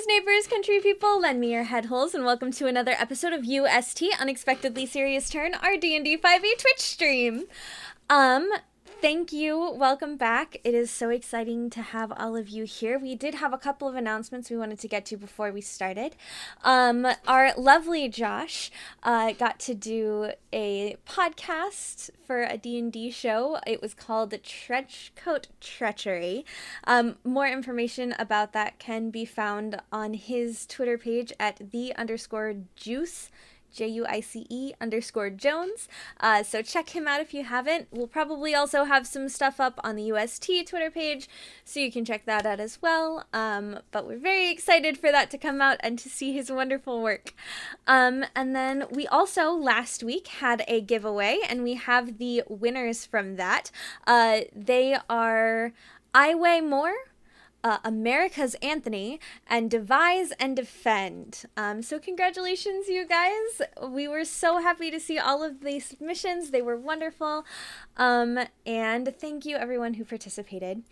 neighbors, country people, lend me your head holes, and welcome to another episode of UST Unexpectedly Serious Turn, our D&D 5e Twitch stream. Thank you. Welcome back. It is so exciting to have all of you here. We did have a couple of announcements we wanted to get to before we started. Our lovely Josh got to do a podcast for a D&D show. It was called Trenchcoat Treachery. More information about that can be found on his Twitter page at _juice. JUICE_Jones. So check him out if you haven't. We'll probably also have some stuff up on the UST Twitter page, so you can check that out as well. But we're very excited for that to come out and to see his wonderful work. And then we also last week had a giveaway, and we have the winners from that. They are I Weigh More, America's Anthony, and Devise and Defend. So congratulations, you guys. We were so happy to see all of these submissions. They were wonderful. And thank you everyone who participated.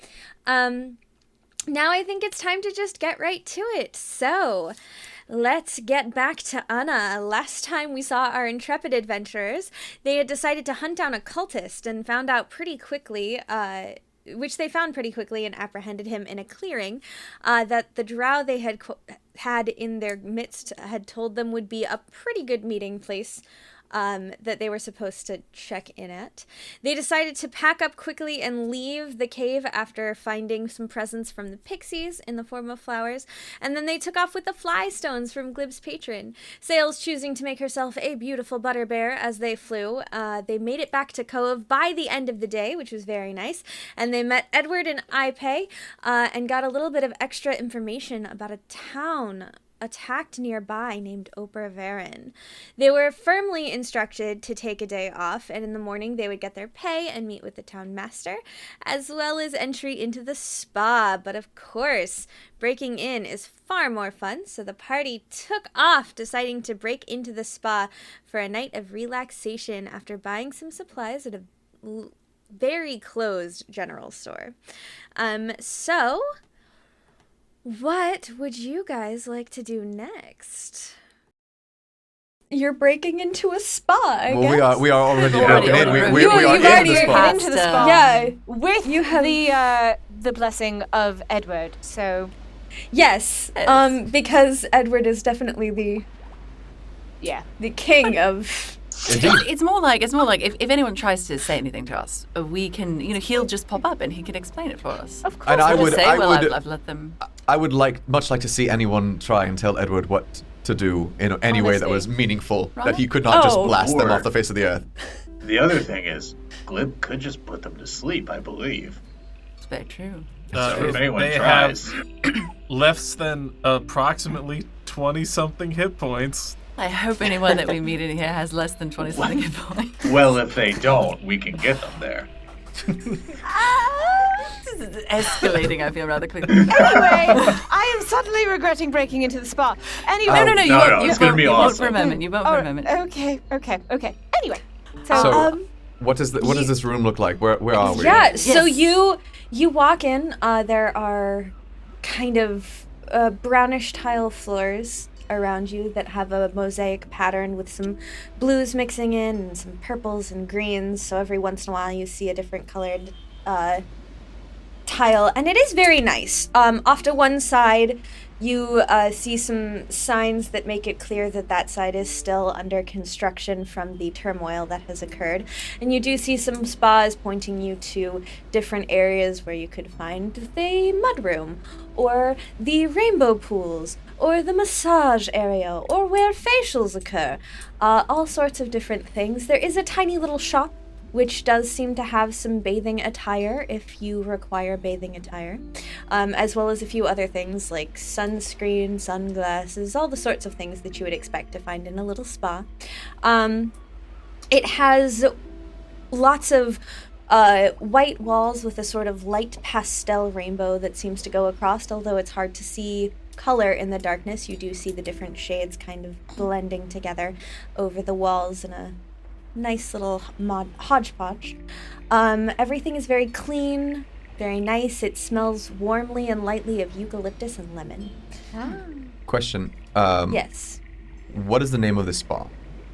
Now I think it's time to just get right to it. So let's get back to Anna. Last time we saw our intrepid adventurers, they had decided to hunt down a cultist and found out pretty quickly, which they found pretty quickly and apprehended him in a clearing, that the drow they had in their midst had told them would be a pretty good meeting place that they were supposed to check in at. They decided to pack up quickly and leave the cave after finding some presents from the pixies in the form of flowers, and then they took off with the fly stones from Glib's patron. Sails choosing to make herself a beautiful butter bear as they flew. They made it back to Cove by the end of the day, which was very nice, and they met Edward and Ipe, and got a little bit of extra information about a town attacked nearby named Oberverin. They were firmly instructed to take a day off, and in the morning they would get their pay and meet with the town master, as well as entry into the spa. But of course, breaking in is far more fun, so the party took off, deciding to break into the spa for a night of relaxation after buying some supplies at a very closed general store. So what would you guys like to do next? You're breaking into a spa, I guess. Well, we are already broken in. We are already into the spa. Yeah, with the blessing of Edward. So yes, because Edward is definitely the king of. It's more like if anyone tries to say anything to us, we can, he'll just pop up and he can explain it for us. Of course. And I've let them. I would much like to see anyone try and tell Edward what to do in any way that was meaningful, that he could not just blast them off the face of the earth. The other thing is, Glib could just put them to sleep, I believe. It's very true. So if anyone they tries, have less than approximately 20-something hit points. I hope anyone that we meet in here has less than 20-something hit points. well, if they don't, we can get them there. This is escalating, I feel, rather quickly. Anyway, I am suddenly regretting breaking into the spa. Anyway, No, you won't. It's gonna be awesome. Won't for a moment. You won't for a moment. Okay. Anyway, So, what does this room look like? Where are we? Yeah, Yes. so you walk in. There are kind of brownish tile floors around you that have a mosaic pattern with some blues mixing in and some purples and greens. So every once in a while you see a different colored tile, and it is very nice. Off to one side, you see some signs that make it clear that side is still under construction from the turmoil that has occurred. And you do see some spas pointing you to different areas where you could find the mudroom, or the rainbow pools, or the massage area, or where facials occur. All sorts of different things. There is a tiny little shop which does seem to have some bathing attire if you require bathing attire, as well as a few other things like sunscreen, sunglasses, all the sorts of things that you would expect to find in a little spa. It has lots of white walls with a sort of light pastel rainbow that seems to go across, although it's hard to see color in the darkness. You do see the different shades kind of blending together over the walls in a nice little hodgepodge. Everything is very clean, very nice. It smells warmly and lightly of eucalyptus and lemon. question. Yes. What is the name of this spa?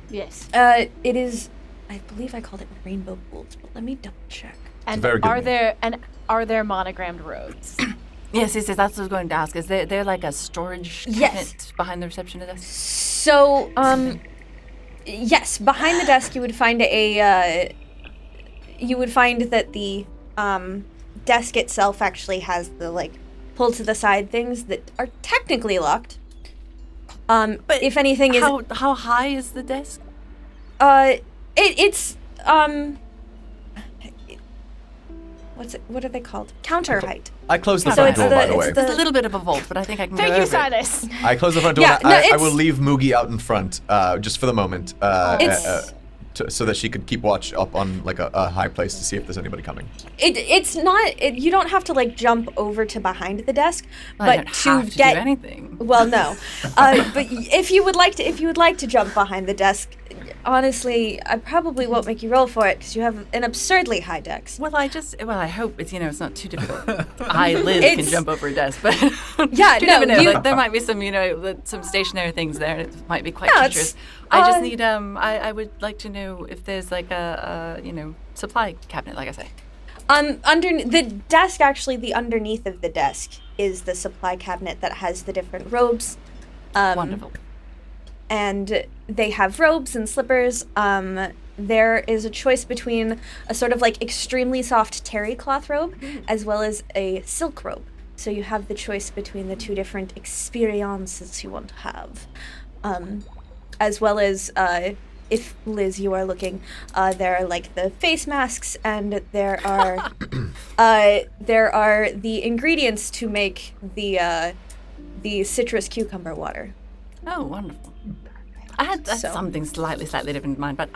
Yes. It is. I believe I called it Rainbow Pools, but let me double check. And very good are there monogrammed robes? Yes, that's what I was going to ask. Is there like a storage cabinet behind the receptionist desk? So, yes, behind the desk you would find that the desk itself actually has the like pull to the side things that are technically locked. But if anything, how high is the desk? It's what are they called? Counter height. I closed the front door, by the way. It's a little bit of a vault, but I think I can go over Thank you, it. Silas. I closed the front door. Yeah, and I it's- will leave Moogie out in front, just for the moment, so that she could keep watch up on like a high place to see if there's anybody coming. It's not. You don't have to like jump over to behind the desk, Well, I but don't to have to get do anything. Well, no. But if you would like to jump behind the desk, honestly, I probably won't make you roll for it because you have an absurdly high dex. Well, I hope it's it's not too difficult. I, Liz, can jump over a desk, but Yeah, you no, never know. you- Like, there might be some some stationary things there, and it might be quite No, dangerous. it's, I just need I would like to know if there's like a supply cabinet, like I say. Under the desk, actually, the underneath of the desk is the supply cabinet that has the different robes. Wonderful. And they have robes and slippers. There is a choice between a sort of like extremely soft terry cloth robe as well as a silk robe. So you have the choice between the two different experiences you want to have. As well as, if Liz, you are looking, there are like the face masks, and there are the ingredients to make the citrus cucumber water. Oh, wonderful. I had something slightly different in mind, but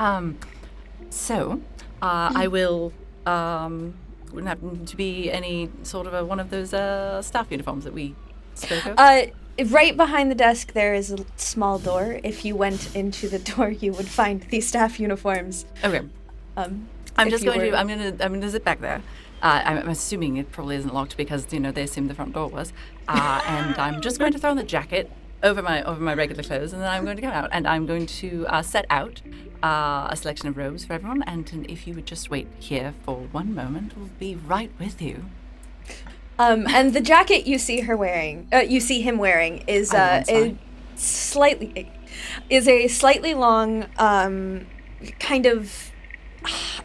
I will wouldn't happen to be any sort of one of those staff uniforms that we spoke of. Right behind the desk, there is a small door. If you went into the door, you would find the staff uniforms. Okay. I'm if you were- gonna zip back there. I'm assuming it probably isn't locked because they assumed the front door was. And I'm just going to throw on the jacket over my regular clothes, and then I'm going to come out and I'm going to set out a selection of robes for everyone. And if you would just wait here for one moment, we'll be right with you. And the jacket you see him wearing is a slightly long, kind of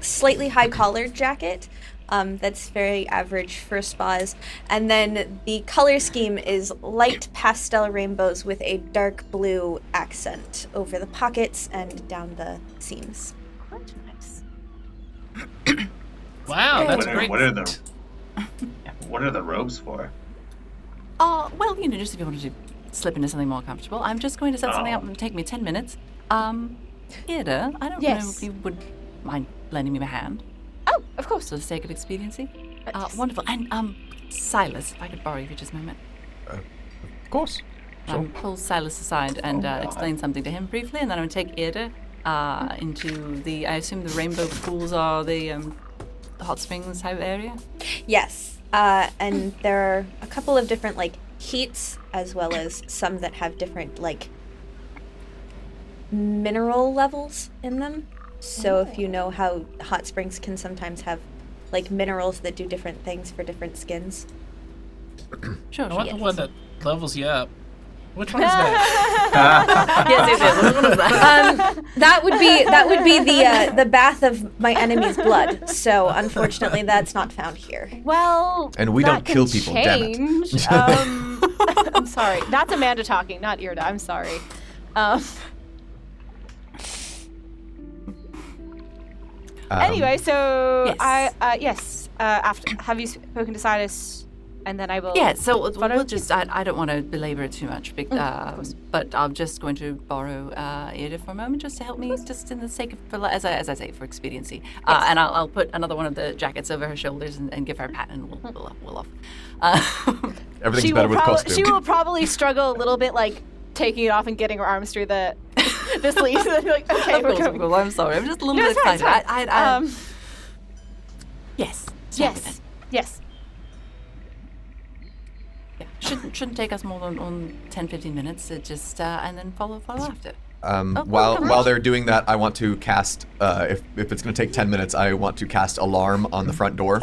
slightly high collared jacket. That's very average for spas. And then the color scheme is light pastel rainbows with a dark blue accent over the pockets and down the seams. Quite nice. Wow, that's great. What are the robes for? Well, just if you wanted to slip into something more comfortable. I'm just going to set something up and take me 10 minutes. Irde, I don't know if you would mind lending me my hand. Oh, of course. For the sake of expediency. Yes. Wonderful. And, Silas, if I could borrow you for just a moment. Of course. Pull Silas aside and explain something to him briefly, and then I'm going to take Irde into I assume the rainbow pools are the hot springs type area? Yes. And there are a couple of different, heats, as well as some that have different, mineral levels in them. So if you know how hot springs can sometimes have, minerals that do different things for different skins. Sure. I want Yes. the one that levels you up. Which one is that? Yes. Which one is that? That would be the bath of my enemy's blood. So unfortunately, that's not found here. Well, And we don't that kill can people, damn it. change. I'm sorry. That's Amanda talking, not Irde. I'm sorry. Anyway, so Yes. after have you spoken to Silas, and then I will. Yeah, so we'll Borrow? just, I don't want to belabor it too much, but I'm just going to borrow Irde for a moment just to help me, just in the sake of, as I say, for expediency. And I'll put another one of the jackets over her shoulders and give her a pat, and we'll off. Everything's better with costume. She will probably struggle a little bit, taking it off and getting her arms through the sleeves. And be like, okay, Of we're course, going. I'm sorry. I'm just a little No, bit it's fine, excited. it's fine. Yes. Yes. Yes. Yeah. shouldn't take us more than 10-15 minutes to just and then follow after. While they're doing that, I want to cast. If it's going to take 10 minutes, I want to cast alarm on the front door.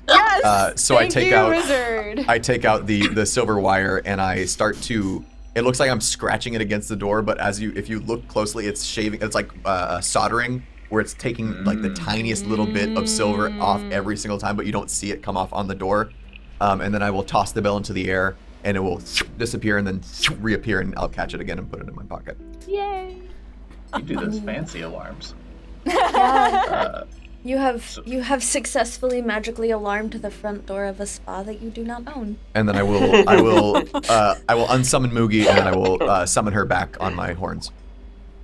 Yes. So Thank you, wizard. I take out the silver wire and I start to. It looks like I'm scratching it against the door, but if you look closely, it's shaving. It's like soldering, where it's taking like the tiniest little bit of silver off every single time, but you don't see it come off on the door. And then I will toss the bell into the air, and it will disappear and then reappear, and I'll catch it again and put it in my pocket. Yay! You do those fancy alarms. You have successfully magically alarmed the front door of a spa that you do not own. And then I will unsummon Moogie, and then I will summon her back on my horns.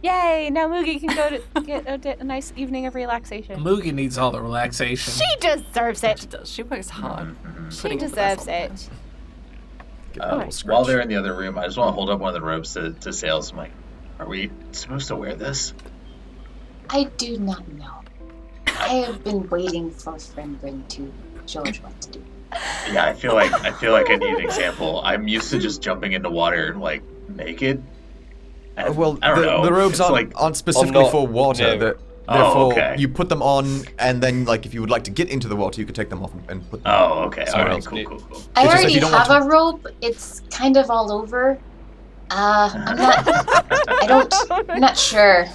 Yay! Now Moogie can go to get a nice evening of relaxation. Moogie needs all the relaxation. She deserves it. She does. She works hard. She deserves it. While they're in the other room, I just want to hold up one of the ropes to Sails. I'm like, are we supposed to wear this? I do not know. I have been waiting for Aym'Bryn to show us what to do. Yeah, I feel like I need an example. I'm used to just jumping into water like naked. Well, I don't know. The robes aren't specifically for water. No. Therefore, you put them on, and then, like, if you would like to get into the water, you could take them off and put them on. Oh, okay. All right, cool. I already have a rope. It's kind of all over. I'm not sure.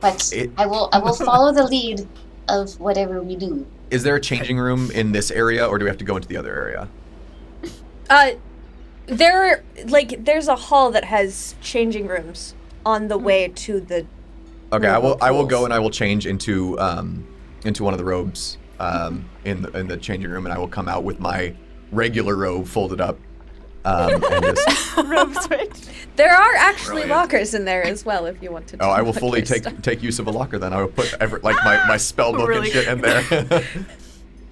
But I will follow the lead of whatever we do. Is there a changing room in this area, or do we have to go into the other area? There's a hall that has changing rooms on the way to the. Okay, I will go and I will change into one of the robes in the changing room, and I will come out with my regular robe folded up. And just... Robe switch. There are actually lockers in there as well if you want to. Oh, I will fully take use of a locker then. I will put my spell book and shit in there.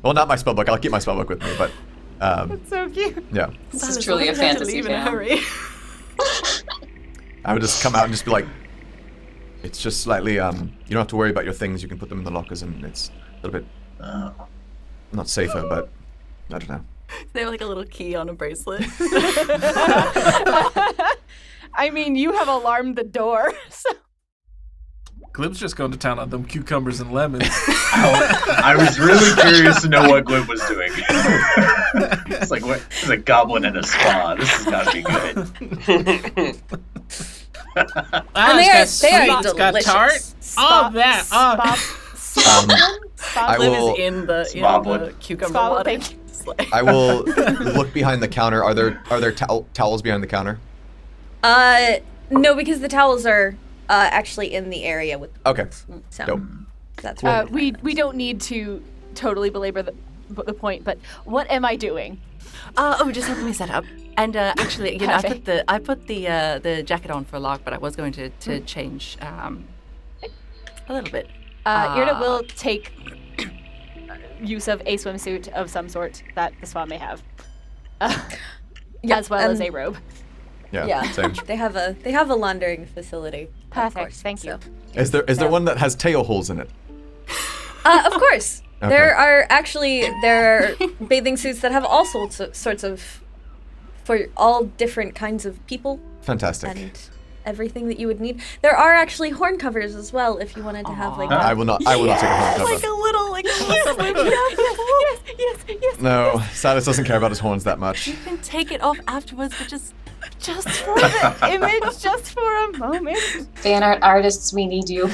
Well, not my spell book. I'll keep my spell book with me, but. That's so cute. Yeah. This is truly a fantasy jam. I would just come out and just be like, it's just slightly, you don't have to worry about your things. You can put them in the lockers, and it's a little bit not safer, but I don't know. They have like a little key on a bracelet. I mean, you have alarmed the door. So. Glib's just going to town on them cucumbers and lemons. I was really curious to know what Glib was doing. It's like, what? It's a goblin in a spa. This has got to be good. And they are It's got tart. All that. I will Glib is in the cucumber water. I will look behind the counter. Are there towels behind the counter? No, because the towels are actually in the area with. Okay. So Dope. that's right. We don't need to totally belabor the point, but what am I doing? Just helping me set up. And actually, I put the jacket on for Lark, but I was going to change a little bit. Irde will take use of a swimsuit of some sort that the spa may have, as well as a robe. Yeah. Same. They have a laundering facility. Perfect. Course, Thank you. Is there one that has tail holes in it? Of course. Okay. There are bathing suits that have all sorts of for all different kinds of people. Fantastic. And everything that you would need. There are actually horn covers as well if you wanted to have like. I will not take a horn cover. Like a little yes. No, Silus doesn't care about his horns that much. You can take it off afterwards, but just for the image, just for a moment. Fan art artists, we need you.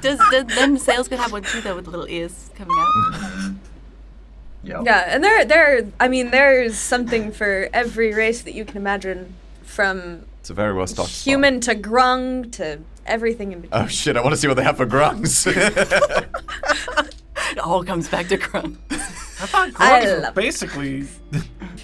Then Sails could have one too, though, with the little ears coming out. Yeah, and there's something for every race that you can imagine, from it's a very well stocked human to grung to everything in between. Oh shit! I want to see what they have for grungs. It all comes back to grungs. I thought grungs were basically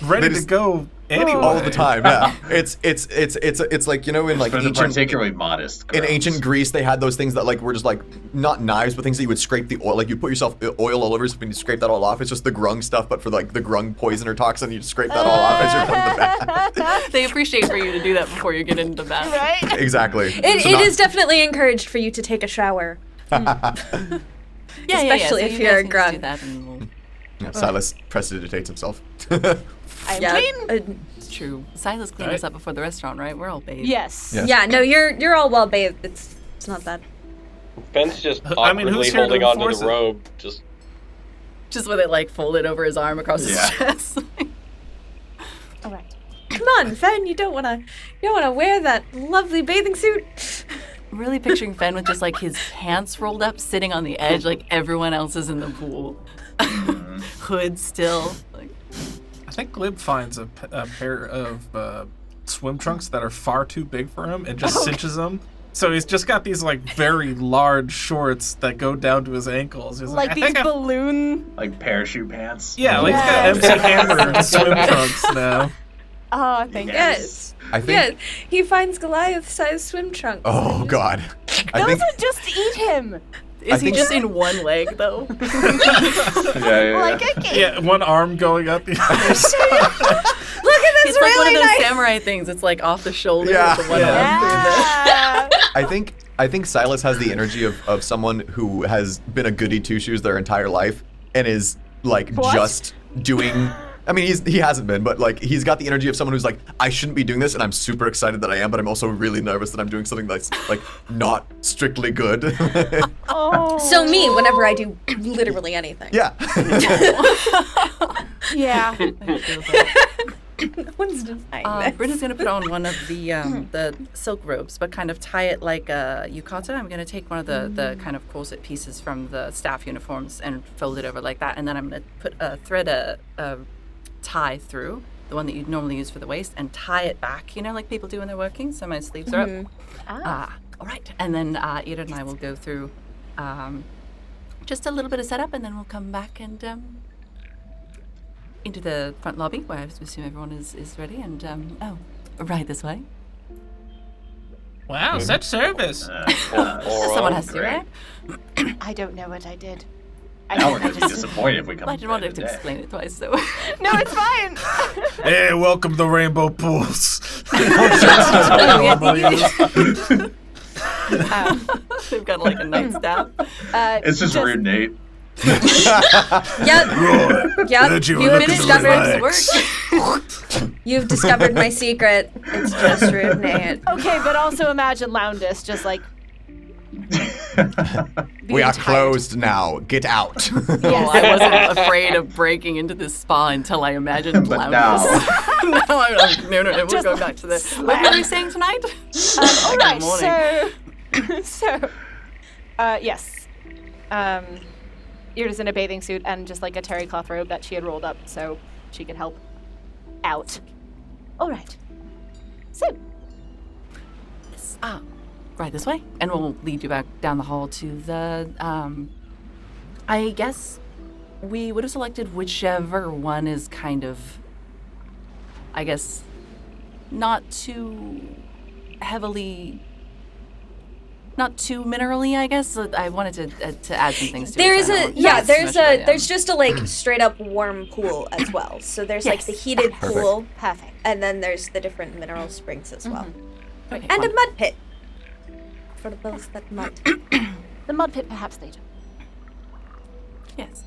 ready to go anyway. All the time. Yeah, it's like, you know, in like ancient, particularly modest. In ancient Greece, they had those things that like were just like not knives, but things that you would scrape the oil. Like you put yourself oil all over yourself and you scrape that all off. It's just the grung stuff, but for like the grung poison or toxin, you just scrape that all off as you're done the bath. They appreciate for you to do that before you get into the bath. Right? Exactly. It is definitely encouraged for you to take a shower. Especially if you're a grung. Silas prestidigitates himself. I'm Yeah. clean. It's true. Silas cleaned us up before the restaurant, right? We're all bathed. Yes. Yeah, no, you're all well bathed. It's not bad. Fenn's just I mean, awkwardly who's here to holding onto enforce the it? robe. Just Just with it like folded over his arm across his chest. All right. Come on, Fen, you don't wanna wear that lovely bathing suit. I'm really picturing Fen with just like his pants rolled up, sitting on the edge like everyone else is in the pool. Hood still. Like. I think Glib finds a pair of swim trunks that are far too big for him and just cinches them. So he's just got these like very large shorts that go down to his ankles. He's Like I these think I- balloon. Like parachute pants. Yeah, like Yes. he's got MC Hammer swim trunks now. Oh, thank Yes. I think. Yeah, he finds Goliath-sized swim trunks. Oh God. I Those think. would just eat him. Is he think- just in one leg though? Yeah. Like, okay. Yeah, one arm going up the other side. Look at this It's like one really of those nice. samurai things. It's like off the shoulder Yeah. with the one Yeah. arm through the. I think Silas has the energy of someone who has been a goody two shoes their entire life and is like What? just doing. I mean, he hasn't been, but like he's got the energy of someone who's like, I shouldn't be doing this, and I'm super excited that I am, but I'm also really nervous that I'm doing something that's like not strictly good. Oh. So me, whenever I do literally anything. Yeah. Yeah. I feel that. No one's denying this. Brenna's gonna put on one of the silk robes, but kind of tie it like a yukata. I'm gonna take one of the kind of corset pieces from the staff uniforms and fold it over like that, and then I'm gonna put a tie through the one that you'd normally use for the waist and tie it back, you know, like people do when they're working. So my sleeves are up. All right, and then Irde and I will go through just a little bit of setup, and then we'll come back and into the front lobby where I assume everyone is ready. And right this way. Wow, such service. Someone has to, right? I don't know what I did. Now we're gonna be disappointed if we come. I didn't want to back have to today. explain it twice, so. No, it's fine. Hey, welcome to the Rainbow Pools. They've got like a night staff. It's just rude, Nate. Yep. Did you You look have at the discovered legs? You've discovered my secret. It's just rude, Nate. Okay, but also imagine Loundus just like. We are tired. closed now. Get out. Well, I wasn't afraid of breaking into this spa until I imagined But loudness. No, we're Just going back to the. What were we saying tonight? All right, morning. so, yes. Irde's in a bathing suit and just like a terry cloth robe that she had rolled up so she could help out. All right. So, Right this way, and we'll lead you back down the hall to the. I guess we would have selected whichever one is kind of. I guess, not too heavily. Not too minerally, I guess. I wanted to add some things to There it. is so I a don't yeah. want There's too much of a there's just a like straight up warm pool as well. So there's like the heated pool, perfect. and then there's the different mineral springs as well, Okay, and a fun. mud pit for the bills that mud. The mud pit perhaps later. Yes.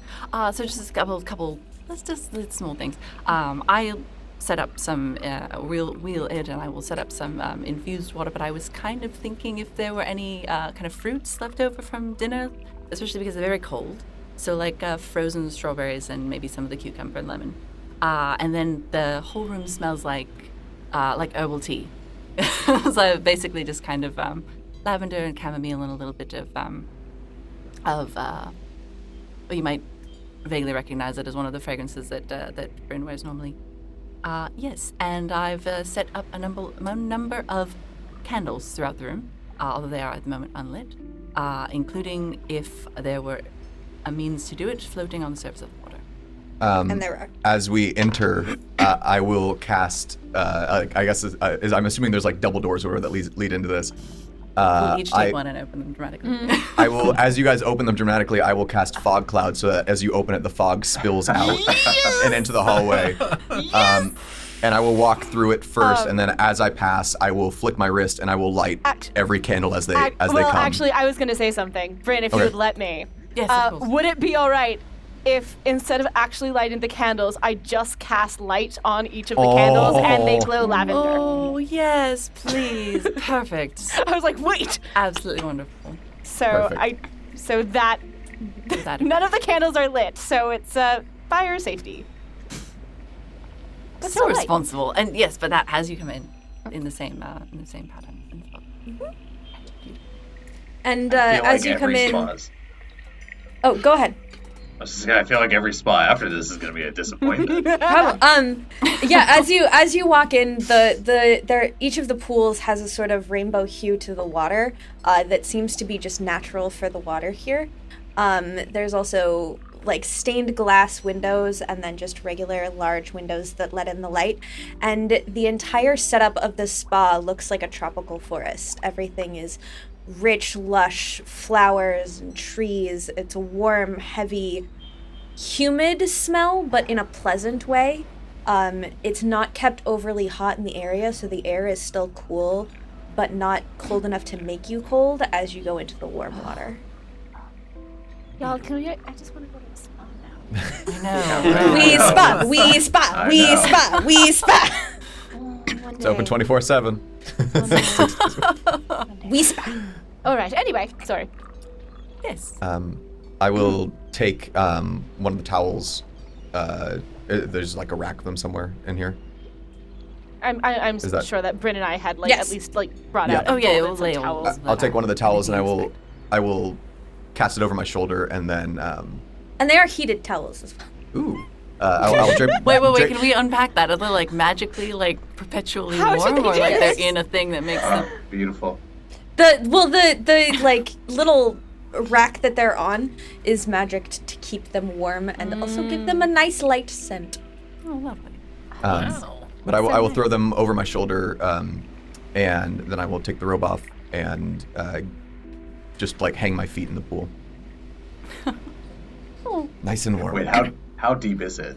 So just a couple. Let's just small things. I'll set up some we'll Ed and I will set up some infused water. But I was kind of thinking if there were any kind of fruits left over from dinner, especially because they're very cold. So like frozen strawberries and maybe some of the cucumber and lemon. And then the whole room smells like herbal tea. So basically just kind of lavender and chamomile and a little bit of well, you might vaguely recognize it as one of the fragrances that Bryn wears normally. Yes, and I've set up a number of candles throughout the room, although they are at the moment unlit, including, if there were a means to do it, floating on the surface of the water. And there are. As we enter, I will cast. I guess I'm assuming there's like double doors over that lead into this. We'll each take one and open them dramatically. I will, as you guys open them dramatically, I will cast fog cloud so that as you open it, the fog spills out and into the hallway. And I will walk through it first, and then as I pass, I will flick my wrist and I will light every candle as they come. Actually, I was going to say something. Bryn, if you Okay. would let me. Yes, of course. Would it be all right if instead of actually lighting the candles, I just cast light on each of the candles and they glow lavender. Oh, yes, please. Perfect. I was like, wait. Absolutely wonderful. So Perfect. none of the candles are lit, so it's fire safety. But So responsible. And yes, but that as you come in the same pattern. And I feel as like you come every in, spa's- oh, go ahead. I feel like every spa after this is going to be a disappointment. Yeah, as you walk in, each of the pools has a sort of rainbow hue to the water that seems to be just natural for the water here. There's also like stained glass windows and then just regular large windows that let in the light. And the entire setup of the spa looks like a tropical forest. Everything is rich, lush flowers and trees. It's a warm, heavy, humid smell, but in a pleasant way. It's not kept overly hot in the area, so the air is still cool, but not cold enough to make you cold as you go into the warm water. Y'all, I just want to go to the spa now. I know. We spa. It's open 24/7. We spa. All right. Anyway, sorry. Yes. I will take one of the towels. There's like a rack of them somewhere in here. I'm Is that- sure that Bryn and I had Yes. at least brought Yeah. out. Oh, yeah, and it will folded lay some all- towels. I'll take one of the towels and I will cast it over my shoulder and then And they are heated towels as well. ooh. I'll drip. Wait, drip- can we unpack that? Are they like magically perpetually How should warm, they or do like this? they're in a thing that makes them? Beautiful. The like little rack that they're on is magicked to keep them warm and also give them a nice light scent. Oh, lovely. But I will throw them over my shoulder, and then I will take the robe off and just like hang my feet in the pool. Nice and warm. Wait, how deep is it?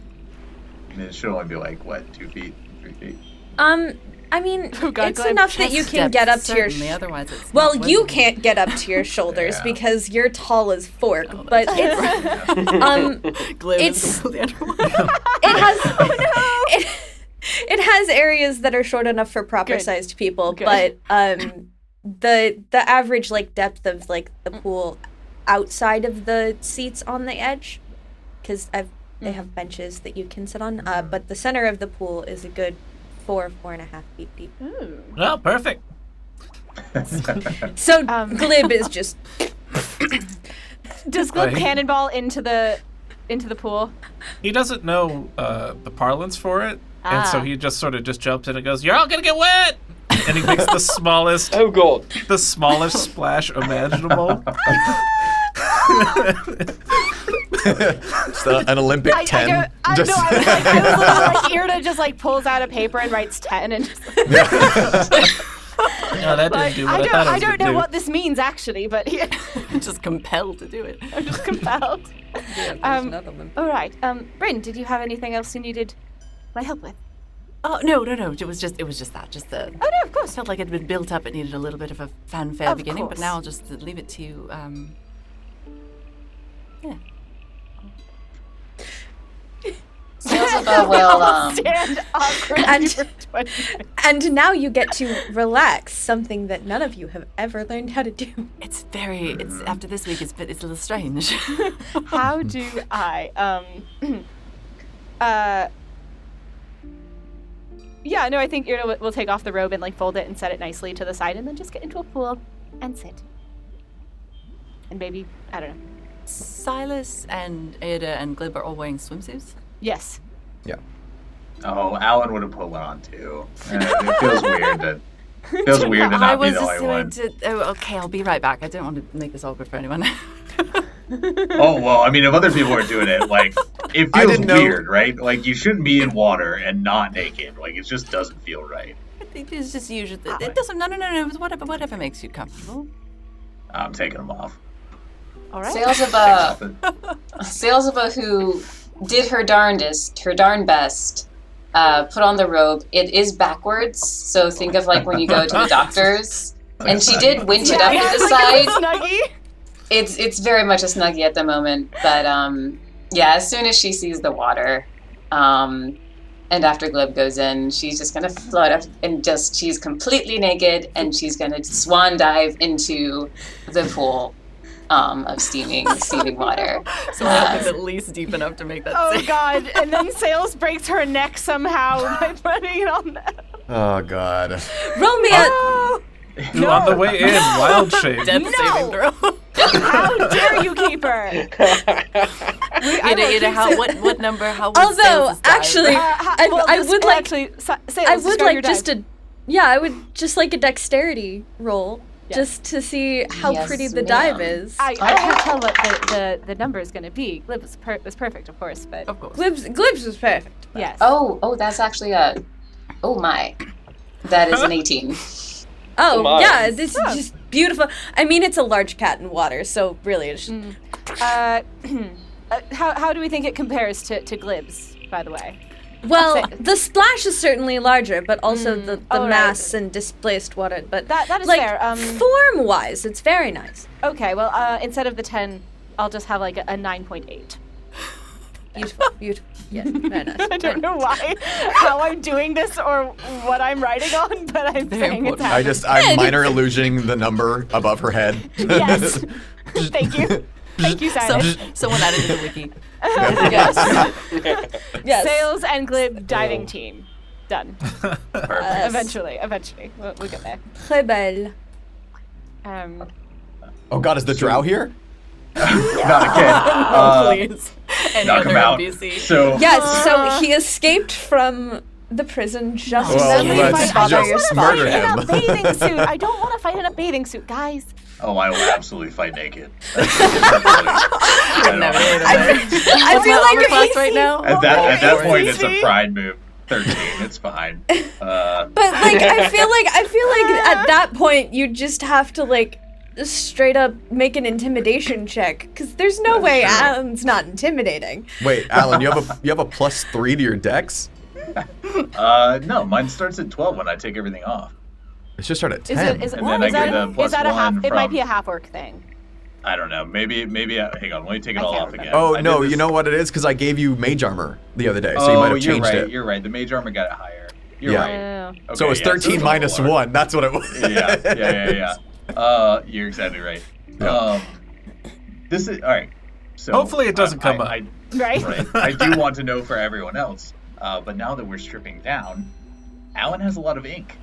I mean, it should only be like, what, 2 feet, 3 feet? I mean, Oh, God, it's Glib, enough that you can Depth, get up to your. certainly, otherwise it's Well, not you livable. can't get up to your shoulders Yeah. because you're tall as Fork, Oh, but that's it's Glib it's- is completely underwater. it has it has areas that are short enough for proper Good. sized people, Good. but the average like depth of like the pool outside of the seats on the edge, because they have benches that you can sit on, but the center of the pool is a good 4.5 feet deep. Ooh. Oh, perfect. So Glib is just Does Glib Right. cannonball into the pool? He doesn't know the parlance for it, and so Ah. he just sort of just jumps in and goes, "You're all gonna get wet," and he makes the smallest Oh god. splash imaginable. Just an Olympic 10. I just know. I was like Irde just like pulls out a paper and writes 10 and just No, that didn't do what I thought it I was don't gonna know do. what this means actually, but Just compelled to do it. I'm just compelled. All right. Bryn, did you have anything else you needed my help with? Oh no! It was just that. Just the. Oh no, of course. Felt like it had been built up. It needed a little bit of a fanfare Of beginning, but course. now I'll just leave it to you. Yeah. Sailsaba will Stand awkwardly And- for 20 minutes. and now you get to relax, something that none of you have ever learned how to do. It's after this week. It's a little strange. How do I yeah, no, I think Irde will take off the robe and like fold it and set it nicely to the side and then just get into a pool and sit. And maybe, I don't know. Silas and Irde and Glib are all wearing swimsuits. Yes. yeah. Oh, Alan would have put one on too. It feels weird to I not be was the just only going one. to. Oh, okay, I'll be right back. I don't want to make this awkward for anyone. Oh, well, I mean, if other people are doing it, like, it I feels didn't know- weird, right? Like, you shouldn't be in water and not naked. Like, it just doesn't feel right. It's just usually. It doesn't. No. It's whatever makes you comfortable. I'm taking them off. All right. Sailsaba, who did her darn best, put on the robe. It is backwards, so think of like when you go to the doctor's. And she did winch it up to the Like side. a snuggie. It's very much a snuggie at the moment, but Yeah, as soon as she sees the water, and after Glib goes in, she's just gonna float up and she's completely naked, and she's gonna swan dive into the pool of steaming water. So it's at least deep enough to make that Oh safe. God! And then Sails breaks her neck somehow by putting it on that. Oh God. Roll me a. Who on the way in? Wild shape. Death saving throw. How dare you keep her? What number? How would Although, Sails dive? actually, I would like. I would like just a. Yeah, I would just like a dexterity roll, just to see how Yes, pretty the ma'am. dive is. I can't tell what the number is going to be. Glib was perfect, of course, but Of course. Glib's was perfect. yes. Oh, that's actually oh my. That is an 18. Oh, Nice. yeah, this is just beautiful. I mean, it's a large cat in water, so really it's just... How do we think it compares to Glib's, by by Well, the splash is certainly larger, but also the Oh, right. mass and displaced water. But That is like, fair. form-wise, it's very nice. Okay, well, instead of the 10, I'll just have like a 9.8. Beautiful, beautiful. Yeah, very nice. I don't know how I'm doing this or what I'm writing on, but I'm Very saying it's important. I'm minor illusioning the number above her head. Yes. Thank you. Thank you, Silus. Someone added to the wiki. Yes. Yes. Sails and Glib diving team. Done. Eventually. We'll get there. Très belle. Oh God, is the drow here? Not again. Please. Any Knock other him out. NPC? So Yes, so he escaped from the prison just Well, then. let's Bother just yourself. murder In a him. bathing suit. I don't want to fight in a bathing suit, guys. oh, I will absolutely fight naked. Never ate I What's feel my like armor if class he right now? At that point, it's ACC? a pride move. 13, it's fine. But like I feel like at that point you just have to like straight up make an intimidation check because there's no way true. Alan's not intimidating. Wait, Alan, you have a +3 to your dex? No, mine starts at 12 when I take everything off. It should start at Is 10. it? And then I get a Is that a half? +1 It might from- be a Half-Orc thing. I don't know. Maybe. Hang on. Let me take it I all can't off remember. again. Oh I did no, this- you know what it is? Because I gave you mage armor the other day, so Oh, you might have you're changed right. it. You're right. The mage armor got it higher. You're Yeah. right. Yeah. So it was Okay, yeah, 13 it's a minus little lower. 1. That's what it was. Yeah. You're exactly right. Yeah. This is all right. So Hopefully it doesn't come up. Right. Right. I do want to know for everyone else. But now that we're stripping down, Alan has a lot of ink.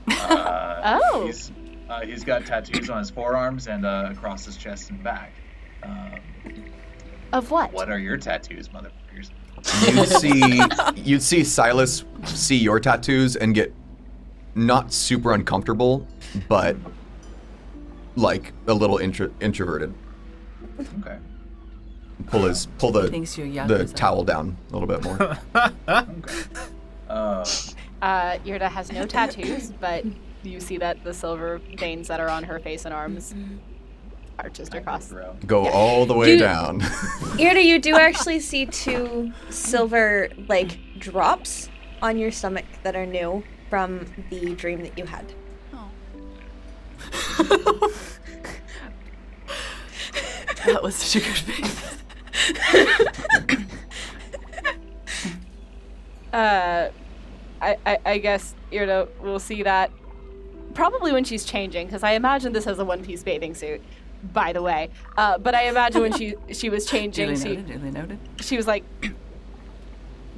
Oh. He's got tattoos on his forearms and across his chest and back. Of what? What are your tattoos, motherfuckers? You'd see Silus see your tattoos and get not super uncomfortable, but like a little introverted. Okay. Pull Thinks you're young the as towel down a little bit more. Irde has no tattoos, but you see that the silver veins that are on her face and arms are just across. Go all the way down. Irde, you do actually see 2 silver like drops on your stomach that are new from the dream that you had. That was such a good face. I guess Irde will see that probably when she's changing, because I imagine this has a one-piece bathing suit, by the way. But I imagine when she was changing, Duly noted. she was like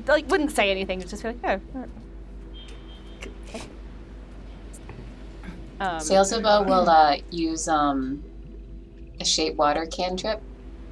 wouldn't say anything, just be like, oh. Sailsaba will use a shape water cantrip,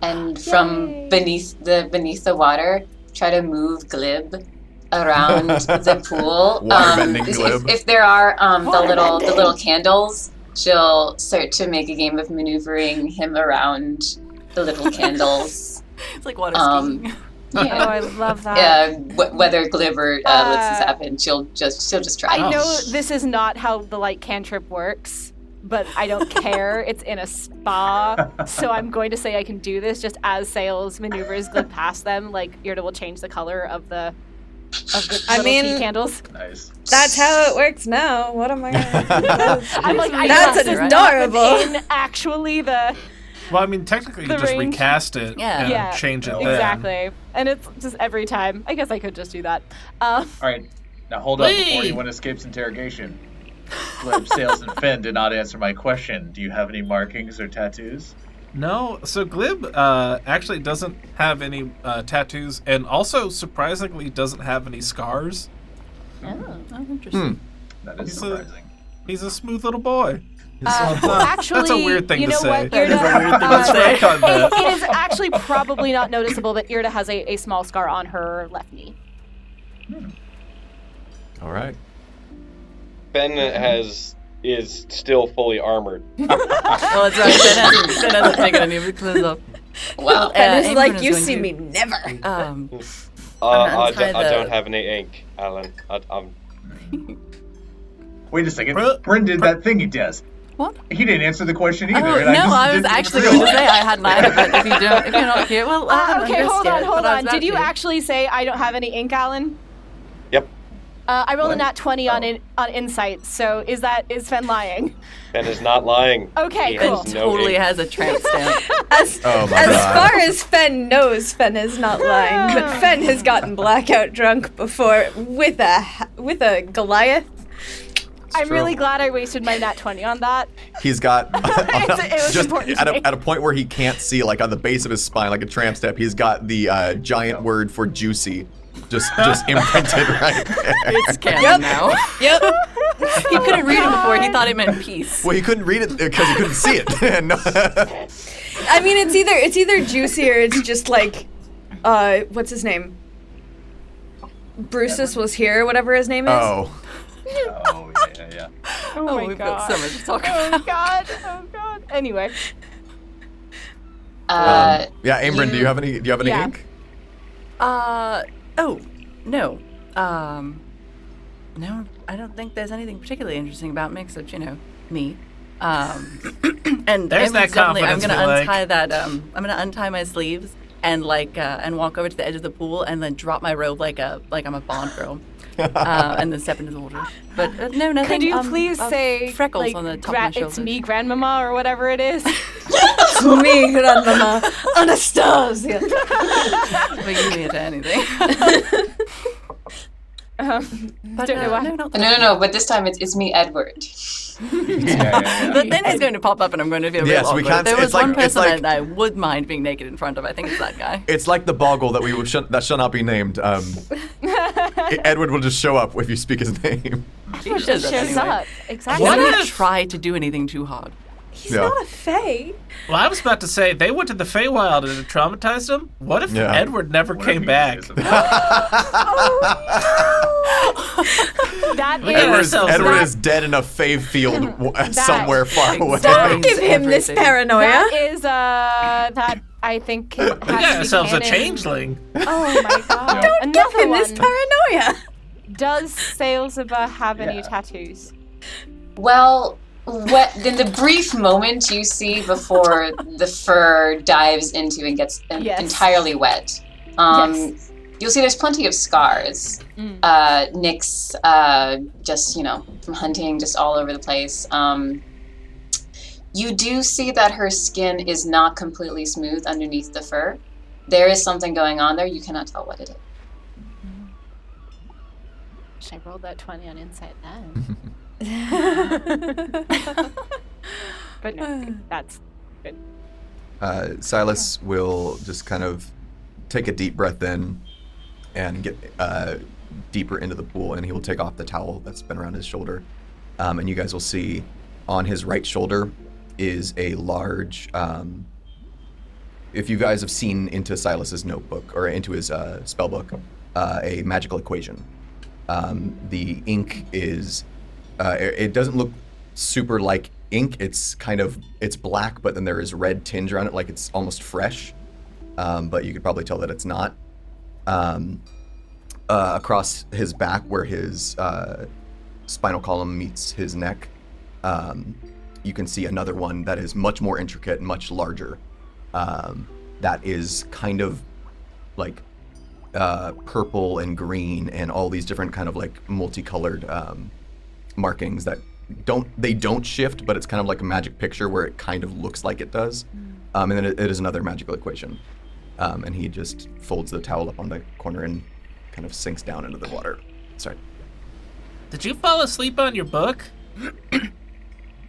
and from beneath the water, try to move Glib around the pool. Waterbending Glib. If there are the little candles, she'll start to make a game of maneuvering him around the little candles. It's like water skiing. Yeah. Oh, I love that. Whether Glib lets this happen, she'll just try. I know this is not how the light cantrip works, but I don't care. It's in a spa, so I'm going to say I can do this. Just as Sails maneuvers Glib past them, like Irde will change the color of the little tea candles. Nice. That's how it works now. What am I gonna do? I'm like, I That's know this is adorable. not within actually the Well, I mean, technically, The you just range. recast it Yeah. and Yeah, change it then. exactly. And it's just every time. I guess I could just do that. All right, now hold up before Whee! anyone escapes interrogation. Glib, Sales, and Finn did not answer my question. Do you have any markings or tattoos? No, so Glib actually doesn't have any tattoos, and also surprisingly doesn't have any scars. Oh, interesting. That is He's surprising. He's a smooth little boy. Well, actually, That's a weird thing you to know say. what? That is a weird thing to Let's say. retcon that. It is actually probably not noticeable that Irde has a small scar on her left knee. All right. Ben is still fully armored. Well, that's right. Ben hasn't taken any of his clothes off. Wow. And it's like, Aym'Bryn is you going see to- me never. I untie don't the- have any ink, Alan. I'm Wait a second. Bro- Bryn did that thing he does. What? He didn't answer the question either. Oh, and no, just I was didn't actually realize. going to say I had an item, but if you're not here, well, I haven't Okay, undressed hold yet, on. but I was about Did you to. actually say I don't have any ink, Alan? Yep. I rolled a What? nat 20 on insight. So is Fen lying? Ben is not lying. Okay, He cool. has no Totally ink. has a tramp stamp. As Oh my as God. far as Fen knows, Fen is not lying. But Fen has gotten blackout drunk before with a Goliath. I'm true. really glad I wasted my nat 20 on that. He's got It was just important to me. at a point where he can't see, like on the base of his spine, like a tramp step. He's got the giant word for juicy, just imprinted right there. It's canon Yep. now. Yep. He couldn't read it before. He thought it meant peace. Well, he couldn't read it because he couldn't see it. No. I mean, it's either juicy or it's just like, what's his name? Bruceus was here, whatever his name is. Oh, Oh, yeah. Oh, Oh, my we've god. got so much to talk Oh about. god. Oh god. Anyway. yeah. Aym'Bryn, do you- you have any Yeah. ink? Oh, no. No, I don't think there's anything particularly interesting about me except, me. And There's that Aym'Bryn's definitely, I'm confidence gonna we like. untie that, I'm gonna untie my sleeves and and walk over to the edge of the pool and then drop my robe like I'm a Bond girl. And then step into the water. But no, nothing. Could you please say freckles like, on the top of my it's shoulders? me, grandmama, or whatever it is? To me, grandmama, Anastasia. But you can answer anything. But Don't know why. no, not No. But this time it's me, Edward. Yeah. But then he's going to pop up and I'm going to feel real Yes, we awkward. can't- There was it's like- one it's person like- that I would mind being naked in front of. I think it's that guy. It's like the boggle that shall not be named. Edward will just show up if you speak his name. He shows up Shows anyway. up. Exactly. What Don't if- try to do anything too hard. He's Yeah. not a fae. Well, I was about to say, they went to the Feywild and it traumatized them. What if Yeah. Edward never What came if back? he is That Look at is ourselves. Edward that- is dead in a fave field somewhere far away. Exactly. Give him this Everything. paranoia. That is that I think has We to got be ourselves a canon. changeling. Oh my god. Don't give Another him this one. paranoia. Does Sailsaba have any Yeah. tattoos? Well, in the brief moment you see before the fur dives into and gets Yes. entirely wet, Yes. you'll see there's plenty of scars. Mm. Nicks, just, from hunting, just all over the place. You do see that her skin is not completely smooth underneath the fur. There is something going on there. You cannot tell what it is. Should I roll that 20 on insight then? But no, that's good. Silas will just kind of take a deep breath in and get deeper into the pool, and he will take off the towel that's been around his shoulder. And you guys will see on his right shoulder is a large, if you guys have seen into Silas's notebook or into his spell book, a magical equation. The ink is, it doesn't look super like ink. It's it's black, but then there is red tinge around it, like it's almost fresh. But you could probably tell that it's not. Across his back, where his spinal column meets his neck, you can see another one that is much more intricate and much larger. That is kind of like purple and green and all these different kind of like multicolored markings that don't shift, but it's kind of like a magic picture where it kind of looks like it does. And then it is another magical equation. And he just folds the towel up on the corner and kind of sinks down into the water. Sorry. Did you fall asleep on your book?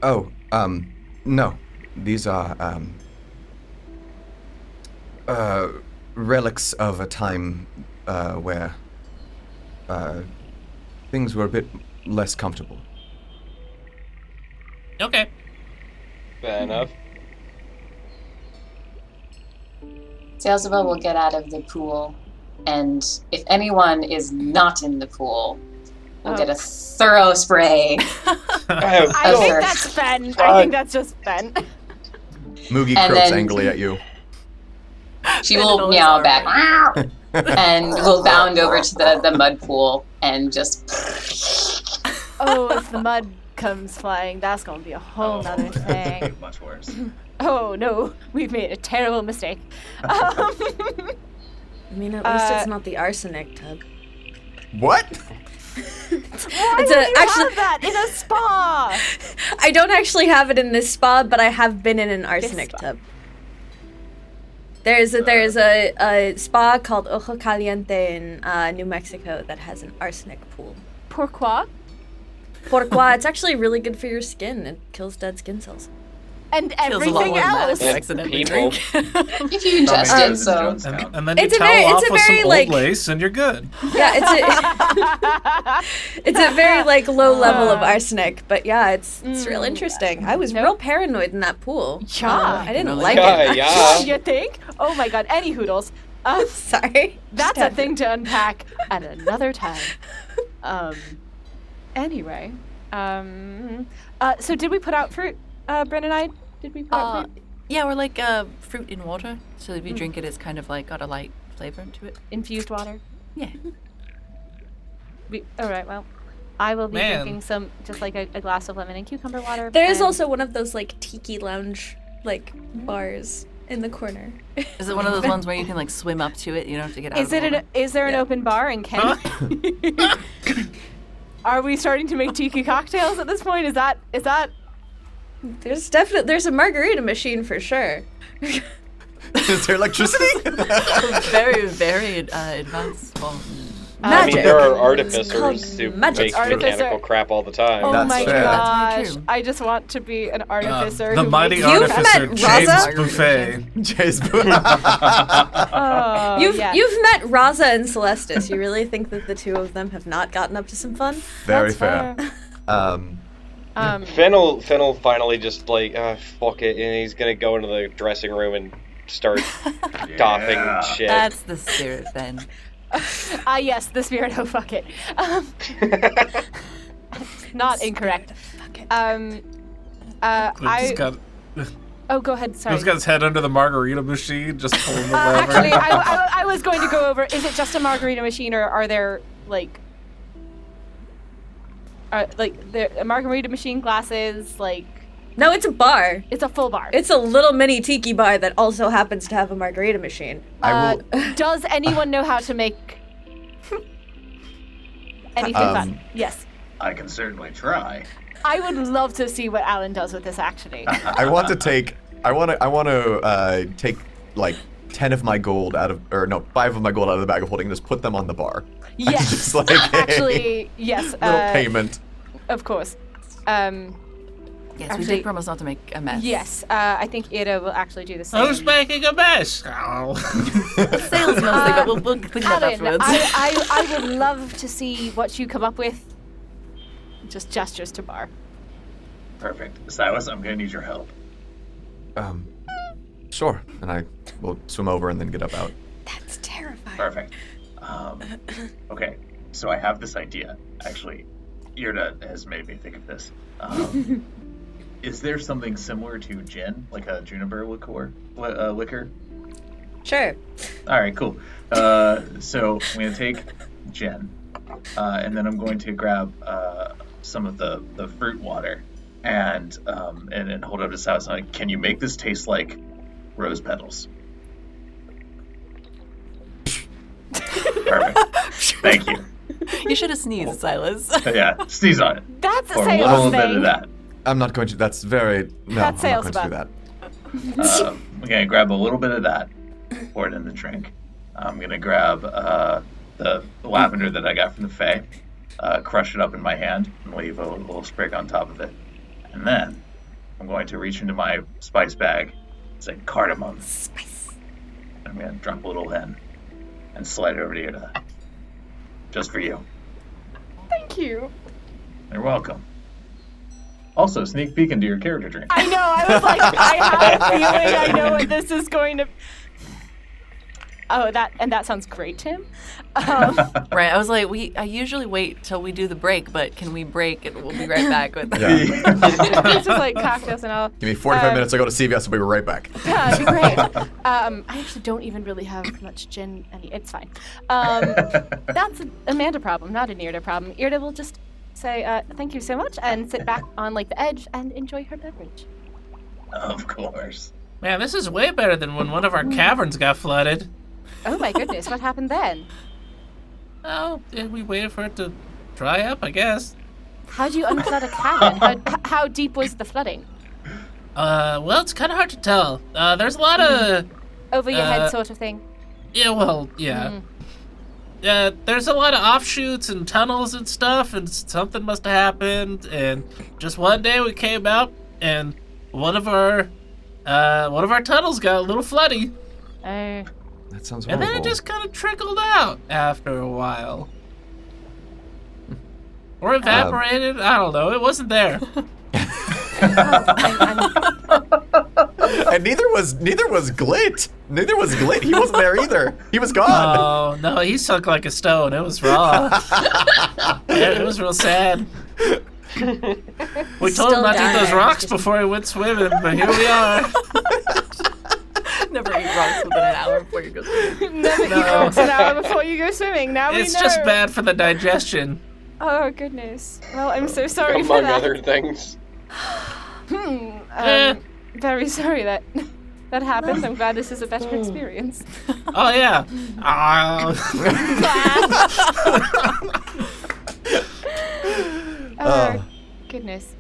Oh, no. These are, relics of a time, where, things were a bit less comfortable. Okay. Fair enough. Sailsaba will get out of the pool, and if anyone is not in the pool, we'll get a thorough spray. I think that's Fen. I think that's just Fen. Moogie And croaks then- angrily at you. She will meow back, and will bound over to the mud pool and just. Oh, if the mud comes flying, that's gonna be a whole nother thing. Much worse. Oh no, we've made a terrible mistake. I mean, at least it's not the arsenic tub. What? Why It's would a- you actually- have that in a spa? I don't actually have it in this spa, but I have been in an arsenic spa. tub. There's a spa called Ojo Caliente in New Mexico that has an arsenic pool. Pourquoi? Pourquoi? It's actually really good for your skin. It kills dead skin cells. And Feels a lot everything more than that else. if you accidentally People. drink. If you ingest it, so. And then you It's a towel very- off it's a with some very, old like- lace and you're good. Yeah, it's a very like low level of arsenic, but yeah, it's real interesting. I was real paranoid in that pool. Yeah. I didn't only like Yeah, it. yeah. You think? Oh my god, any hoodles. Sorry. That's Just a had thing to unpack at another time. Anyway. So did we put out fruit, Bryn and I? Did we put out fruit? Yeah, or like fruit in water. So if you drink it, it's kind of like got a light flavor to it. Infused water? Yeah. Alright, well. I will be Man. drinking some, just like a glass of lemon and cucumber water. There is and- also one of those like tiki lounge like bars in the corner. Is it one of those ones where you can like swim up to it? You don't have to get out Is of it the an, is there an open bar in Kent? Are we starting to make tiki cocktails at this point? Is that There's a margarita machine for sure. Is there electricity? very, very advanced form. I mean, Magic. there are It's called artificers who magic. make Artificer. mechanical crap all the time. Oh That's my fair. gosh. That's true. I just want to be an artificer. The who mighty makes You've artificer met James Raza? Buffet. Jay's Oh, You've yeah. met Raza and Celestis. You really think that the two of them have not gotten up to some fun? Very That's fair. Fen'rahl finally just like, fuck it, and he's gonna go into the dressing room and start doffing shit. That's the spirit, then. Yes, the spirit. Oh, fuck it. Not incorrect. Just got, Oh, go ahead. Sorry. he's got his head under the margarita machine, just pulling the lever. Actually, I was going to go over. Is it just a margarita machine, or are there like there margarita machine glasses? Like, No, it's a bar. it's a full bar. It's a little mini tiki bar that also happens to have a margarita machine. I will. Does anyone know how to make anything fun? Yes. I can certainly try. I would love to see what Alan does with this. Actually, I want to take. I want to take like 10 of my gold out of, or no, 5 of my gold out of the bag of holding. And just put them on the bar. yes. Just like a Actually, yes. little payment. Of course. Yes, we Actually- did promise not to make a mess. Yes. I think Irde will actually do the same. Who's making a mess? Oh. Sales mostly, but we'll clean that Alan, afterwards. I would love to see what you come up with. Just gestures to bar. Perfect. Silas, I'm gonna need your help. Sure. And I will swim over and then get up out. That's terrifying. Perfect. Okay, so I have this idea. Actually, Irde has made me think of this. Is there something similar to gin, like a juniper liqueur? Sure. All right, cool. So I'm going to take gin, and then I'm going to grab some of the fruit water, and hold it up to Silas. I'm like, can you make this taste like rose petals? Perfect. Thank you. You should have sneezed, Silas. Yeah, sneeze on it. That's a Or a sales little thing. bit of that. I'm not going to. That's very. No, That's I'm not going to Sailsaba. do that. I'm gonna grab a little bit of that, pour it in the drink. I'm gonna grab the lavender that I got from the Fae, crush it up in my hand, and leave a little sprig on top of it. And then I'm going to reach into my spice bag, say cardamom. Spice. I'm gonna drop a little in and slide it over to Irde. Just for you. Thank you. You're welcome. Also, sneak peek into your character drink. I know. I was like, I have a feeling I know what this is going to. Oh, that sounds great, Tim. Right. I was like, I usually wait till we do the break, but can we break and we'll be right back with Yeah. It's just like cocktails and all. Give me 45 minutes. I go to CVS. I'll be right back. That'd be great. I actually don't even really have much gin. It's fine. That's an Amanda problem, not an Irde problem. Irde will just say thank you so much and sit back on like the edge and enjoy her beverage. Of course. Man, this is way better than when one of our caverns got flooded. Oh my goodness, what happened then? Oh, yeah, we waited for it to dry up, I guess. How'd you unflood a cavern? How deep was the flooding? Well, it's kind of hard to tell. There's a lot of... Over your head sort of thing? Yeah, well, yeah. There's a lot of offshoots and tunnels and stuff, and something must have happened, and just one day we came out, and one of our tunnels got a little floody. Oh. That sounds And horrible. then it just kind of trickled out after a while. Or evaporated, I don't know, it wasn't there. And neither was Glit. Neither was Glit. He wasn't there either. He was gone. Oh, no, he sunk like a stone. It was raw. Yeah, it was real sad. We told him not to eat those rocks before he went swimming, but here we are. Never eat rocks within an hour before you go swimming. Never eat rocks an hour before you go swimming. Now we know. It's just bad for the digestion. Oh, goodness. Well, I'm so sorry for Among that. other things. Very sorry that happened. I'm glad this is a better experience. Oh, yeah. Oh, goodness.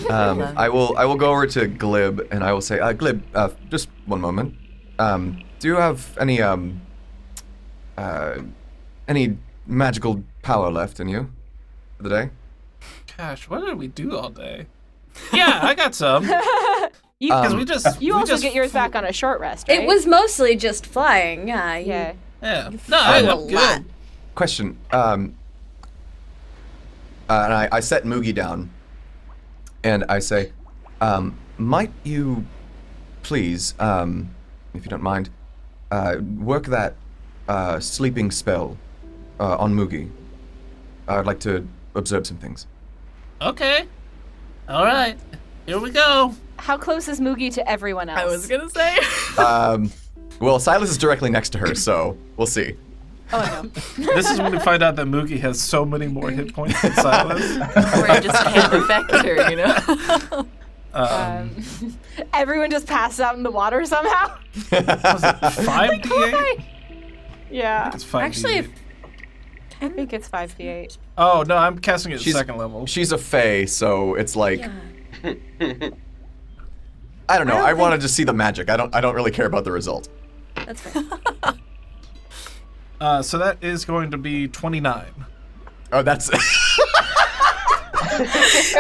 I will go over to Glib and I will say, Glib, just one moment. Do you have any magical power left in you for the day? Gosh, what did we do all day? Yeah, I got some. You also just get yours back on a short rest, right? It was mostly just flying. Yeah. Yeah. Yeah. No, I'm good. Question. And I set Moogie down, and I say, might you please, if you don't mind, work that sleeping spell on Moogie. I'd like to observe some things. Okay. All right. Here we go. How close is Moogie to everyone else? I was gonna say. Well, Silas is directly next to her, so we'll see. Oh, no. This is when we find out that Moogie has so many more hit points than Silas. Or you just can't affect her, you know? Everyone just passes out in the water somehow? Was it 5d8? Yeah. It's 5d8. Actually, I think it's 5d8. Oh, no, I'm casting it at She's- second level. She's a fae, so it's like yeah. I don't know. I want to just see the magic. I don't really care about the result. That's fair. So that is going to be 29. Oh, that's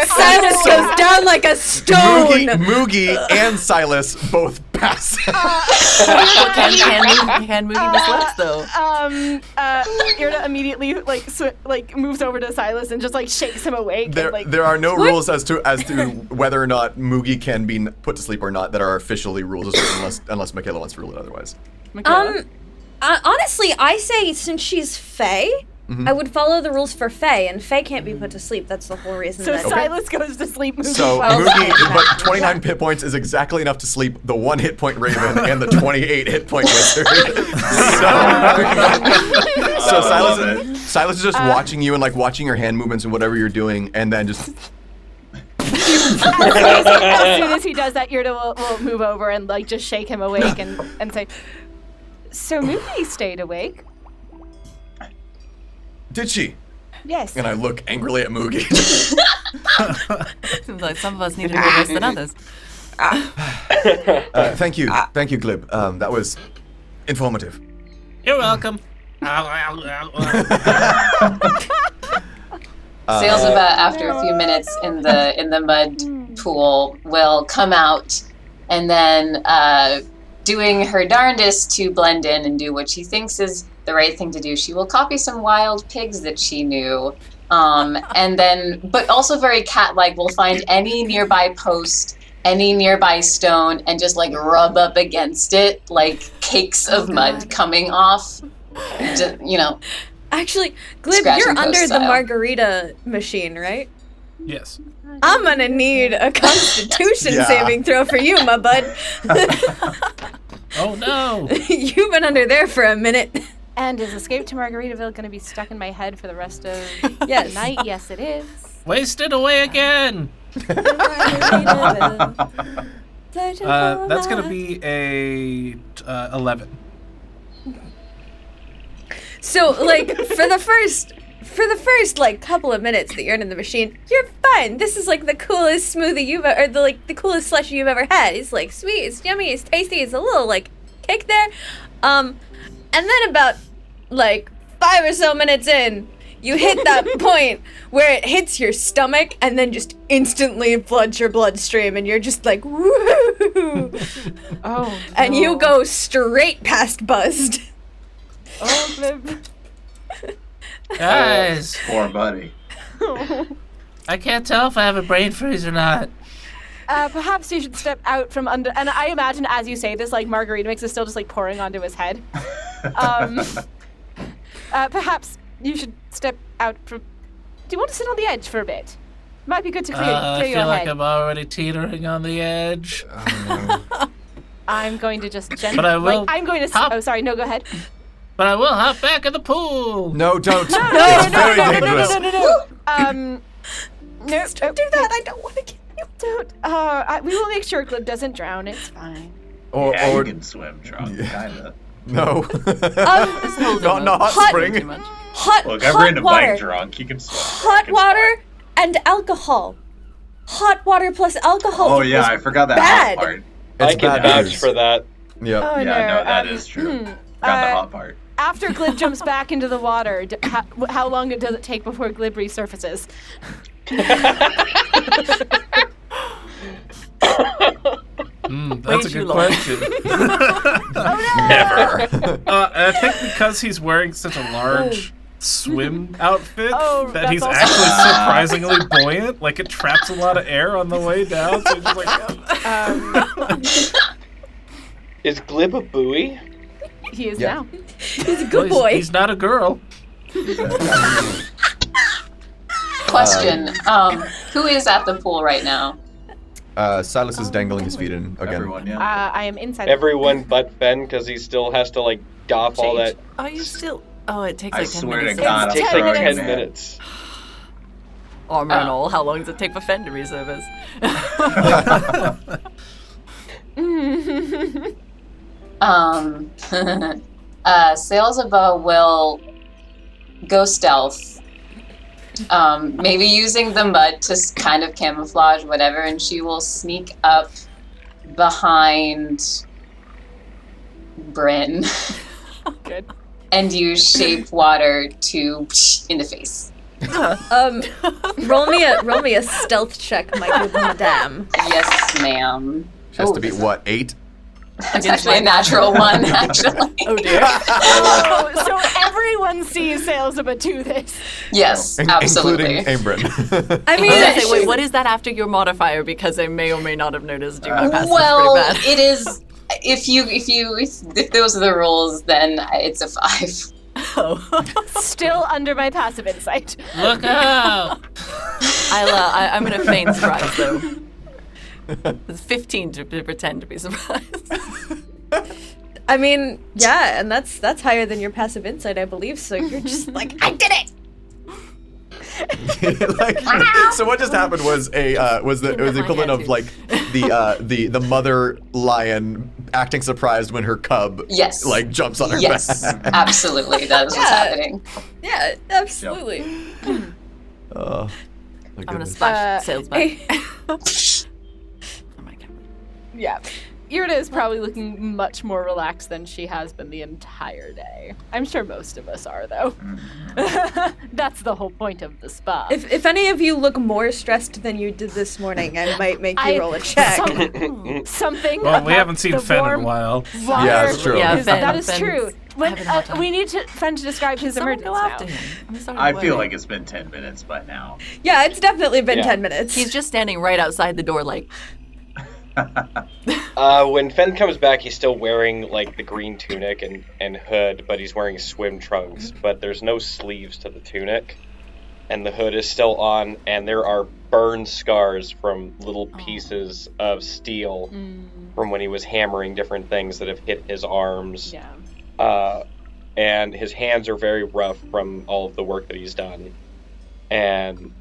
Silas goes down like a stone. Moogie and Silas both pass. Can Moogie be slept though? Irde immediately moves over to Silas and just shakes him awake. There are no rules as to whether or not Moogie can be put to sleep or not that are officially rules, unless Mackayla wants to rule it otherwise. Honestly, I say since she's Fae, I would follow the rules for Fae, and Fae can't be put to sleep. That's the whole reason. So that Silas goes to sleep. Moogie So falls Moogie, but 29 hit points is exactly enough to sleep the 1 hit point Raven and the 28 hit point Wizard. So Silas is just watching you and watching your hand movements and whatever you're doing, and then just. As soon as he does that, Irde will move over and just shake him awake and say, "So Moogie stayed awake." Did she? Yes. And I look angrily at Moogie. Seems like some of us needed more rest than others. Thank you, Glib. That was informative. You're welcome. Sailsaba, after a few minutes in the mud pool, will come out and then, doing her darndest to blend in and do what she thinks is the right thing to do, she will copy some wild pigs that she knew, and then, but also very cat-like, will find any nearby post, any nearby stone, and just like rub up against it like cakes of mud coming off. Just, Actually, Glib, you're under the margarita machine, right? Yes. I'm gonna need a Constitution saving throw for you, my bud. Oh no! You've been under there for a minute. And is Escape to Margaritaville going to be stuck in my head for the rest of the night? Yes, it is. Wasted away again! That's gonna be a 11. So, like, for the first like couple of minutes that you're in the machine, you're fine. This is like the coolest smoothie the coolest slushy you've ever had. It's like sweet, it's yummy, it's tasty, it's a little like kick there. And then about like 5 or so minutes in, you hit that point where it hits your stomach and then just instantly floods your bloodstream, and you're just like, woo! Oh, and you go straight past buzzed. Oh, Glib. Guys, Poor buddy. I can't tell if I have a brain freeze or not. Perhaps you should step out from under. And I imagine as you say this, like margarita mix is still just like pouring onto his head. Perhaps you should step out from. Do you want to sit on the edge for a bit? Might be good to clear your I feel head. like I'm already teetering on the edge. I'm going to just gently. But I will. I'm going to. hop- Oh, sorry. No, go ahead. But I will hop back in the pool. No, don't. It's very dangerous. No. No, Don't do that. I don't want to get you. Don't. We will make sure Glib doesn't drown. It's fine. Or You can swim, drunk, kinda. no. Not hot spring. Look, I've ridden a bike drunk. You can swim. Hot water and alcohol. Hot water plus alcohol. Oh yeah, I forgot that bad. hot part. I can bad vouch news. for that. Yep. Oh, Yeah, no, that no, is true. Got the hot part. After Glib jumps back into the water, how long does it take before Glib resurfaces? That's a good question. Never. I think because he's wearing such a large swim outfit that that's he's also- actually surprisingly buoyant. Like it traps a lot of air on the way down. So he's just like, Is Glib a buoy? He is Yeah. now. He's a good boy. He's not a girl. Question: who is at the pool right now? Silas is dangling his feet in again. Everyone, yeah. I am inside. Everyone but Fen, because he still has to like doff all that. Are you still? Oh, it takes I like 10 swear minutes. to God, It's I'm 10 throwing minutes. it, 10 man. minutes. Armor and all. How long does it take for Fen to resurface? Sailsaba will go stealth, maybe using the mud to kind of camouflage whatever, and she will sneak up behind Bryn Good. and use shape water to in the face. Roll me a stealth check, my good madame. Yes, ma'am. She has to be what, 8? It's actually a natural one, actually. Oh dear. Oh, so everyone sees Sailsaba do this. Yes, absolutely. Including Aym'Bryn. I mean, I was gonna say, wait, what is that after your modifier? Because I may or may not have noticed you. My passive's Well, pretty bad. it is. If those are the rules, then it's a 5. Oh. Still under my passive insight. Look out! I'm gonna feign surprise though. It's 15 to pretend to be surprised. I mean, yeah, and that's higher than your passive insight, I believe. So you're just like, I did it. So what just happened was it was the equivalent of like the mother lion acting surprised when her cub Yes. like jumps on her Yes, back. absolutely. That is what's Yeah. happening. Yeah, absolutely. Oh, my I'm gonna goodness. splash sails back. Hey, Oh my god. Yeah. Irde is probably looking much more relaxed than she has been the entire day. I'm sure most of us are, though. That's the whole point of the spa. If any of you look more stressed than you did this morning, I might make you roll a check. Something. Well, we haven't seen Fen in a while. Water Yeah, that's true. Yeah, that is Fen's true. When, we need Fen to describe his Someone emergence go after now. him. I'm starting I to feel worry. like it's been 10 minutes by now. Yeah, it's definitely been Yeah. 10 minutes. He's just standing right outside the door, like, When Fen comes back, he's still wearing like the green tunic and hood, but he's wearing swim trunks. But there's no sleeves to the tunic, and the hood is still on, and there are burn scars from little pieces of steel from when he was hammering different things that have hit his arms. Yeah. And his hands are very rough from all of the work that he's done. And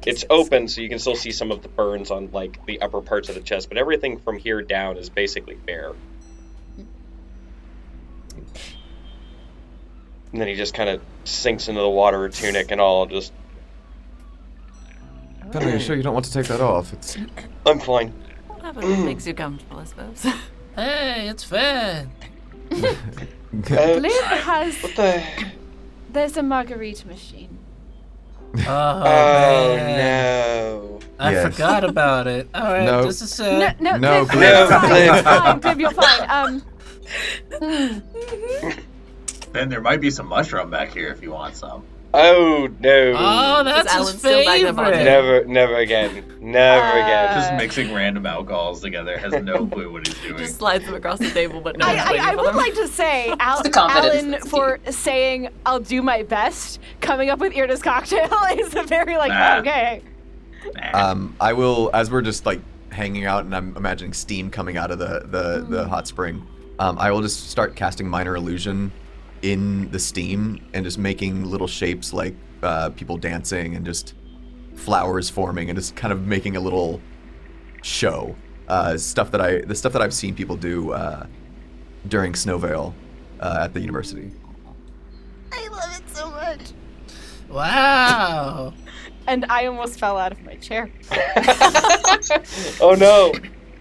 it's open, so you can still see some of the burns on like the upper parts of the chest, but everything from here down is basically bare. And then he just kind of sinks into the water, tunic and all, just... Fen, are you sure you don't want to take that off? It's I'm fine. whatever makes you comfortable, I suppose. Hey, it's Fen. Glib has... What the... There's a margarita machine. Oh, Oh, man. no. I Yes. forgot about it. All right, No. just a sec. No, No, Glib, Glib. it's fine, Glib. it's fine, Glib, you're fine. Ben, there might be some mushroom back here if you want some. Oh, no. Oh, that's Alan his still back up on favorite. it? Never again. Never again. Just mixing random alcohols together, has no clue what he's doing. Just slides them across the table, but no one's waiting I for would them. like to say, the confidence Alin, that's for saying, I'll do my best, coming up with Irde's cocktail is a very, like, Nah. okay. I will, as we're just like hanging out and I'm imagining steam coming out of the hot spring, I will just start casting minor illusion in the steam and just making little shapes like people dancing and just flowers forming and just kind of making a little show. The stuff that I've seen people do during Snowvale at the university. I love it so much. Wow. And I almost fell out of my chair. Oh, no.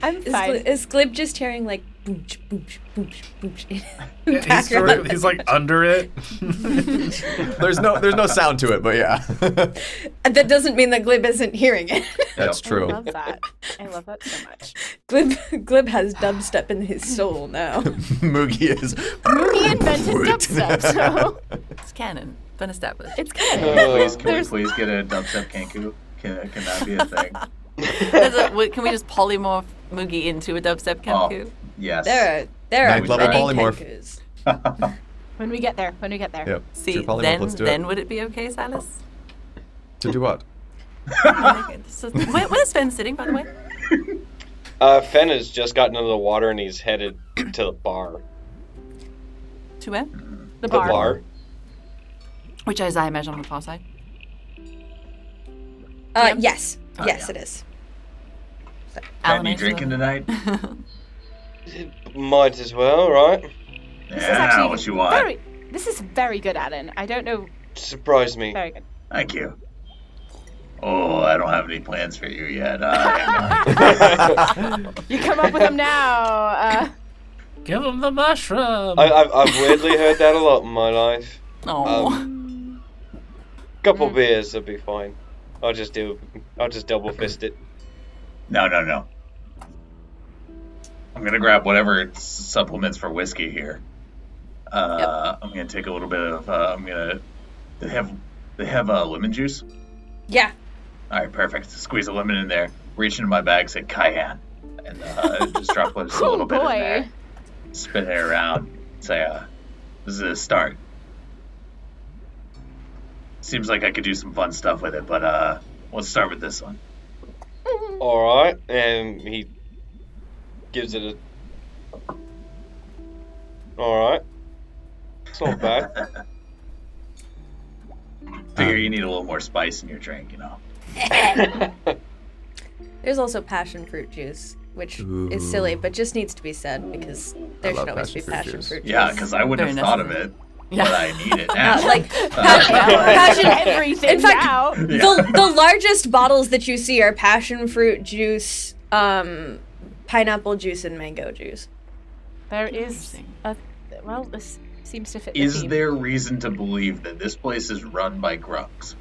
I'm fine. Is Glib just hearing like booch, booch, booch, booch in the He's, background? he's like under it. There's no sound to it, but yeah. And that doesn't mean that Glib isn't hearing it. That's I true. love that. I love that so much. Glib has dubstep in his soul now. Moogie is. He invented dubstep, so It's canon. Been established. it's good. Please, can we There's- please get a dubstep Kenku? Can that be a thing? Can we just polymorph Moogie into a dubstep Oh, Kenku? yes. There are Ninth level many polymorph. Kenkus. When we get there. Yep. See, True polymorph, then let's do then it. would it be okay, Silus? To do what? Where's Fen sitting, by the way? Fen has just gotten into the water and he's headed to the bar. To where? The The bar. bar. Which is, I imagine, on the far side. Yes. Oh, Yes, yeah. it is. Ben, you drinking tonight? Might as well, right? This is Yeah, actually what you want? This is very good, Alin. I don't know. Surprise me. Very good. Thank you. Oh, I don't have any plans for you yet. You come up with them now. Give him the mushroom. I've weirdly heard that a lot in my life. Oh. Couple beers, will be fine. I'll just double fist it. No. I'm gonna grab whatever supplements for whiskey here. I'm gonna take a little bit of. They have lemon juice. Yeah. All right, perfect. Squeeze a lemon in there. Reach into my bag, say cayenne, and just drop just a Oh little bit in boy. there. Spin it around. Say, this is a start. Seems like I could do some fun stuff with it, but let's start with this one. Alright, and he gives it a... Alright. It's not bad. Figure you need a little more spice in your drink, you know. There's also passion fruit juice, which is silly, but just needs to be said because there love should always be passion fruit passion juice. fruit juice. Yeah, because I wouldn't Very have thought of necessary. it, but I need it now. Like passion. Everything In fact, now. the largest bottles that you see are passion fruit juice pineapple juice and mango juice. There is well, this seems to fit the Is theme. there reason to believe that this place is run by grunts?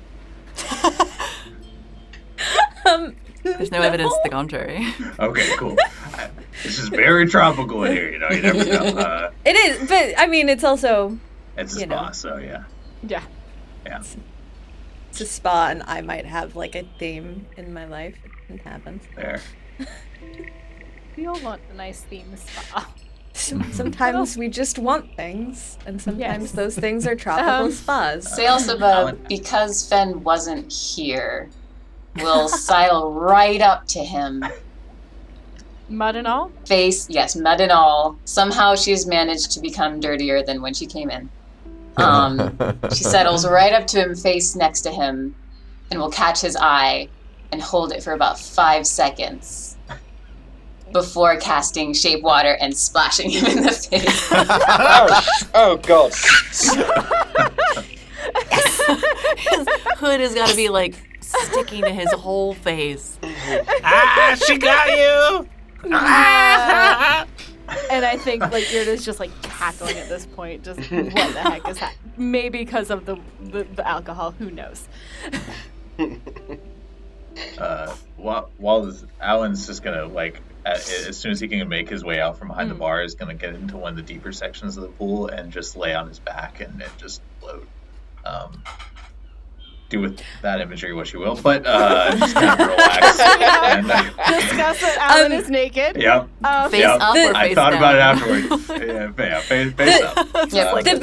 There's no evidence to the contrary. Okay, cool. This is very tropical in here, you know. You never know. It is, but I mean, it's also It's a spa, so yeah. Yeah. Yeah. it's a spa, and I might have like a theme in my life. It happens. There. We all want a nice theme spa. Sometimes we just want things, and sometimes Yes. those things are tropical spas. Sailsaba, because Fen wasn't here, will sidle right up to him. Mud and all? Yes, mud and all. Somehow she's managed to become dirtier than when she came in. She settles right up to him, face next to him, and will catch his eye and hold it for about 5 seconds before casting Shape Water and splashing him in the face. Oh God. His hood has got to be like sticking to his whole face. She got you! And I think like Irde's just like cackling at this point. Just what the heck is happening? Maybe because of the alcohol. Who knows? While this, Alan's just gonna like, as soon as he can make his way out from behind the bar, is gonna get into one of the deeper sections of the pool and just lay on his back and just float. Do with that imagery what you will, but just kind of relax. And, Discuss it. Alan is naked. Yep. Face Yep. up or I face thought down? about it afterwards. Yeah, face up. Yep. The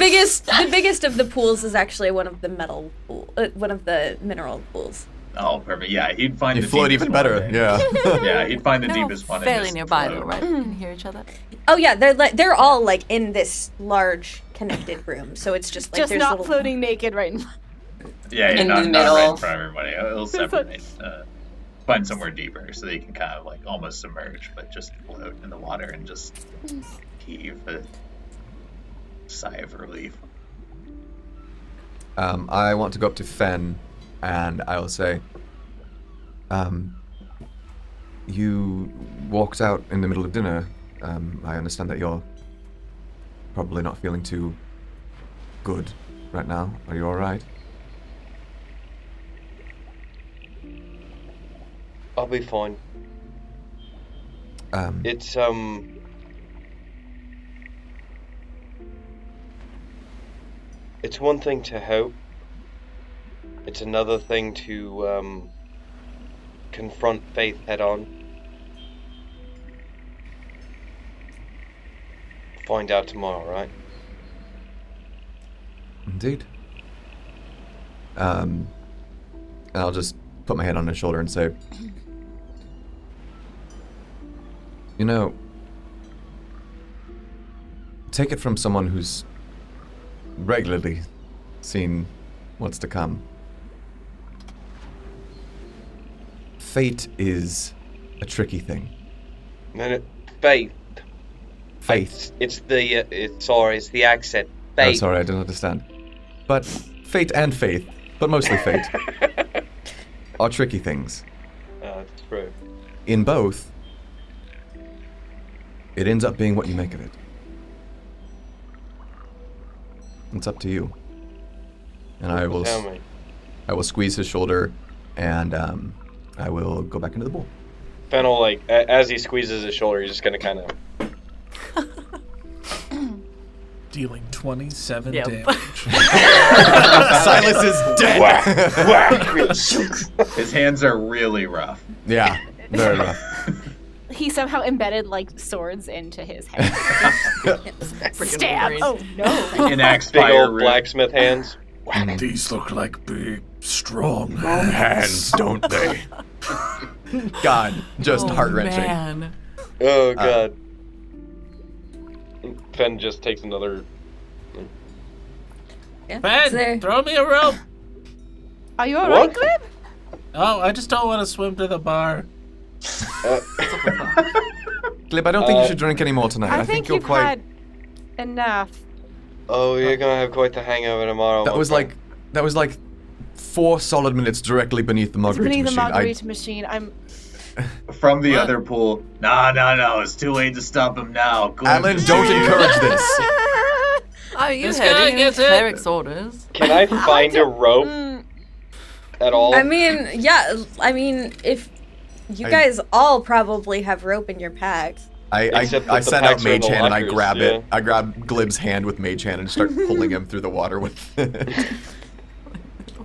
biggest of the pools is actually one of the one of the mineral pools. Oh, perfect. Yeah, he'd find You the float deepest even better. one. Yeah. Yeah, he'd find the They're all deepest one. and fairly just nearby, float. though, right? Can you hear each other? Oh yeah, they're all like in this large connected room, so it's just like Just there's not little... floating naked right now. Yeah, In not the right middle. in front of everybody. It'll separate. Find somewhere deeper so that you can kind of like almost submerge, but just float in the water and just heave a sigh of relief. I want to go up to Fen, and I will say, you walked out in the middle of dinner. I understand that you're probably not feeling too good right now. Are you all right? I'll be fine. It's It's one thing to hope. It's another thing to confront faith head on. Find out tomorrow, right? Indeed. And I'll just put my hand on his shoulder and say, you know, take it from someone who's regularly seen what's to come. Fate is a tricky thing. No, faith. Faith. It's the accent. Oh, Faith. sorry, I don't understand. But fate and faith, but mostly fate, are tricky things. That's true. In both, it ends up being what you make of it. It's up to you. And I will Tell me. squeeze his shoulder, and I will go back into the pool. Fen'rahl, like, as he squeezes his shoulder, he's just gonna kind of... Dealing 27 Yep. damage. Silas is dead. His hands are really rough. Yeah, very rough. He somehow embedded like swords into his head. Freaking Stab! Wolverine. Oh no! An axe Big fire old root. blacksmith hands. These look like big, strong Hands, don't they? God, just heart-wrenching. Man. Oh, God. Fen just takes another... Yeah, Ben, there. throw me a rope. Are you alright, What? Glib? Oh, I just don't want to swim to the bar. Glib, I don't think you should drink any more tonight. I think you're you've quite... had enough. Oh, you're gonna have quite the hangover tomorrow. That my was friend. like 4 solid minutes directly beneath the It's margarita beneath the machine. margarita machine. from the other pool, no, it's too late to stop him now. Alin, don't encourage this. Oh, you This heard guy it. gets it. Cleric's orders. Can I find a rope at all? I mean, yeah. I mean, if you guys all probably have rope in your packs. I Except that I the send out packs are in Mage the Hand and I lockers, grab yeah. it. I grab Glib's hand with Mage Hand and start pulling him through the water with it.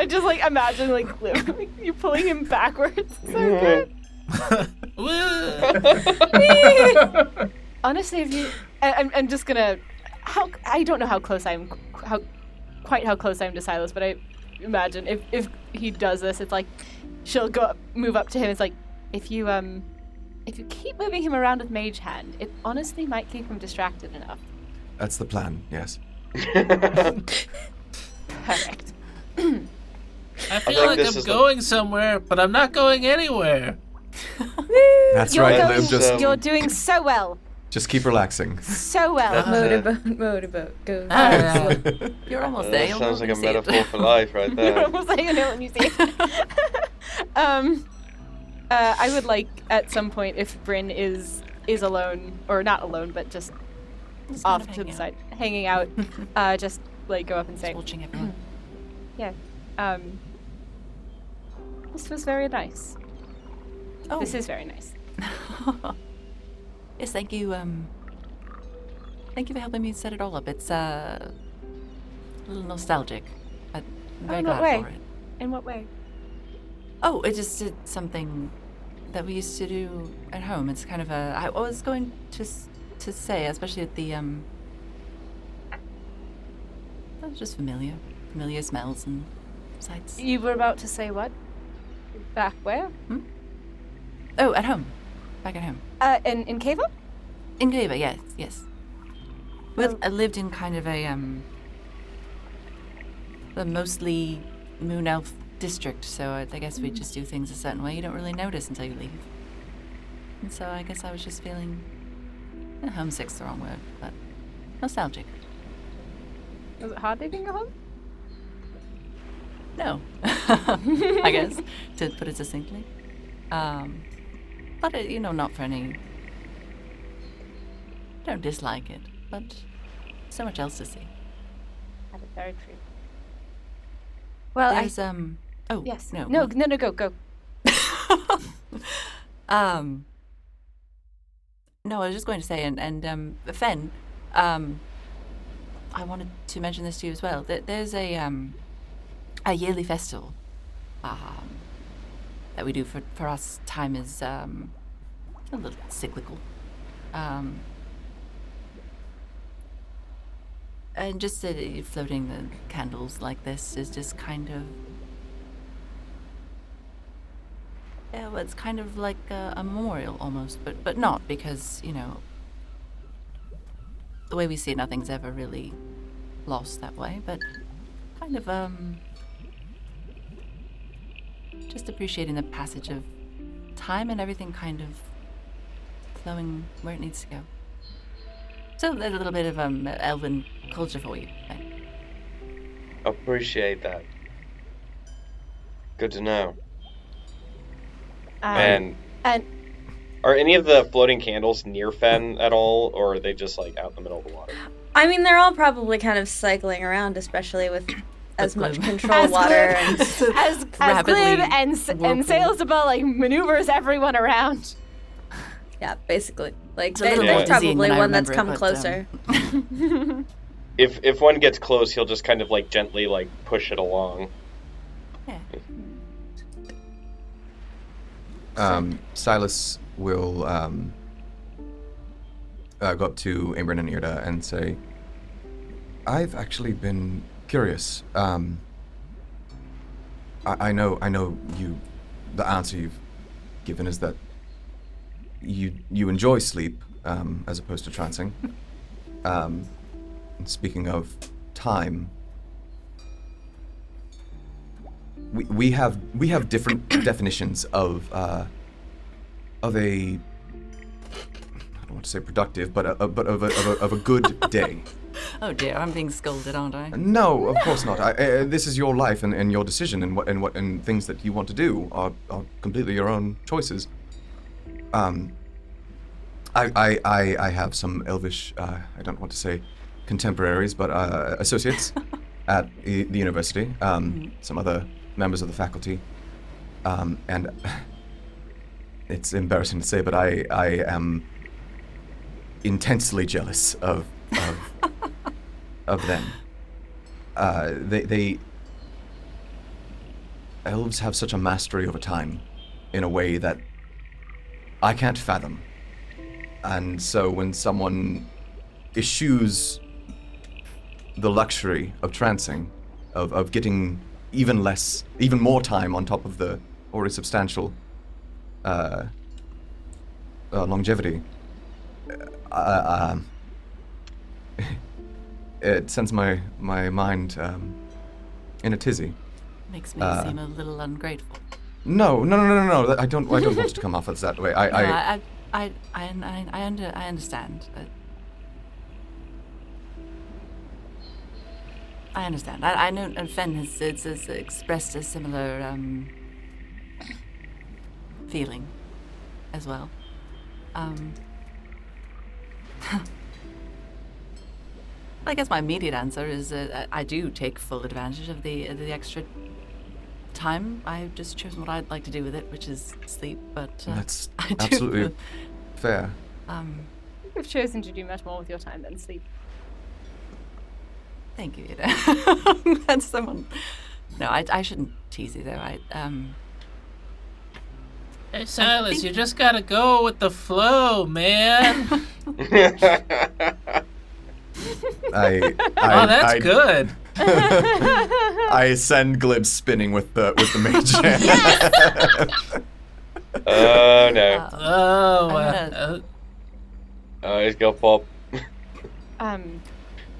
I just like imagine like Glib, like, you pulling him backwards. So good. Honestly, if you, I'm just gonna. I don't know how close I am to Silus, but I imagine if he does this, it's like she'll move up to him. It's like if you keep moving him around with Mage Hand, it honestly might keep him distracted enough. That's the plan, yes. Perfect. I feel think like this I'm is going somewhere, but I'm not going anywhere. That's You're right, going- Glib. You're doing so well. Just keep relaxing. So well. Motorboat, go. You're almost there. That You'll sounds like a see it. metaphor for life right You're there. almost like a Noel when you see it. I would like at some point if Bryn is alone, or not alone, but just Just off kind of to the hanging side, hanging out, just like go up and out. say, Just watching everyone. yeah, this was very nice. Oh, This is very nice. yes, thank you. Thank you for helping me set it all up. It's a little nostalgic, but I'm very in what glad way? for it. In what way? Oh, it's something that we used to do at home. It's kind of a. I was going to say, especially at the that was just familiar smells and sights. You were about to say what? Back where? Oh, at home, back at home. In Cava? In Glib, yes. I lived in kind of a mostly moon elf district, so I guess we just do things a certain way. You don't really notice until you leave. And so I guess I was just feeling homesick's the wrong word, but nostalgic. Was it hard leaving your home? No, I guess to put it succinctly. But not for any. Don't dislike it, but so much else to see. That is very true. Well, There's Oh yes. no. No, go. No, I was just going to say, and Fen, I wanted to mention this to you as well. There's a yearly festival that we do for us. Time is a little cyclical, and just floating the candles like this is just kind of. Yeah, well, it's kind of like a memorial almost, but not because, the way we see it, nothing's ever really lost that way, but kind of, just appreciating the passage of time and everything kind of flowing where it needs to go. So a little bit of elven culture for you. Right? Appreciate that. Good to know. And Are any of the floating candles near Fen at all, or are they just like out in the middle of the water? I mean, they're all probably kind of cycling around, especially with as much Glib. control As water Glib- and as Rapidly Glib and whirlpool. Sailsaba like maneuvers everyone around. yeah, basically. Like It's a little more there's dizzying probably when I one that's remember come it, but, closer. If one gets close, he'll just kind of like gently like push it along. Yeah. Silus will go up to Aym'Bryn and Irde and say, I've actually been curious. I know you. The answer you've given is that you enjoy sleep as opposed to trancing. And speaking of time, we have different definitions of a I don't want to say productive, but of a good day. Oh dear, I'm being scolded, aren't I? No, of course not. This is your life and your decision, and things that you want to do are completely your own choices. I have some Elvish, I don't want to say contemporaries, but associates at the university, some other members of the faculty, and it's embarrassing to say, but I am intensely jealous of them. They elves have such a mastery over time in a way that I can't fathom. And so when someone eschews the luxury of trancing, of getting even more time on top of the already substantial longevity, it sends my mind in a tizzy. Makes me seem a little ungrateful. No. I don't want it to come off as that way. I understand. I understand. I know, and Fen has expressed a similar feeling as well. I guess my immediate answer is I do take full advantage of the extra time. I've just chosen what I'd like to do with it, which is sleep. But that's absolutely fair. You've chosen to do much more with your time than sleep. Thank you, Irde. That's someone. No, I shouldn't tease you though. Hey, Silas, you just gotta go with the flow, man. That's good. I send Glib spinning with the mage hand. Oh no. Oh, he's gonna pop.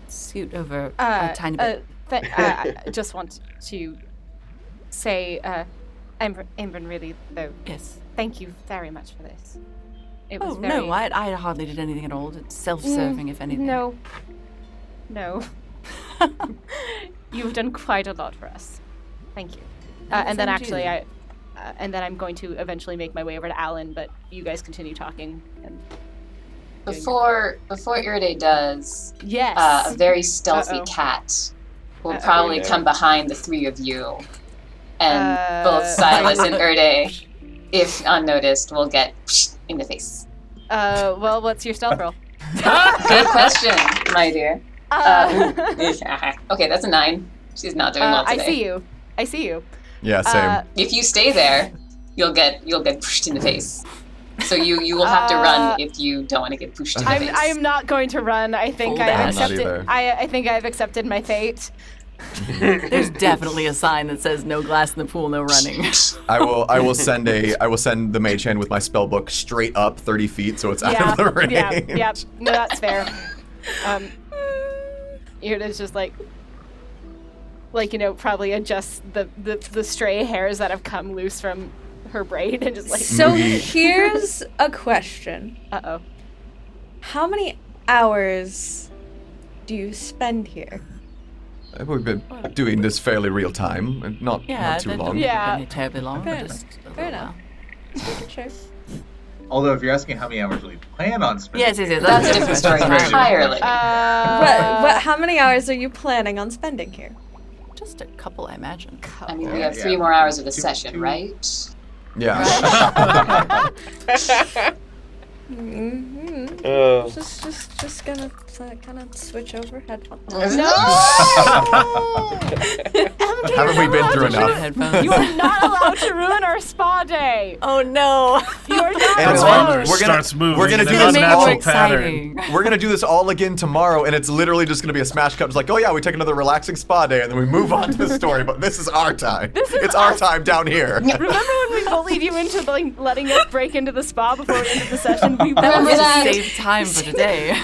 Scoot over a tiny bit. I just want to say, Aym'Bryn, really, though. Yes. Thank you very much for this. It was no, I hardly did anything at all. It's self-serving, if anything. No. You've done quite a lot for us. Thank you. And then actually, and then I'm going to eventually make my way over to Alin, but you guys continue talking. And before Irde does, yes, a very stealthy cat will probably come behind the three of you, and both Silas and Irde, if unnoticed, will get in the face. Well, what's your stealth roll? Good question, my dear. Okay, that's a 9. She's not doing well today. I see you. Yeah, same. If you stay there, you'll get pushed in the face. So you will have to run if you don't want to get pushed in the face. I am not going to run. I think I've accepted. I think I've accepted my fate. There's definitely a sign that says "No glass in the pool, no running." I will send the mage hand with my spell book straight up 30 feet, so it's out of the range. Yeah. No, that's fair. Irde's just like probably adjusts the stray hairs that have come loose from her braid and just like. So here's a question. Uh-oh. How many hours do you spend here? We've been doing this fairly real time, and not too long. Yeah, terribly long. Fair enough. Sure. Although, if you're asking how many hours we plan on spending, yes, that's a different story entirely. How many hours are you planning on spending here? Just a couple, I imagine. I mean, we have 3 more hours of the session, right? Yeah. Just gonna kind of switch over headphones. No! Haven't we been through enough? You are not allowed to ruin our spa day. Oh no! You are not And it's allowed. fun. We're gonna do this natural all. pattern. We're gonna do this all again tomorrow, and it's literally just gonna be a smash cut. It's like, oh yeah, we take another relaxing spa day, and then we move on to the story. But this is our time. It's our time down here. Remember when we bullied you into letting us break into the spa before we ended the session? We Remember that? Save time for today.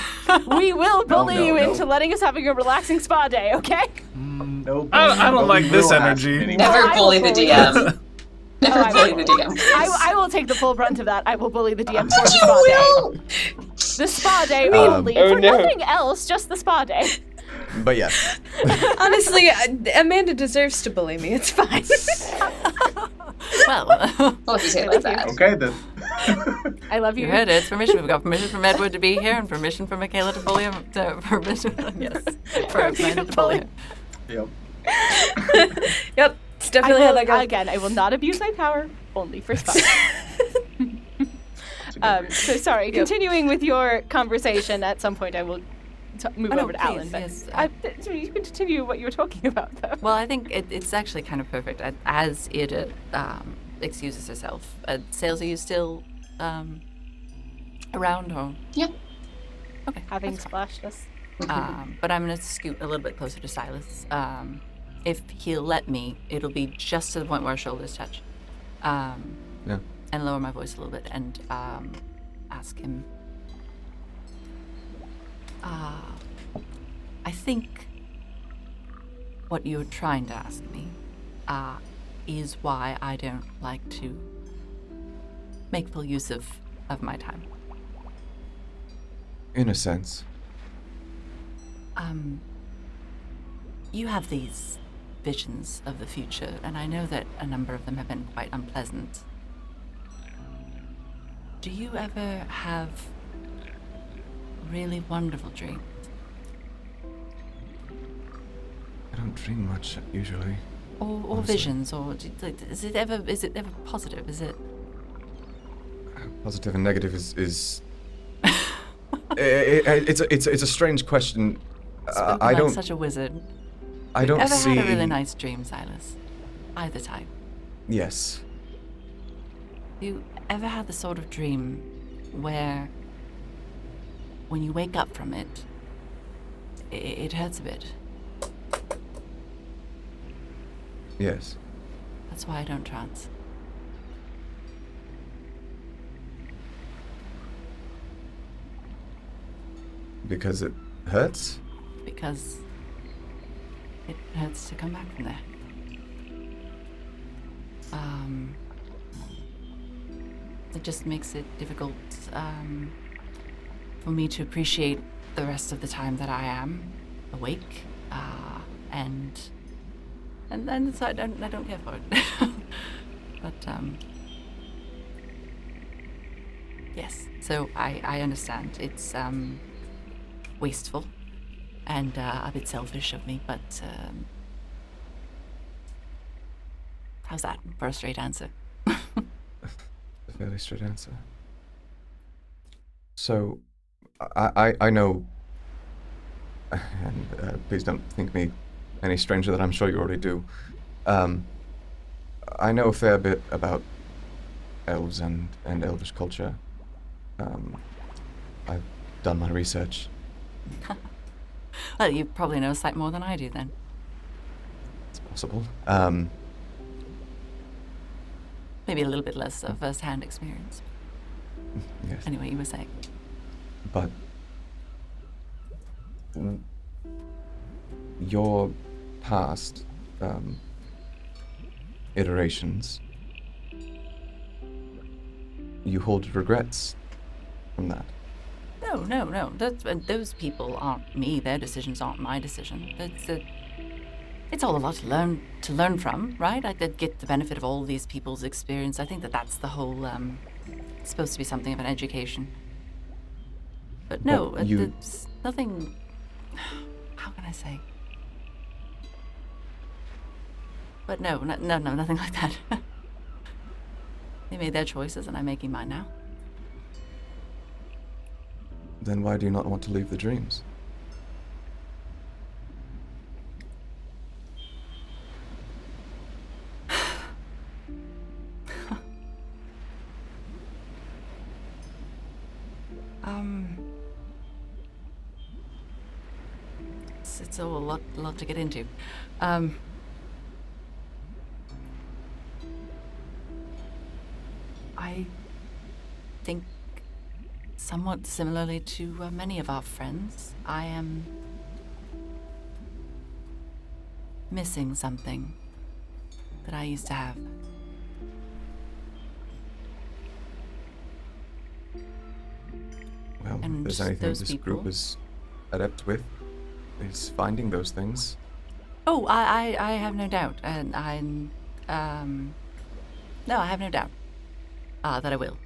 We will bully you into letting us having a relaxing spa day, okay? Nope. I don't like this energy. Never bully the DM. Never bully the DM. I will take the full brunt of that. I will bully the DM for the spa day. The spa day only. For nothing else, just the spa day. But yes. Honestly, Amanda deserves to bully me. It's fine. Well, if you say it like that. Okay then. I love You you. heard it. It's permission. We've got permission from Edward to be here, and permission from Mackayla to bully him. Permission, yes, for Amanda to bully him. Yep. Yep. It's I definitely how will, that goes. again, I will not abuse my power, only for spells. So sorry, continuing with your conversation, at some point I will move Oh, no, over to please, Alin. But yes, so you can continue what you were talking about, though. Well, I think it's actually kind of perfect. As Irde excuses herself, Sails, are you still around? Or? Yep. Okay. Having that's fine. splashed us. But I'm going to scoot a little bit closer to Silus. If he'll let me, it'll be just to the point where our shoulders touch. Yeah. And lower my voice a little bit and ask him. I think what you're trying to ask me is why I don't like to make full use of my time. In a sense. You have these visions of the future, and I know that a number of them have been quite unpleasant. Do you ever have really wonderful dreams? I don't dream much usually. Or Honestly. visions, or is it ever positive? Is it? Positive and negative is it's a strange question. Spoken I like don't such a wizard. I don't Ever see. had a really nice dream, Silas? Either type. Yes. You ever had the sort of dream where, when you wake up from it, it hurts a bit? Yes. That's why I don't trance. Because it hurts? Because it hurts to come back from there. It just makes it difficult for me to appreciate the rest of the time that I am awake, and so I don't care for it. But yes, so I understand. It's wasteful and a bit selfish of me, but how's that for a straight answer? A fairly straight answer. So, I know, and please don't think me any stranger that I'm sure you already do. I know a fair bit about elves and elvish culture. I've done my research. Well, you probably know a sight more than I do then. It's possible. Maybe a little bit less of first-hand experience. Yes. Anyway, you were saying. But your past iterations, you hold regrets from that. No. Those people aren't me. Their decisions aren't my decision. It's all a lot to learn from, right? I did get the benefit of all these people's experience. I think that's the whole. It's supposed to be something of an education. But no, But you- it's nothing. How can I say? But no, nothing like that. They made their choices, and I'm making mine now. Then why do you not want to leave the dreams? It's all a lot to get into. I think somewhat similarly to many of our friends, I am missing something that I used to have. Well, And if there's anything those this people- group is adept with, is finding those things. Oh, I have no doubt, and no, I have no doubt that I will.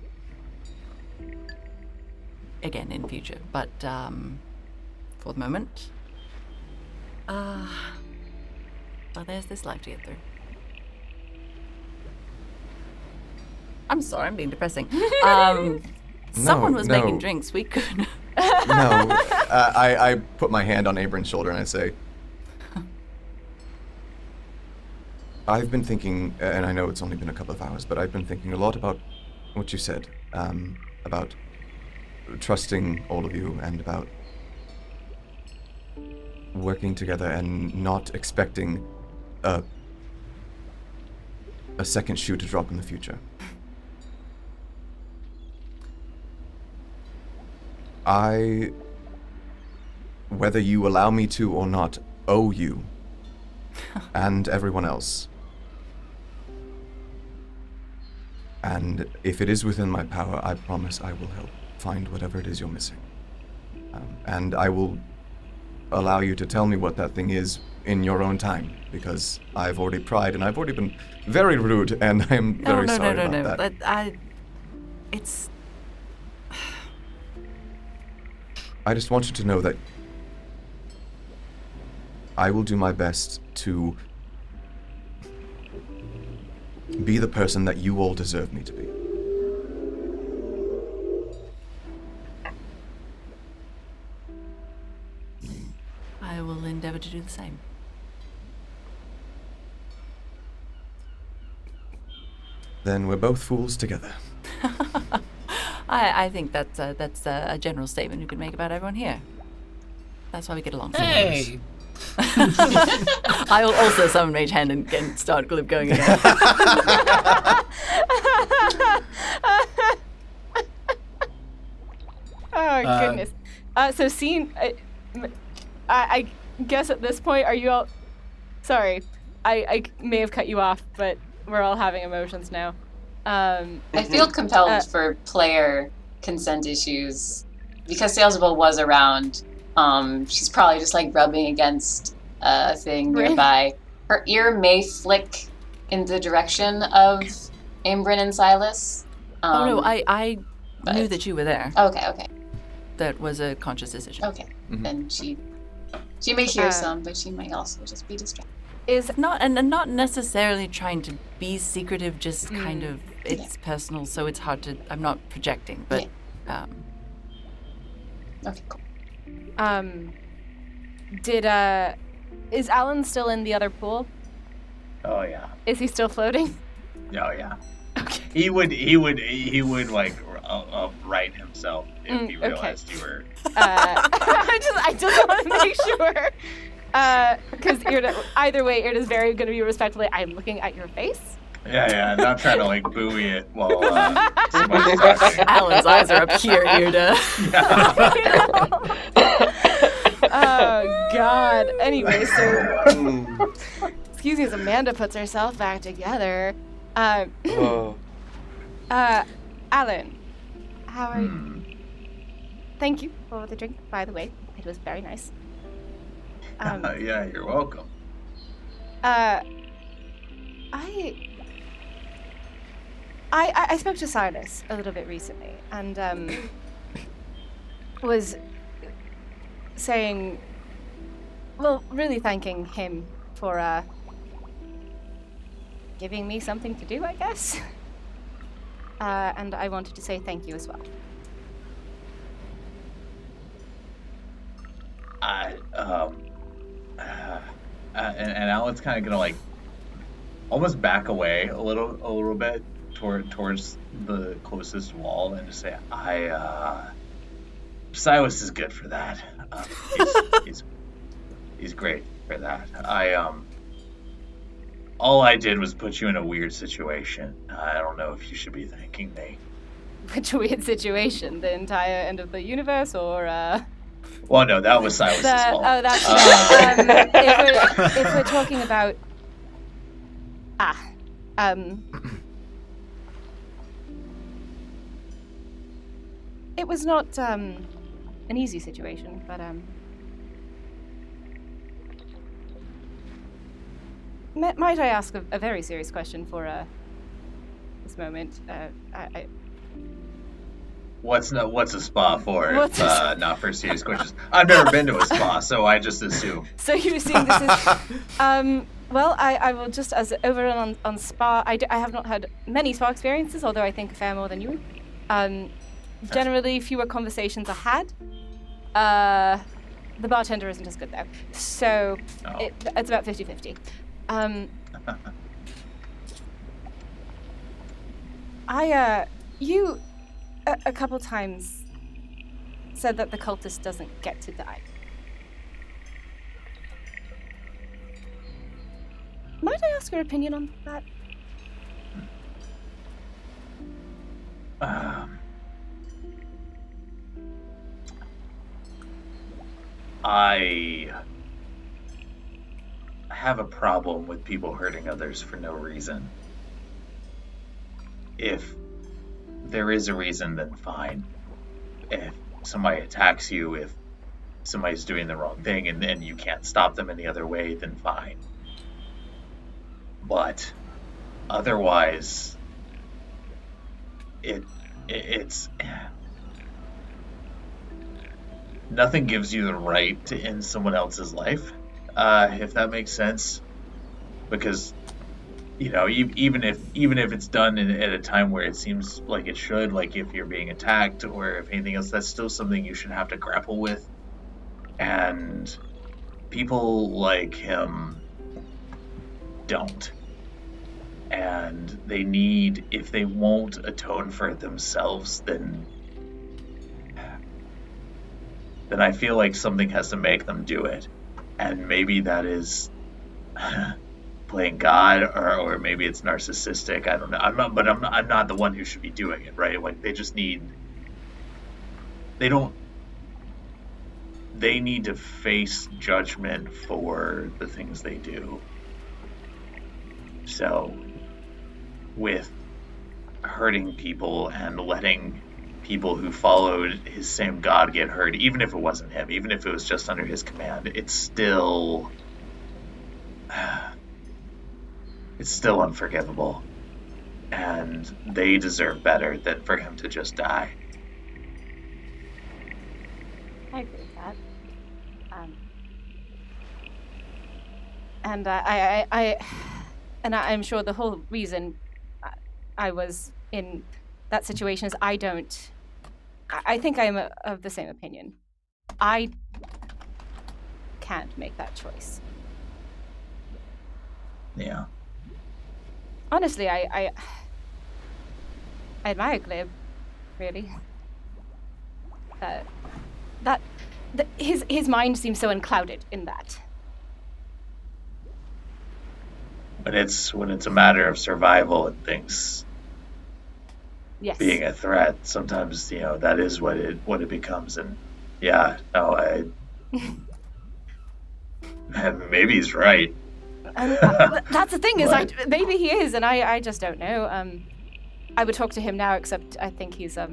again in future. But for the moment, well, there's this life to get through. I'm sorry, I'm being depressing. Someone was making drinks. We could. No, I put my hand on Aym'Bryn's shoulder and I say, I've been thinking, and I know it's only been a couple of hours, but I've been thinking a lot about what you said, about trusting all of you and about working together and not expecting a second shoe to drop in the future. Whether you allow me to or not, owe you and everyone else. And if it is within my power, I promise I will help find whatever it is you're missing. And I will allow you to tell me what that thing is in your own time, because I've already tried and I've already been very rude, and I am very sorry about that. I just want you to know that I will do my best to be the person that you all deserve me to be. I will endeavor to do the same. Then we're both fools together. I think that's a general statement you could make about everyone here. That's why we get along so well. Hey! I will also summon Mage Hand and start Glib going again. Oh, goodness. So, scene... I guess at this point, are you all... Sorry, I may have cut you off, but we're all having emotions now. I feel compelled for player consent issues. Because Sailsaba was around, she's probably just like rubbing against a thing nearby. Her ear may flick in the direction of Aym'Bryn and Silus. Oh no, I knew that you were there. Okay. That was a conscious decision. Okay, then she may hear some, but she might also just be distracted. Is not not necessarily trying to be secretive, just kind of it's personal, so it's hard to. I'm not projecting, but. Okay, cool. Is Alin still in the other pool? Oh yeah. Is he still floating? Oh yeah. Okay. He would like right himself if he realized you were. I just want to make sure. Because either way, Irde is very going to be respectfully. I'm looking at your face. Yeah, not trying to like buoy it while somebody's talking. Alan's eyes are up here, Irde. Oh God. Anyway, so excuse me, as Amanda puts herself back together. Alin, how are you? Thank you for the drink, by the way. It was very nice. Yeah, you're welcome. I spoke to Silus a little bit recently, and was saying, well, really thanking him for giving me something to do, I guess. And I wanted to say thank you as well. And Alan's kind of gonna like almost back away a little bit towards the closest wall and just say, Silus is good for that. He's great for that. All I did was put you in a weird situation. I don't know if you should be thanking me. Which weird situation? The entire end of the universe, or Well, no, that was Silas's fault. Oh, that's if we're talking about it was not an easy situation, but might I ask a very serious question for this moment? What's a spa for? Not for serious questions. I've never been to a spa, so I just assume. So you assume this is... well, I will just, as over on spa, I have not had many spa experiences, although I think a fair more than you. Generally, fewer conversations are had. The bartender isn't as good, though. So it's about 50-50. You a couple times said that the cultist doesn't get to die. Might I ask your opinion on that? I have a problem with people hurting others for no reason. If there is a reason, then fine. If somebody attacks you, if somebody's doing the wrong thing and then you can't stop them any other way, then fine. But otherwise, it's nothing gives you the right to end someone else's life, if that makes sense. Because, even if it's done at a time where it seems like it should, like if you're being attacked or if anything else, that's still something you should have to grapple with. And people like him don't. And they need, if they won't atone for it themselves, then I feel like something has to make them do it. And maybe that is playing God, or maybe it's narcissistic. I don't know. I'm not the one who should be doing it, right? Like they need to face judgment for the things they do. So, with hurting people and letting people who followed his same god get hurt, even if it wasn't him, even if it was just under his command, it's still unforgivable. And they deserve better than for him to just die. I agree with that. And I'm sure the whole reason I was in that situation is I think I am of the same opinion. I can't make that choice. Yeah. Honestly, I admire Glib, really. His mind seems so unclouded in that. When it's a matter of survival and things being a threat, sometimes that is what it becomes. And maybe he's right. That's the thing is, maybe he is, and I just don't know. I would talk to him now, except I think he's a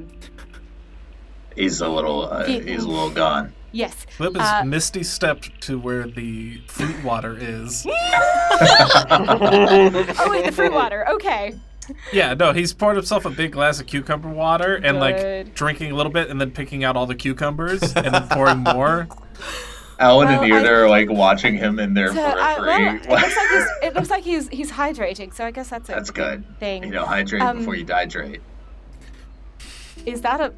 little gone. Yes. Glib has misty stepped to where the fruit water is. Oh wait, the fruit water. Okay. Yeah, no, he's poured himself a big glass of cucumber water and like drinking a little bit and then picking out all the cucumbers and then pouring more. Alin and Irde are like watching him in their periphery. It looks like he's hydrating, so I guess that's a good thing. Hydrate before you dehydrate. Is that a?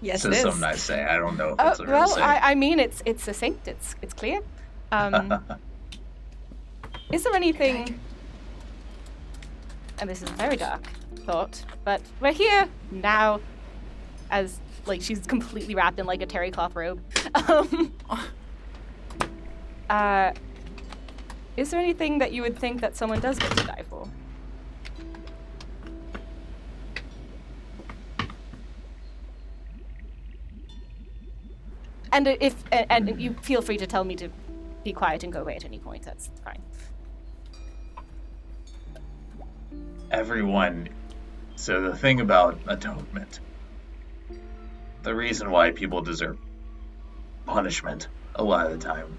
Yes, so it is. Something I say. I don't know if it's a real saying. I mean, it's succinct. It's clear. Is there anything? And this is a very dark thought, but we're here now, as like she's completely wrapped in like a terry cloth robe. Is there anything that you would think that someone does get to die for? And and you feel free to tell me to be quiet and go away at any point. That's fine. Everyone. So the thing about atonement, the reason why people deserve punishment a lot of the time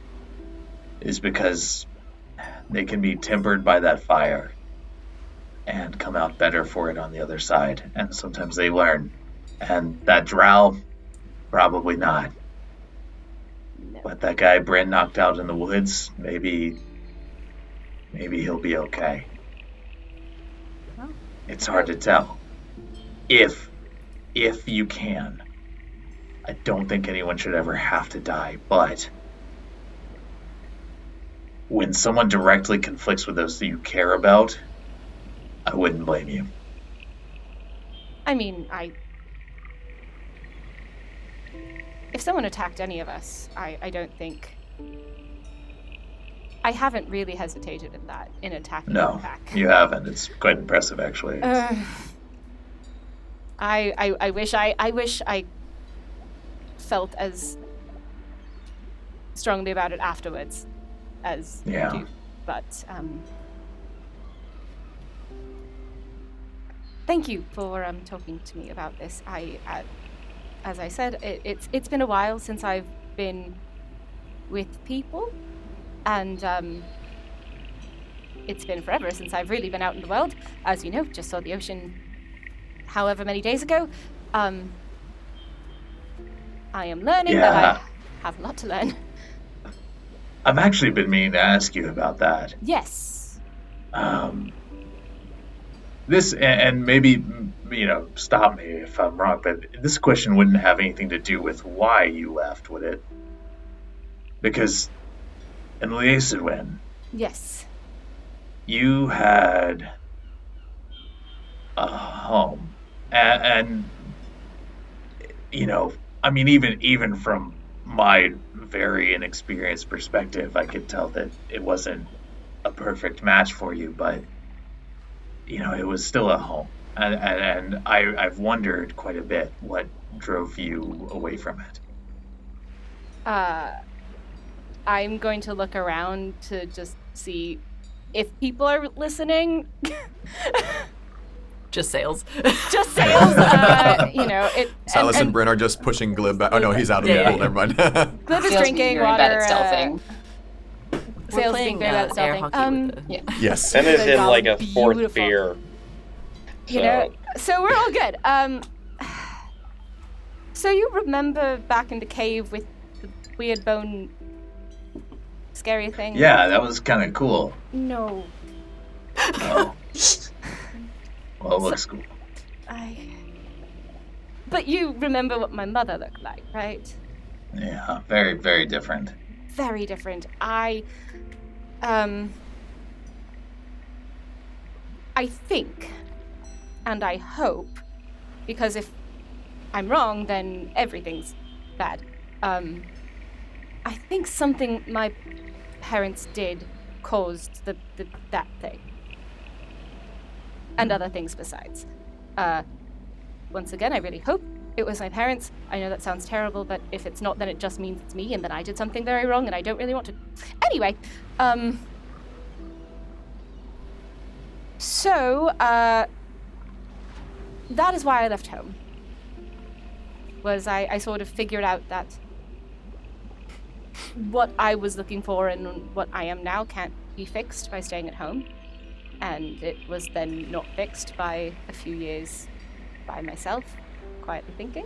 is because they can be tempered by that fire and come out better for it on the other side. And sometimes they learn And that drow, probably not. No. But that guy Bryn knocked out in the woods, maybe he'll be okay. Well, It's hard to tell. If you can. I don't think anyone should ever have to die, but when someone directly conflicts with those that you care about, I wouldn't blame you. I mean, if someone attacked any of us, I don't think... I haven't really hesitated in attacking No, them back. you haven't. It's quite impressive, actually. I wish I felt as strongly about it afterwards as Yeah. you do. But thank you for talking to me about this. As I said, it's been a while since I've been with people, and it's been forever since I've really been out in the world. As you know, just saw the ocean however many days ago. I am learning that I have a lot to learn. I've actually been meaning to ask you about that. Yes. This, and maybe, stop me if I'm wrong, but this question wouldn't have anything to do with why you left, would it? Because in Aym'Bryn, Yes. you had a home, and I mean, even from my very inexperienced perspective, I could tell that it wasn't a perfect match for you, but it was still a home, and I've wondered quite a bit what drove you away from it. I'm going to look around to just see if people are listening. Just sales. Just sales. Silas and Bryn are just pushing Glib back. Oh no, he's out of the pool. Never mind. Glib is Sales drinking being very water. bad at stealthing. We're Sales playing being very bad at air stealthing. hockey with the... Yeah. Yes. Sen is in like a fourth Beautiful. beer. So we're all good. So you remember back in the cave with the weird bone scary thing? Yeah, that was kind of cool. No. Oh. Well, it looks cool. But you remember what my mother looked like, right? Yeah, very, very different. Very different. I think, and I hope, because if I'm wrong, then everything's bad. I think something my parents did caused that thing. And other things besides. Once again, I really hope it was my parents. I know that sounds terrible, but if it's not, then it just means it's me, and then I did something very wrong, and I don't really want to... Anyway, so, that is why I left home. Was I sort of figured out that what I was looking for and what I am now can't be fixed by staying at home. And it was then not fixed by a few years by myself, quietly thinking.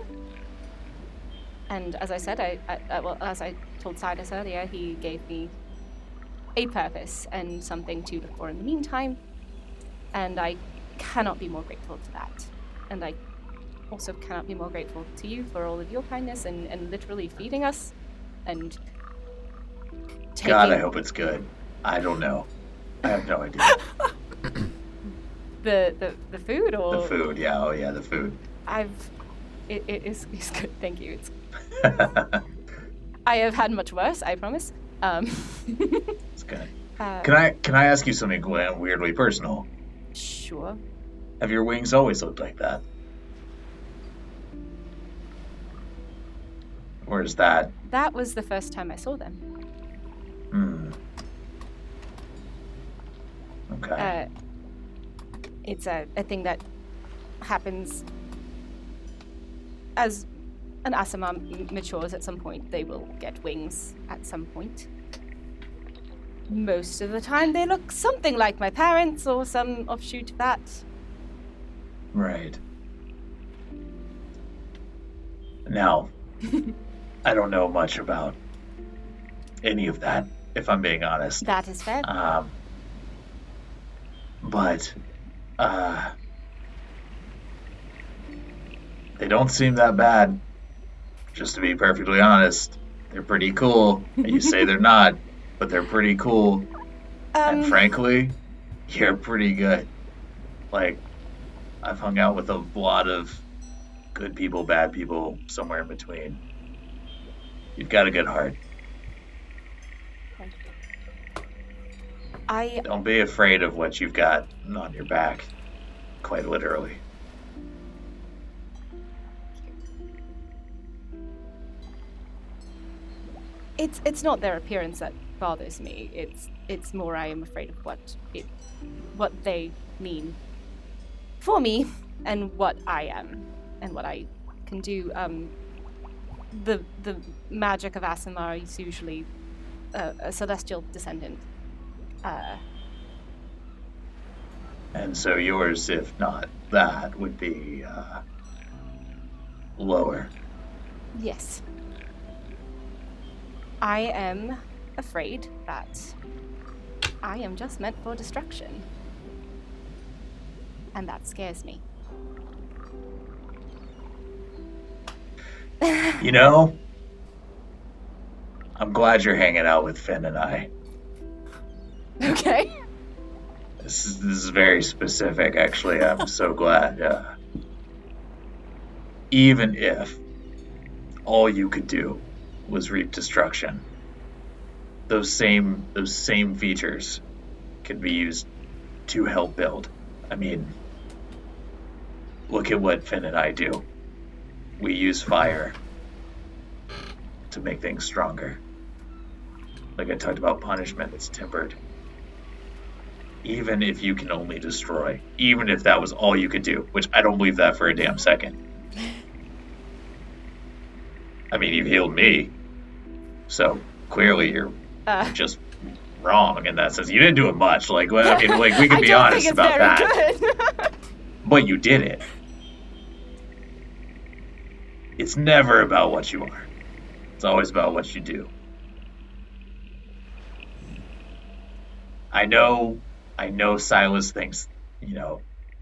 And as I said, as I told Silus earlier, he gave me a purpose and something to look for in the meantime. And I cannot be more grateful to that. And I also cannot be more grateful to you for all of your kindness and literally feeding us and taking... God, I hope it's good. I don't know. I have no idea. The food or... The food, yeah. Oh, yeah, the food. It is good, thank you. I have had much worse, I promise. It's good. Can I ask you something weirdly personal? Sure. Have your wings always looked like that? Or is that... That was the first time I saw them. Okay. It's a thing that happens as an Aasimar matures at some point. They will get wings at some point. Most of the time they look something like my parents or some offshoot of that. Right. Now, I don't know much about any of that, if I'm being honest. That is fair. But they don't seem that bad. Just to be perfectly honest, they're pretty cool. You say they're not, but they're pretty cool. And frankly, you're pretty good. Like, I've hung out with a lot of good people, bad people, somewhere in between. You've got a good heart. Don't be afraid of what you've got on your back, quite literally. It's not their appearance that bothers me. It's more I am afraid of what they mean for me and what I am and what I can do. The magic of Aasimar is usually a celestial descendant. And so yours, if not that, would be lower. Yes. I am afraid that I am just meant for destruction. And that scares me. You know, I'm glad you're hanging out with Finn and I. Okay. This is very specific, actually. I'm so glad. Even if all you could do was reap destruction, those same features could be used to help build. I mean, look at what Finn and I do. We use fire to make things stronger. Like I talked about punishment that's tempered. Even if you can only destroy, even if that was all you could do, which I don't believe that for a damn second. I mean, you've healed me, so clearly you're just wrong in that sense. You didn't do it much. Like, well, I mean, like we can be honest about that. But you did it. It's never about what you are. It's always about what you do. I know Silus thinks,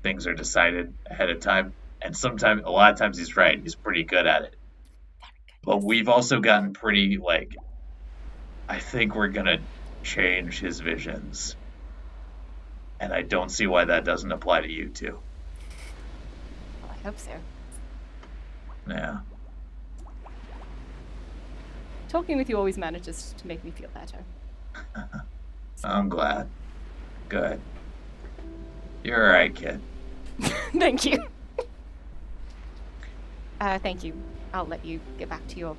things are decided ahead of time. And a lot of times he's right. He's pretty good at it. But we've also gotten pretty, I think we're going to change his visions. And I don't see why that doesn't apply to you, too. Well, I hope so. Yeah. Talking with you always manages to make me feel better. I'm glad. Good. You're all right, kid. Thank you. Thank you. I'll let you get back to your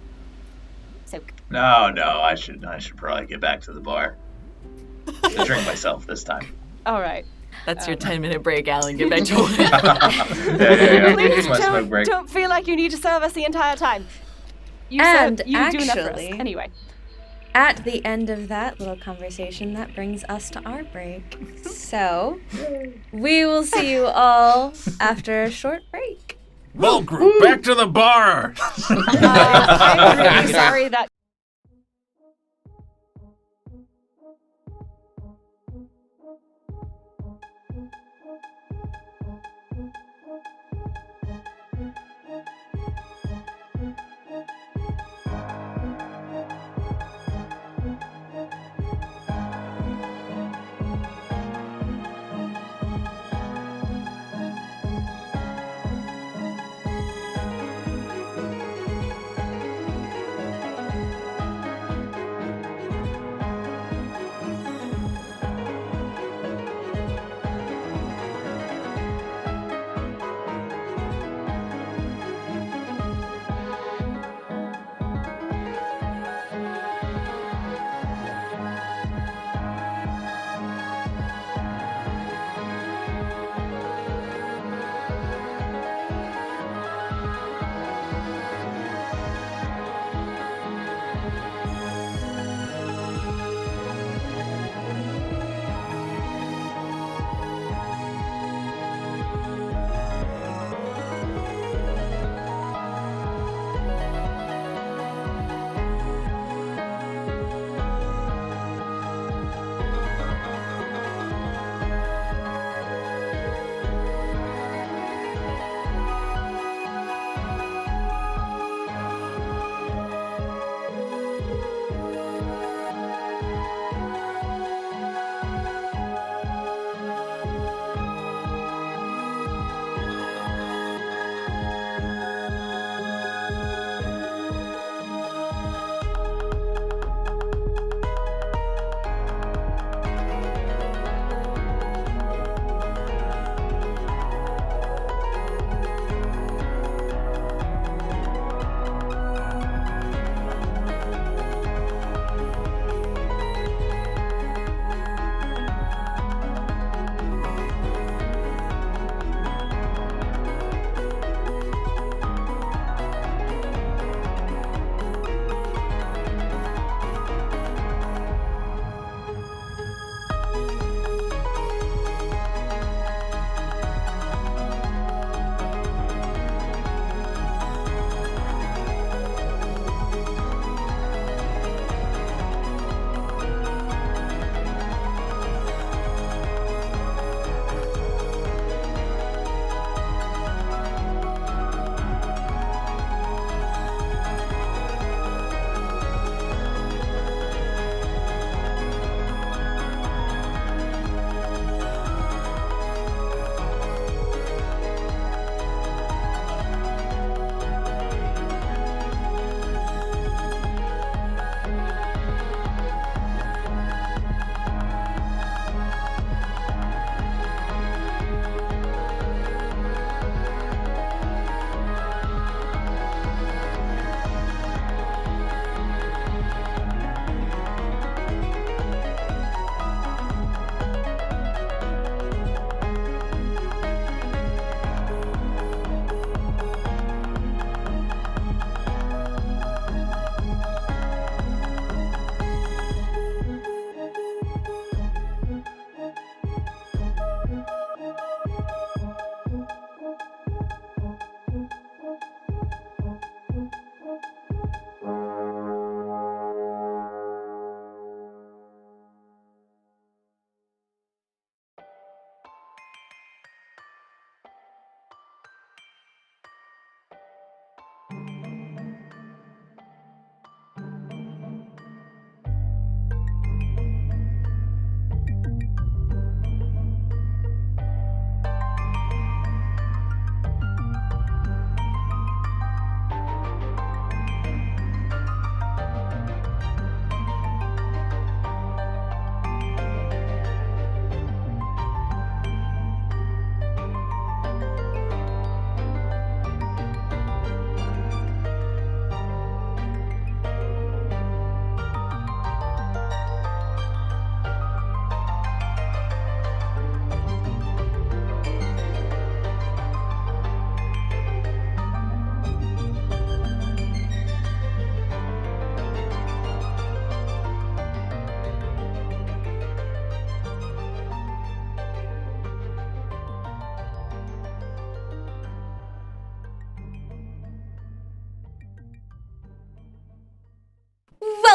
soak. No, I should probably get back to the bar. To drink myself this time. All right. That's your 10-minute break, Alin. Get back to work. Yeah. Please My smoke break. don't feel like you need to serve us the entire time. You do enough for us. Anyway. At the end of that little conversation, that brings us to our break. So, we will see you all after a short break. Well, group, back to the bar! I'm really sorry that...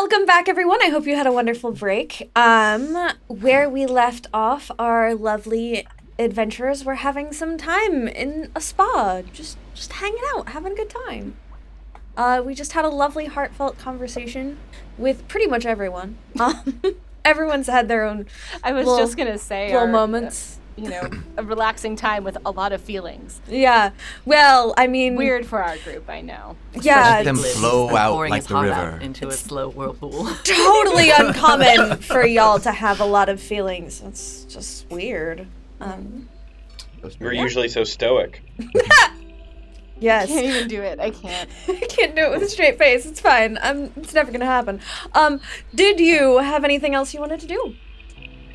welcome back, everyone. I hope you had a wonderful break. Where we left off, our lovely adventurers were having some time in a spa, just hanging out, having a good time. We just had a lovely, heartfelt conversation with pretty much everyone. Everyone's had their own. I was just gonna say little moments. A relaxing time with a lot of feelings. Yeah. Well, I mean, weird for our group, I know. Yeah. Let them flow out like the river into a slow whirlpool. Totally uncommon for y'all to have a lot of feelings. It's just weird. We're usually so stoic. Yes. I can't even do it. I can't. I can't do it with a straight face. It's fine. It's never gonna happen. Did you have anything else you wanted to do?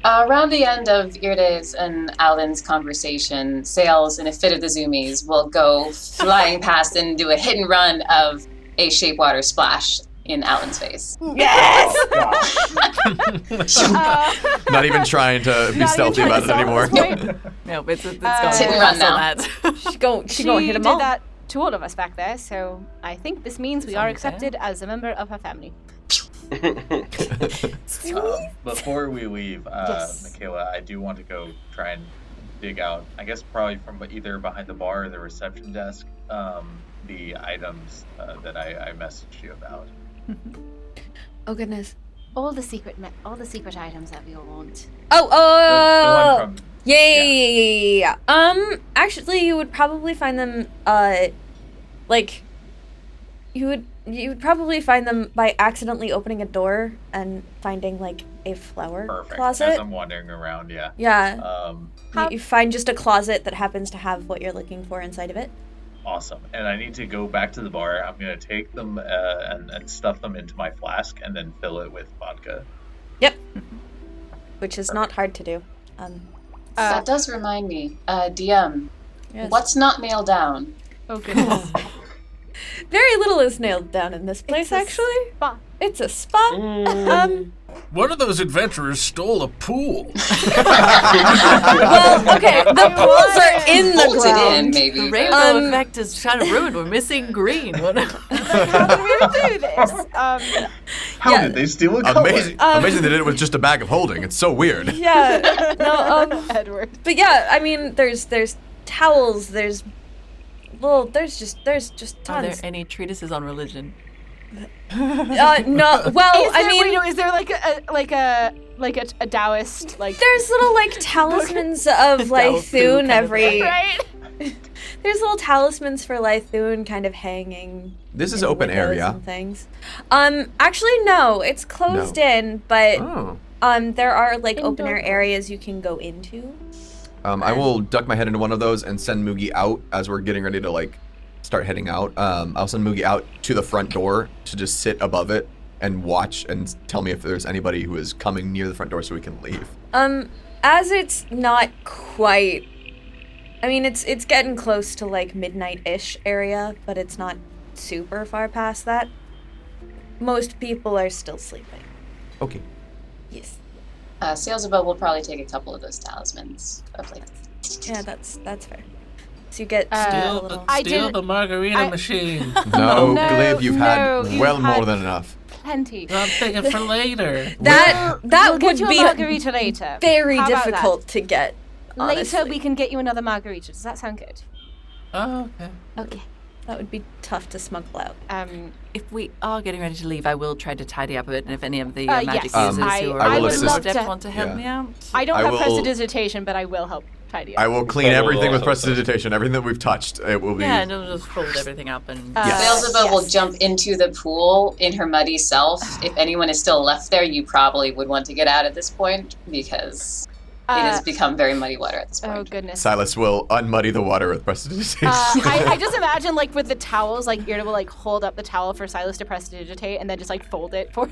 Around the end of Irde's and Alin's conversation, Sails, in a fit of the zoomies, will go flying past and do a hit and run of a shapewater splash in Alin's face. Yes! Not even trying to be stealthy about it anymore. No, it's hit and run now. She gonna hit him all. She did that to all of us back there, so I think this means we are accepted as a member of her family. Before we leave, Yes. Mackayla, I do want to go try and dig out, I guess probably from either behind the bar or the reception desk, the items that I messaged you about. Oh goodness. All the secret items that we all want. Oh, The one from yeah. Actually, you would probably find them, you would probably find them by accidentally opening a door and finding, like, a flower Perfect. closet. As I'm wandering around, yeah. Yeah. You find just a closet that happens to have what you're looking for inside of it. Awesome. And I need to go back to the bar. I'm going to take them and stuff them into my flask and then fill it with vodka. Yep. Which is not hard to do. That does remind me, DM, Yes. what's not nailed down? Oh goodness. Very little is nailed down in this place, actually. Spa. It's a spa. One of those adventurers stole a pool. Well, okay, the pools are in the Bolted in, ground. maybe. The but- rainbow effect is kind of ruined. We're missing green. How do we do this? How did they steal a color? Amazing they did it with just a bag of holding. It's so weird. Yeah. No, Edward. but yeah, I mean, there's towels, there's just Are there tons. any treatises on religion? No, well, Is there like a Taoist like? there's little like talismans of Lythun kind of every. Right. There's little talismans for Lythun kind of hanging. This is in open windows area. and things. Actually, no, it's closed in, but Oh. there are like open air areas you can go into. I will duck my head into one of those and send Moogie out as we're getting ready to like start heading out. I'll send Moogie out to the front door to just sit above it and watch and tell me if there's anybody who is coming near the front door so we can leave. As it's not quite. I mean, it's getting close to like midnight-ish area, but it's not super far past that. Most people are still sleeping. Okay. Yes. Sailsaba will probably take a couple of those talismans of like. Yeah, that's fair. So you get Uh, a little. Steal the margarita machine. No, No, Glib, you've no, had you've well had- more than enough. Plenty. I'm thinking for later. That We'll get would you be a margarita later. very How about difficult to get. that? Later honestly. we can get you another margarita. Does that sound good? Oh, okay. Okay. That would be tough to smuggle out. If we are getting ready to leave, I will try to tidy up a bit, and if any of the yes. magic users I who will are assist. more love adept to- want to help Yeah. me out. I don't I have will- prestidigitation, but I will help tidy up. I will clean I will everything with also prestidigitation. Everything that we've touched, it will be. Yeah, and it'll just fold everything up and. Sailsaba will yes. jump into the pool in her muddy self. If anyone is still left there, you probably would want to get out at this point because it has become very muddy water at this point. Oh goodness. Silas will unmuddy the water with prestidigitation. I just imagine like with the towels, like Irde will like hold up the towel for Silas to prestidigitate and then just like fold it for.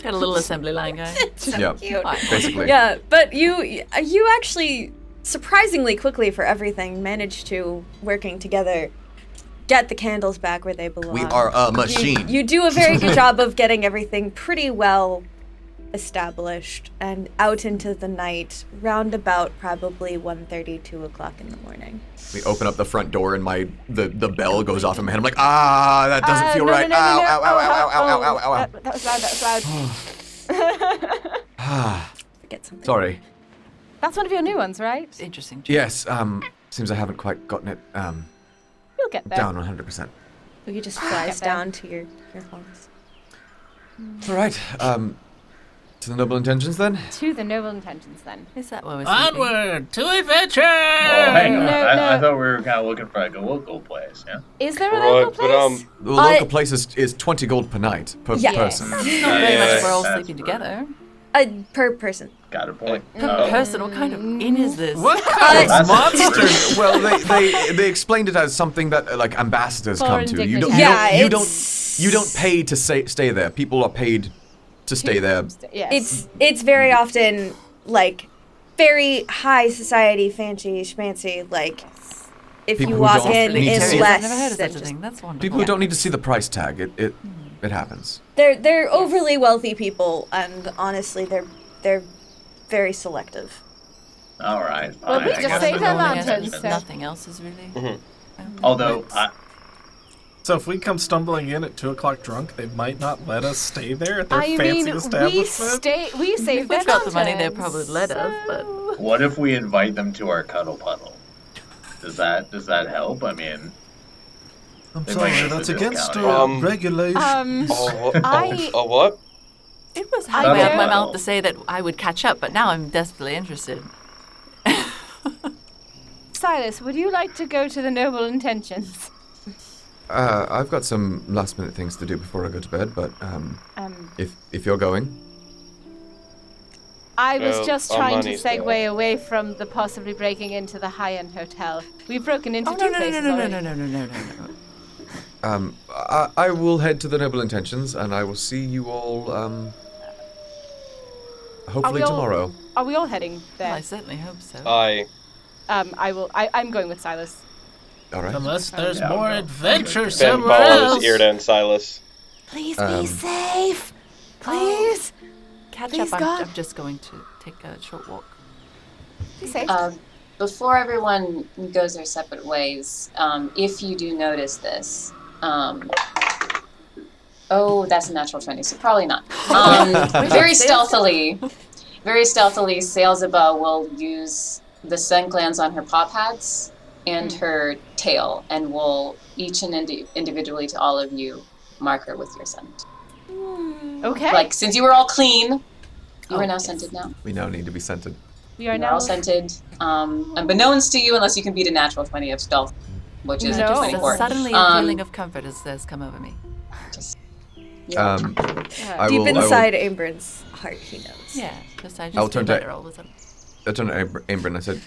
Got a little assembly line guy. Yeah, Cute. basically. Yeah, but you actually surprisingly quickly for everything managed to, working together, get the candles back where they belong. We are a machine. You do a very good job of getting everything pretty well established and out into the night, round about probably 1:30, 2 o'clock in the morning. We open up the front door and the bell goes off in my head. I'm like, that doesn't feel right. Ow, ow, ow, ow, ow, ow, ow, ow. That was loud, Forget something. Sorry. That's one of your new ones, right? Interesting. Yes, seems I haven't quite gotten it You'll get there. down 100%. You just flies down to your horns. All right, to the noble intentions then? To the noble intentions, then. Is that what we're thinking? Onward to adventure! Well, hang on. No. I thought we were kind of looking for like a local place, yeah? Is there a local place? The local place is 20 gold per night, per Yeah. person. Not very much we're all That's sleeping right. together. Per person. Got a point. Per person, what kind of inn is this? What kind Uh, of monster? Well, they explained it as something that like ambassadors come Foreign to. dignitaries. You don't pay to stay there. People are paid to stay there. Yes. It's very often like very high society, fancy schmancy. Like if People you who walk don't in need to in see- less I've never heard of than such a just- thing. That's wonderful. People who don't need to see the price tag. It happens. They're overly wealthy people, and honestly, they're very selective. All right. Well, fine, we I just guess saved I'm our going lanterns, intentions. so- Nothing else is really. Although, So if we come stumbling in at 2 o'clock drunk, they might not let us stay there at their I fancy mean, establishment? we saved If their we've got the money, lanterns, they'll probably let us, but- what if we invite them to our cuddle puddle? Does that help? I mean, I'm They sorry, might make that's the deal against count. our regulations. What? It was I halfway out of my don't- mouth to say that I would catch up, but now I'm desperately interested. Silas, would you like to go to the noble intentions? I've got some last minute things to do before I go to bed, but if you're going, I was Well, just our trying to money's segue there. away from the possibly breaking into the high-end hotel. We've broken into Oh, two no, places no, already. no. I will head to the noble intentions, and I will see you all hopefully all- tomorrow. Are we all heading there? Well, I certainly hope so. I'm going with Silas. All right. Unless there's Yeah, more no. adventure Ben somewhere follows else. Irde and Silus. Please Um, be safe. Please. Catch Please, up. God. I'm just going to take a short walk. Be safe. Before everyone goes their separate ways, if you do notice this, oh, that's a natural 20, so probably not. Very stealthily, Sailsaba will use the scent glands on her paw pads and her tail, and will each and individually to all of you mark her with your scent. Okay. Like, since you were all clean, you are now yes. scented now. We now need to be scented. we are You're now all scented. Unbeknownst to you, unless you can beat a natural 20 of stealth, which is No. a Just 24. Suddenly, a feeling of comfort has come over me. Yeah. I Deep will, inside Aym'Bryn's heart, he knows. Yeah, just I I'll just feel turn to- better all of a sudden. I turned to Aym'Bryn. I said,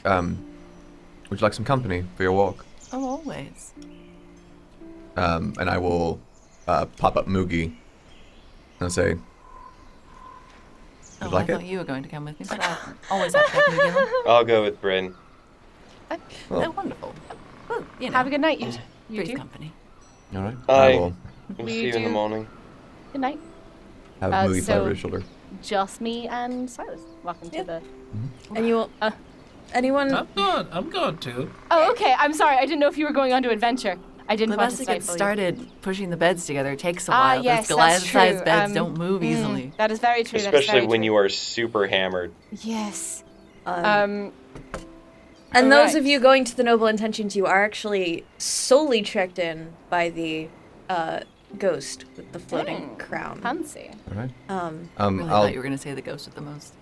would you like some company for your walk? Oh, always. And I will pop up Moogie and I'll say, Oh, like I it? thought you were going to come with me, but I'm always happy to have you. I'll go with Bryn. Oh, wonderful. Well, you know, Have a good night, you brief two. company. all right. Aye. I will We'll We see you in the do- morning. Good night. have Moogie fly over his shoulder. Just me and Silas. Welcome to the. And you will. Anyone? I'm going to. Oh, okay. I'm sorry. I didn't know if you were going on to adventure. I didn't want Once to to get stifle you. started pushing the beds together, it takes a Ah, while. yes, Those that's Goliath-sized true. beds don't move easily. That is very true. that is Especially very when true. you are super hammered. Yes. And those alright. of you going to the Noble Intentions, you are actually solely checked in by the ghost with the floating crown. Fancy. All right. I really I'll. thought you were going to say the ghost with the most.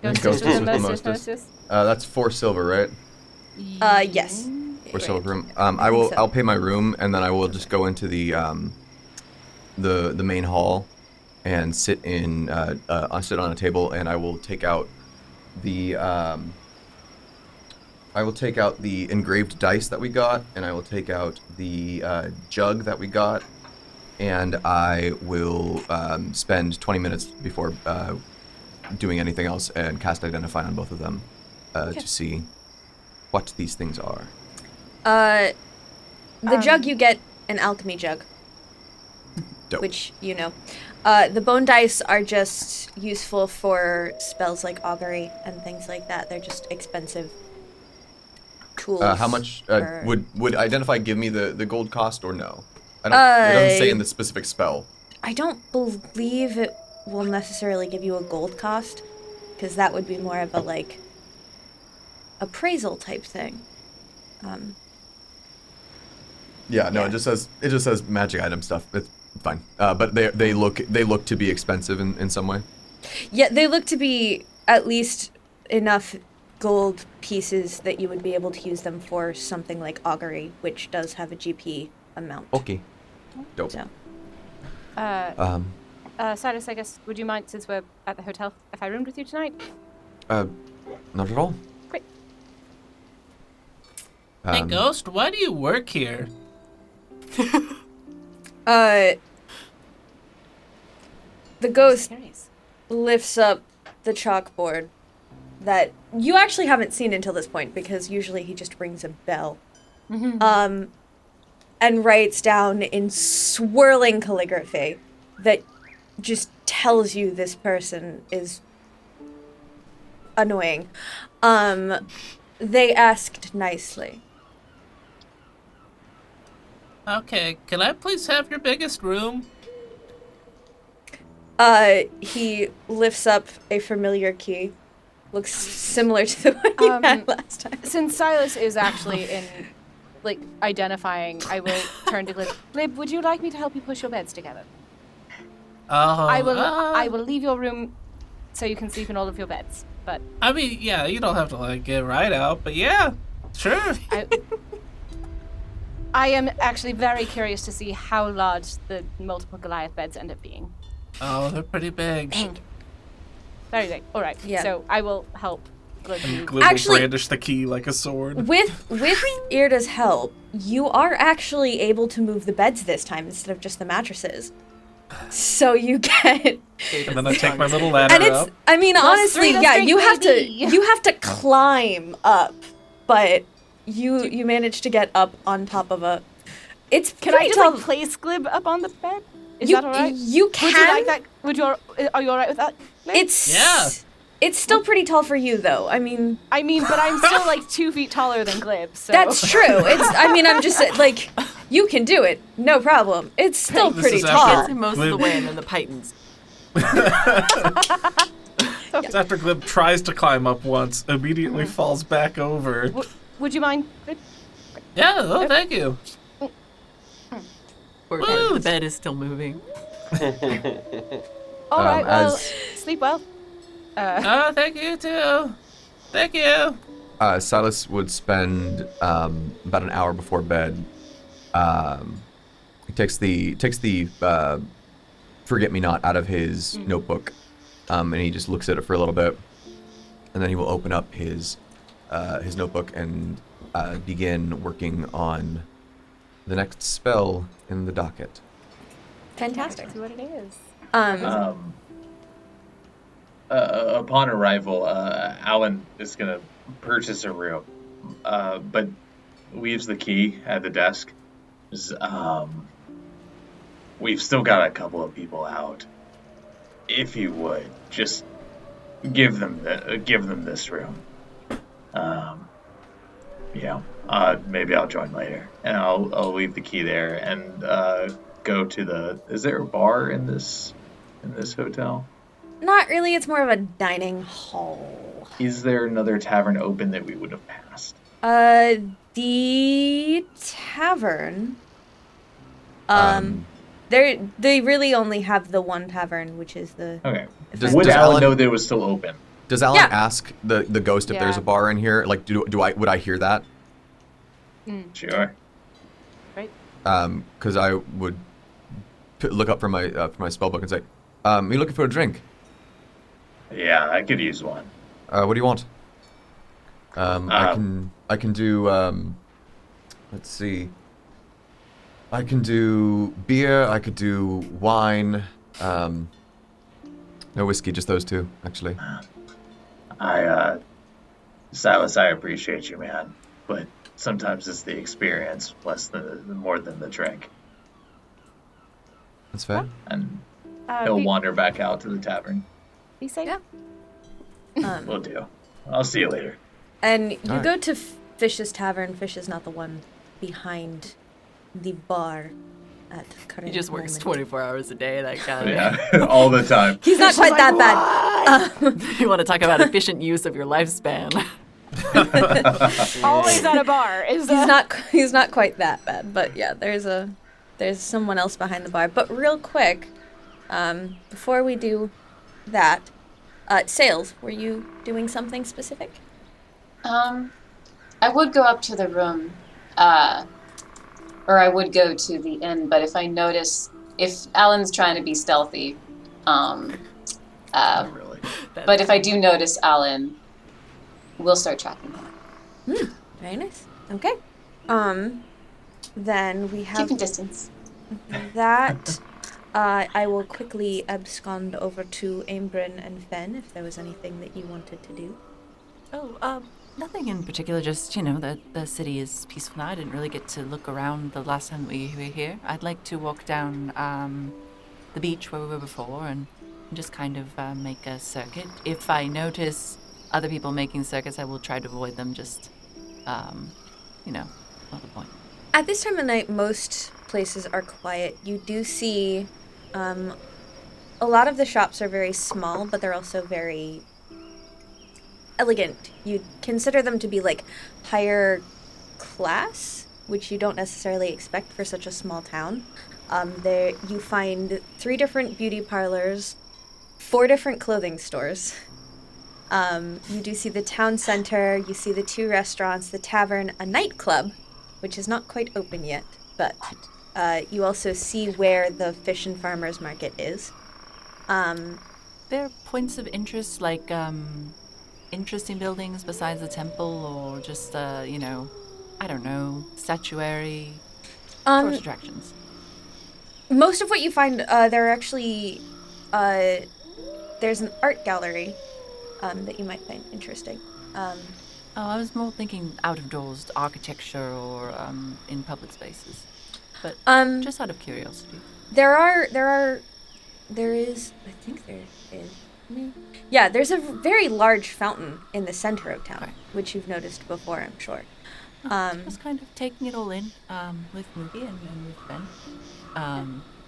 Ghost Ghost with is the with the mostest, mostest. That's 4 silver, right? Yes. 4 silver room. I I will. think so. I'll pay my room, and then I will just go into the main hall, and sit in. I'll sit on a table, and I will take out the. I will take out the engraved dice that we got, and I will take out the jug that we got, and I will spend 20 minutes before doing anything else and cast Identify on both of them to see what these things are. The jug, you get an alchemy jug. Dope. Which you know. The bone dice are just useful for spells like augury and things like that. They're just expensive tools. How much would Identify give me the gold cost or no? I don't. It doesn't say in the specific spell. I don't believe it will necessarily give you a gold cost, because that would be more of a like appraisal type thing. Yeah, no, it just says magic item stuff. It's fine. But they look to be expensive in some way. Yeah, they look to be at least enough gold pieces that you would be able to use them for something like augury, which does have a GP amount. Okay. Dope. So. Silus, I guess, would you mind, since we're at the hotel, if I roomed with you tonight? Not at all. Great. Hey, Ghost, why do you work here? The ghost lifts up the chalkboard that you actually haven't seen until this point, because usually he just rings a bell. Mm-hmm. And writes down in swirling calligraphy that just tells you this person is annoying. They asked nicely. Okay, can I please have your biggest room? He lifts up a familiar key. Looks similar to the one you had last time. Since Silus is actually in, like, identifying, I will turn to Glib. Glib, would you like me to help you push your beds together? I will leave your room so you can sleep in all of your beds, but... I mean, yeah, you don't have to, like, get right out, but yeah, sure. I am actually very curious to see how large the multiple Goliath beds end up being. Oh, they're pretty big. Very big. All right. Yeah. So I will help Glib. Glib will brandish the key like a sword. With Irde's help, you are actually able to move the beds this time instead of just the mattresses. So you get... And then I take my little ladder and it's, up. I mean, honestly, yeah, you have to climb up, but you manage to get up on top of a... It's Can I pretty just tall. like place Glib up on the bed? Is You- that all right? you can. Would you like that? Are you all right with that? Glib? It's still pretty tall for you, though. I mean, but I'm still like 2 feet taller than Glib. So that's true. I'm just like, you can do it, no problem. It's still This pretty is tall. after Gets him most of the way, and then the Pythons. It's after Glib tries to climb up once, immediately falls back over. Would you mind, Glib? Yeah, oh, thank you. The bed is still moving. All right. Well, as- sleep well. Oh, thank you too. Thank you. Silus would spend about an hour before bed. He takes the forget-me-not out of his notebook, and he just looks at it for a little bit, and then he will open up his notebook and begin working on the next spell in the docket. Fantastic. See what it is. Upon arrival, Alin is gonna purchase a room, but leaves the key at the desk. We've still got a couple of people out. If you would, just give them this room. Maybe I'll join later, and I'll leave the key there and go to the. Is there a bar in this hotel? Not really. It's more of a dining hall. Is there another tavern open that we would have passed? The tavern. They really only have the one tavern, which is the. Okay. Does Would Alin Alin know that it was still open? Does Alin Yeah. ask the ghost if Yeah. there's a bar in here? Like, would I hear that? Sure. Right. Because I would look up from my spellbook and say, "You looking for a drink? Yeah, I could use one. What do you want? I can do. Let's see. I can do beer. I could do wine. No whiskey, just those two, actually. Silas, I appreciate you, man, but sometimes it's the experience more than the drink. That's fair. And He'll wander back out to the tavern. Be safe. Yeah. Will do. I'll see you later. And you All go to Fish's tavern. Fish is not the one behind the bar at the current He just works moment. 24 hours a day, that guy. Yeah, all the time. He's not quite that bad. You want to talk about efficient use of your lifespan. Always at a bar. He's not quite that bad, but yeah, there's someone else behind the bar. But real quick, before we do that, Sails, were you doing something specific? I would go up to the room, or I would go to the inn, but if Alan's trying to be stealthy, Not really. but if I do notice Alan, we'll start tracking him. Very nice. Okay. Then we have Keeping distance. that. I will quickly abscond over to Aym'Bryn and Fen if there was anything that you wanted to do. Oh, nothing in particular, just, the city is peaceful now. I didn't really get to look around the last time we were here. I'd like to walk down the beach where we were before and just kind of make a circuit. If I notice other people making circuits, I will try to avoid them, just, not the point. At this time of night, most places are quiet. You do see a lot of the shops are very small, but they're also very elegant. You consider them to be like higher class, which you don't necessarily expect for such a small town. There you find 3 different beauty parlors, 4 different clothing stores. You do see the town center, you see the 2 restaurants, the tavern, a nightclub, which is not quite open yet, but you also see where the fish and farmers market is. There are points of interest, like interesting buildings besides the temple, or just, I don't know, statuary, tourist attractions. Most of what you find, there are actually, there's an art gallery that you might find interesting. I was more thinking out of doors, architecture, or in public spaces. But just out of curiosity. There is, there's a very large fountain in the center of town, Okay. which you've noticed before, I'm sure. Just kind of taking it all in with Moogie and with Ben.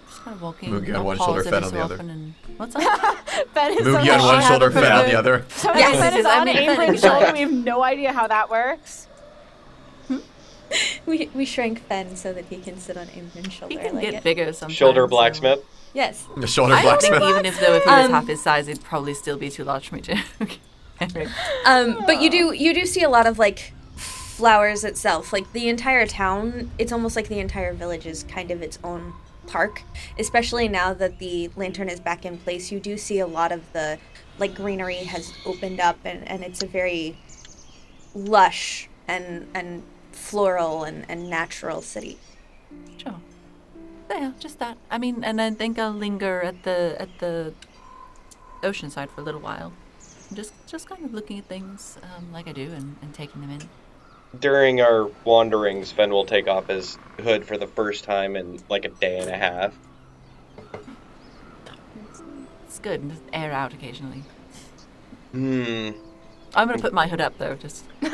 Just kind of walking. Moogie on I'll one pause shoulder, every Fen on so the other. often and- What's that? Ben is Moogie on one shoulder, Fen on the other. So Yes, Ben is I on mean, Aym'Bryn's Ben- shoulder. We have no idea how that works. We shrank Fen so that he can sit on Aym'Bryn's shoulder. He can I like get it. bigger sometimes. Shoulder so- blacksmith. Yes. The shoulder I don't think blacksmith. even if he was Um, half his size, he'd probably still be too large for me to. Anyway. But you do see a lot of like flowers itself. Like the entire town, it's almost like the entire village is kind of its own park. Especially now that the lantern is back in place, you do see a lot of the like greenery has opened up, and it's a very lush and floral and natural city. Sure. Yeah, just that. I mean, and I think I'll linger at the ocean side for a little while. Just kind of looking at things like I do and taking them in. During our wanderings, Fen will take off his hood for the first time in like a day and a half. It's good. Just air out occasionally. Hmm. I'm going to put my hood up, though, just for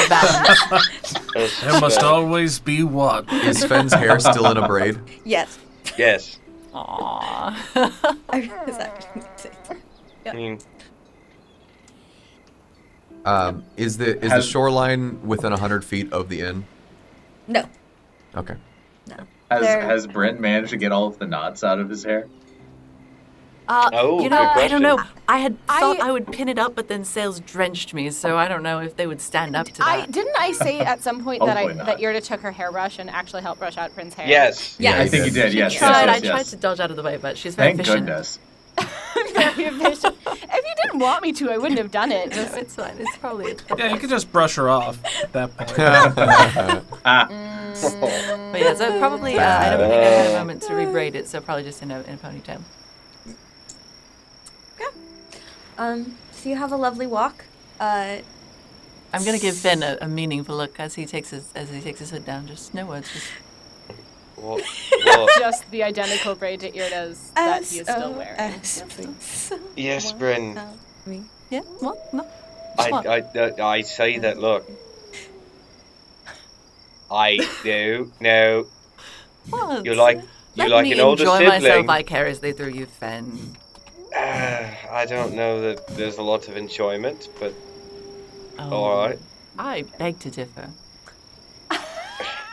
balance. There must always be one. Is Fen's hair still in a braid? Yes. Yes. Aww. I realized that. I mean, Is the shoreline within 100 feet of the inn? No. Okay. Has Brent managed to get all of the knots out of his hair? Oh, you good know, I question. don't know. I had thought I would pin it up, but then Sails drenched me, so I don't know if they would stand up to that. Didn't I say at some point that Hopefully not. that Irde took her hairbrush and actually helped brush out Prince's hair? Yes. Yeah, I think you did. Yes. I yes, tried yes. to dodge out of the way, but she's very Thank efficient. goodness. Very efficient. If you didn't want me to, I wouldn't have done it. No, it's fine. It's probably. Yeah, you could just brush her off at that point. But yeah, so probably I don't think I had a moment to rebraid it, so probably just in a ponytail. So you have a lovely walk. I'm gonna give Finn a meaningful look as he takes his hood down. Just no words. Just What? Just the identical braid to Irde's that he is still wearing. Yes, Bryn. Yeah? What? No. I say that, look. No. What? You like me an older enjoy sibling. myself vicariously through you, Fen. I don't know that there's a lot of enjoyment, but Oh, alright. I beg to differ.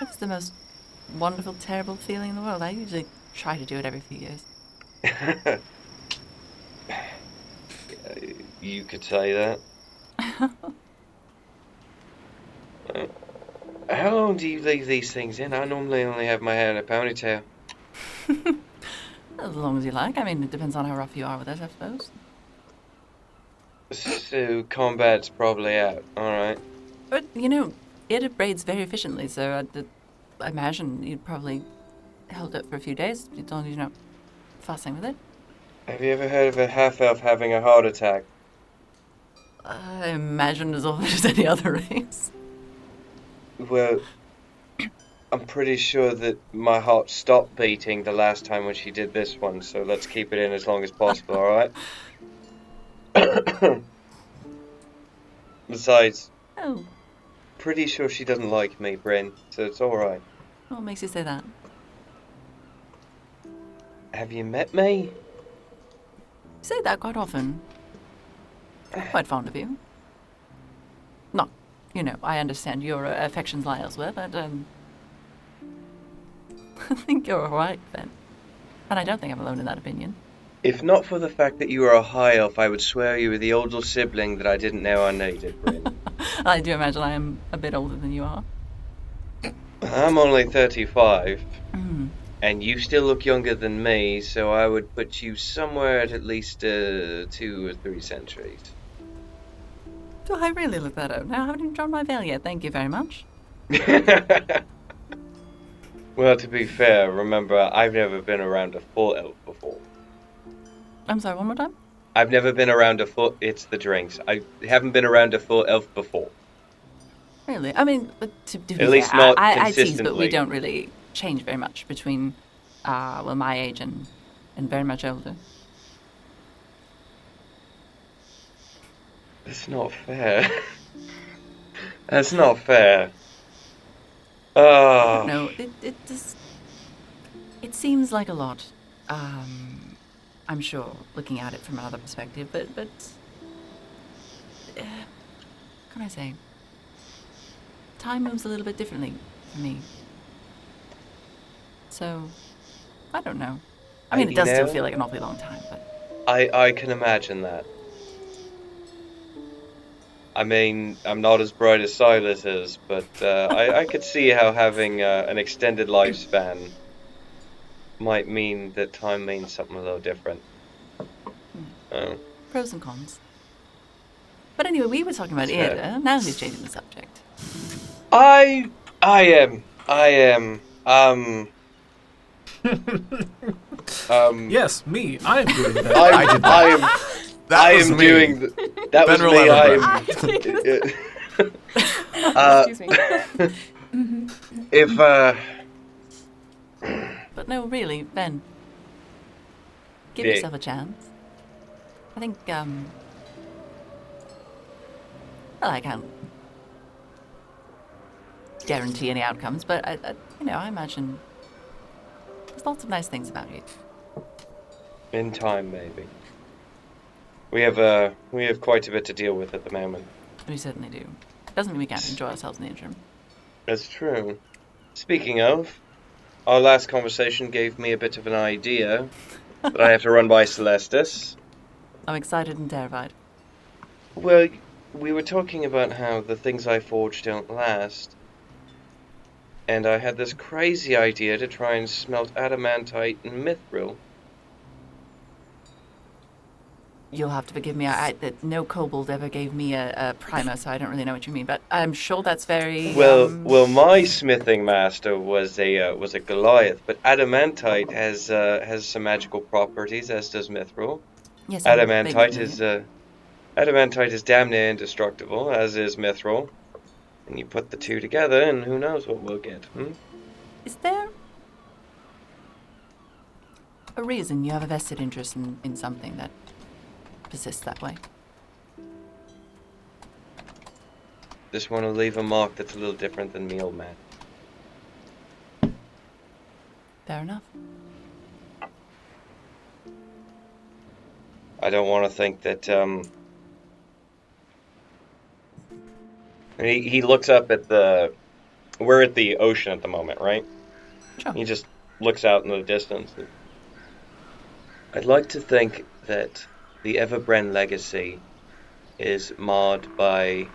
It's the most wonderful, terrible feeling in the world. I usually try to do it every few years. You could say that. How long do you leave these things in? I normally only have my hair in a ponytail. As long as you like. I mean, it depends on how rough you are with it, I suppose. So, combat's probably out. Alright. But, it braids very efficiently, so I imagine you'd probably held it for a few days, as long as you're not fussing with it. Have you ever heard of a half-elf having a heart attack? I imagine as often as any other race. Well, I'm pretty sure that my heart stopped beating the last time when she did this one, so let's keep it in as long as possible, alright? Besides, Oh, pretty sure she doesn't like me, Bryn, so it's alright. what makes you say that? Have you met me? You say that quite often. I'm quite fond of you. Not, I understand your affections lie elsewhere, but, I think you're alright, Ben. And I don't think I'm alone in that opinion. If not for the fact that you are a high elf, I would swear you were the older sibling that I didn't know I needed, Bryn. I do imagine I am a bit older than you are. I'm only 35, Mm. and you still look younger than me, so I would put you somewhere at least 2 or 3 centuries. Do I really look that out? Now, I haven't even drawn my veil yet. Thank you very much. Well, to be fair, remember, I've never been around a full elf before. I'm sorry, one more time? I've never been around a full... It's the drinks. I haven't been around a full elf before. Really? I mean, but to be At least fair, not I tease, but we consistently. don't really change very much between, my age and very much older. That's not fair. That's not fair. Oh. No, it seems like a lot. I'm sure, looking at it from another perspective, but what can I say? Time moves a little bit differently for me. So, I don't know. I mean, it does still feel like an awfully long time, but... I can imagine that. I mean, I'm not as bright as Silus is, but I could see how having an extended lifespan might mean that time means something a little different. Oh. Pros and cons. But anyway, we were talking about Irde. Now he's changing the subject. I am. Yes, me. I am doing that. I did that. That was me. Doing that was Fen'rahl me. If But no, really, Ben. Give Yeah. yourself a chance. I think, well, I can't guarantee any outcomes, but I imagine there's lots of nice things about you. in time, maybe. We have quite a bit to deal with at the moment. We certainly do. Doesn't mean we can't enjoy ourselves in the interim. That's true. Speaking of, our last conversation gave me a bit of an idea that I have to run by Celestis. I'm excited and terrified. Well, we were talking about how the things I forge don't last. And I had this crazy idea to try and smelt adamantite and mithril. You'll have to forgive me. That no kobold ever gave me a primer, so I don't really know what you mean. But I'm sure that's very Well, my smithing master was a Goliath, but adamantite has some magical properties, as does mithril. yes, Adamantite is damn near indestructible, as is mithril. And you put the two together, and who knows what we'll get? Is there a reason. You have a vested interest in something that persists that way. Just want to leave a mark that's a little different than me, old man. Fair enough. I don't want to think that, He looks up at we're at the ocean at the moment, right? Sure. He just looks out into the distance. I'd like to think that the Aym'Bryn legacy is marred by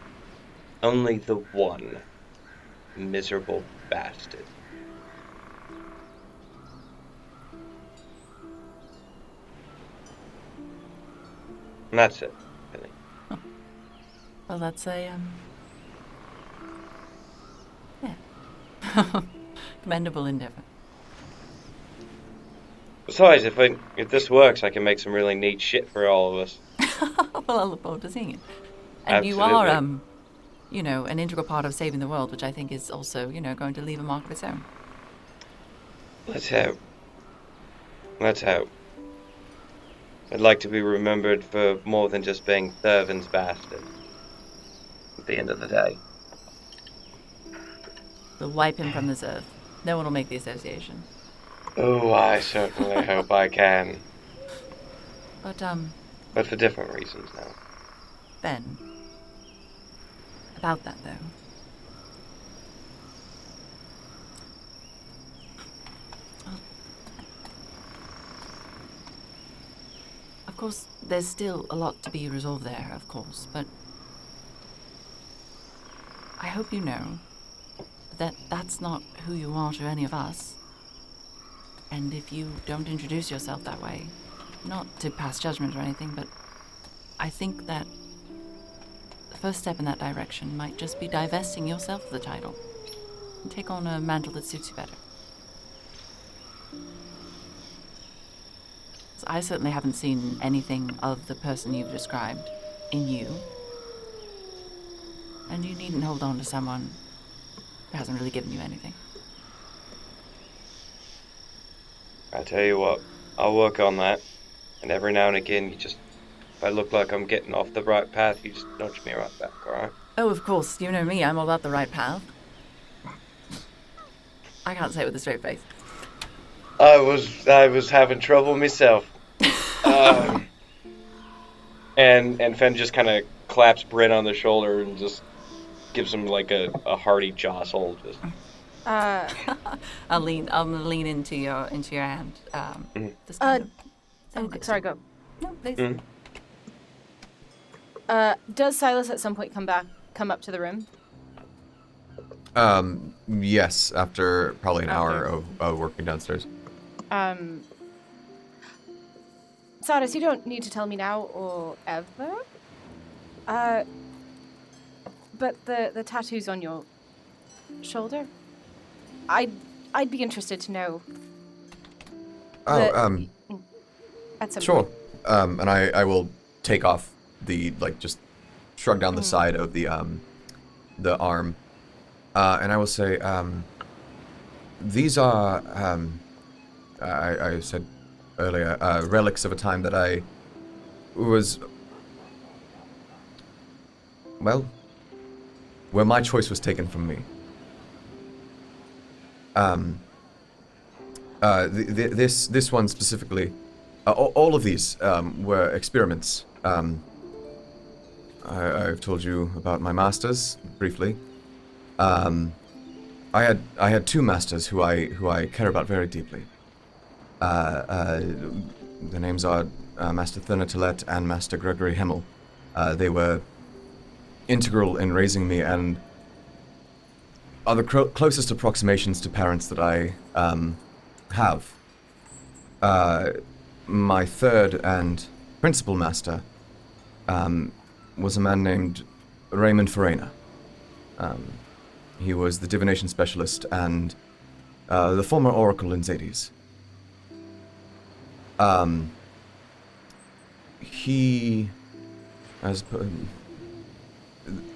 only the one miserable bastard. And that's it, really. Well, that's a, yeah. Commendable endeavor. Besides, if this works, I can make some really neat shit for all of us. Well, I look forward to seeing it. And Absolutely. you are, an integral part of saving the world, which I think is also, going to leave a mark of its own. Let's hope. Let's hope. I'd like to be remembered for more than just being Thurvan's bastard. At the end of the day. We'll wipe him from this earth. No one will make the association. Oh, I certainly hope I can. But for different reasons now. Ben, about that though. Of course, there's still a lot to be resolved there, of course, but I hope you know that that's not who you are to any of us. And if you don't introduce yourself that way, not to pass judgment or anything, but I think that the first step in that direction might just be divesting yourself of the title and take on a mantle that suits you better. I certainly haven't seen anything of the person you've described in you. And you needn't hold on to someone who hasn't really given you anything. I tell you what, I'll work on that. And every now and again, if I look like I'm getting off the right path, you just nudge me right back, alright? Oh, of course. You know me. I'm all about the right path. I can't say it with a straight face. I was having trouble myself. And Fen just kind of claps Bryn on the shoulder and just gives him like a hearty jostle. Just. I'll lean into your hand. Just kind of sorry, go. No, please. Does Silus at some point come up to the room? Yes, after probably an hour of working downstairs. Silus, you don't need to tell me now or ever. But the tattoos on your shoulder, I'd be interested to know. At some Sure. point. And I will take off just shrug down the side of the arm. And I will say, these are, I said earlier, relics of a time that I was, well, where my choice was taken from me. This one specifically, all of these were experiments. I've told you about my masters briefly. I had two masters who I care about very deeply. The names are Master Thurner and Master Gregory Hemmel. They were integral in raising me and are the closest approximations to parents that I have. My third and principal master was a man named Raymond Fen'rahl. He was the divination specialist and the former oracle in Zades.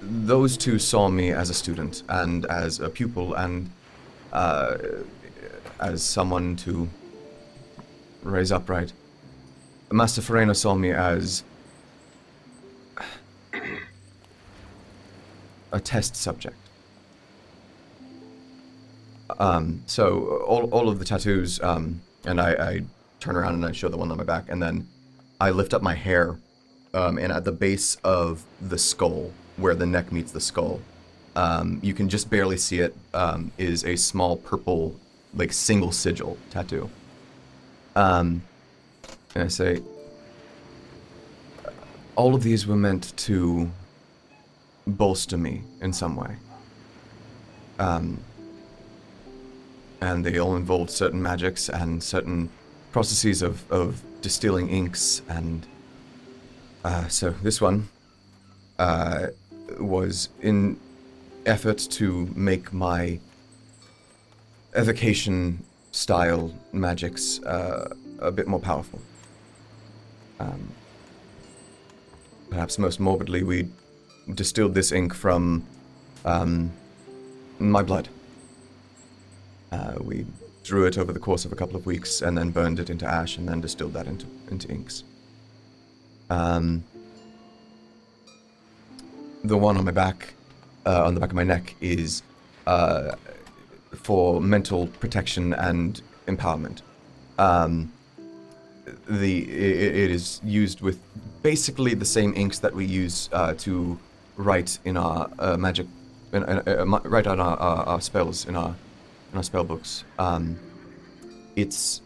Those two saw me as a student and as a pupil and as someone to raise upright. Master Fen'rahl saw me as a test subject. So all of the tattoos, and I turn around and I show the one on my back, and then I lift up my hair, and at the base of the skull, where the neck meets the skull, you can just barely see it, is a small purple, like, single sigil tattoo. And I say, all of these were meant to bolster me in some way. And they all involved certain magics and certain processes of distilling inks, and so this one was in effort to make my evocation style magics a bit more powerful. Perhaps most morbidly, we distilled this ink from my blood. We drew it over the course of a couple of weeks and then burned it into ash and then distilled that into inks. The one on my back, on the back of my neck, is for mental protection and empowerment. It is used with basically the same inks that we use to write in our magic, write on our spells in our spell books. It's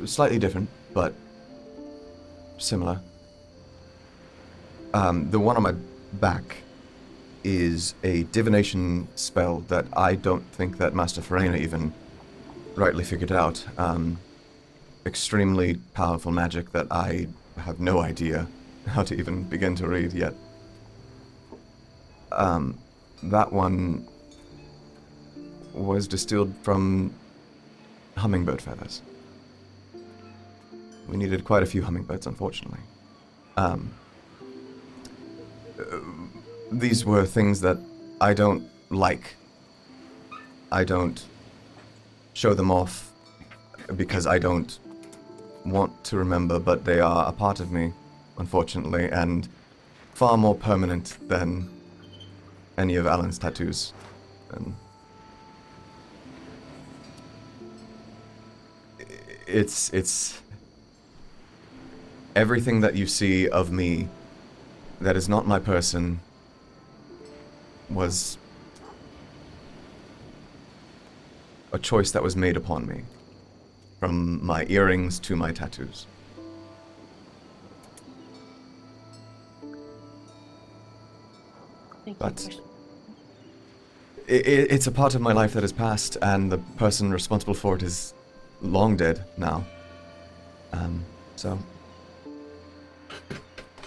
slightly different, but similar. The one on my back is a divination spell that I don't think that Master Fen'rahl even rightly figured out. Extremely powerful magic that I have no idea how to even begin to read yet. That one was distilled from hummingbird feathers. We needed quite a few hummingbirds, unfortunately. These were things that I don't like. I don't show them off because I don't want to remember, but they are a part of me, unfortunately, and far more permanent than any of Alan's tattoos. And it's everything that you see of me that is not my person was a choice that was made upon me, from my earrings to my tattoos. But it's a part of my life that has passed, and the person responsible for it is long dead now. So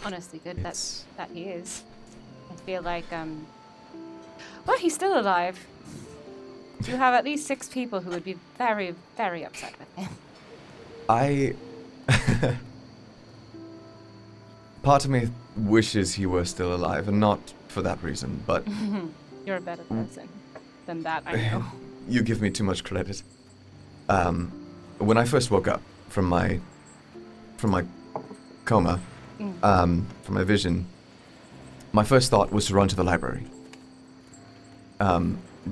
honestly, good that he is. I feel like well, he's still alive. You have at least 6 people who would be very, very upset with him. Part of me wishes he were still alive, and not for that reason, but you're a better person than that, I know. You give me too much credit. When I first woke up from my coma, from my vision, my first thought was to run to the library.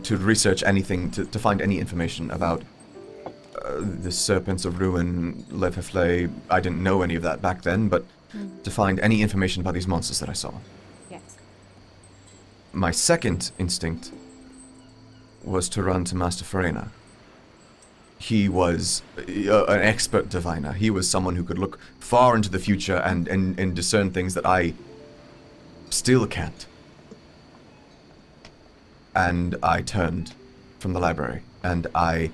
To research anything, to find any information about the Serpents of Ruin, Lefefle. I didn't know any of that back then, but to find any information about these monsters that I saw. Yes. My second instinct was to run to Master Fen'rahl. He was an expert diviner. He was someone who could look far into the future and discern things that I still can't. And I turned from the library, and I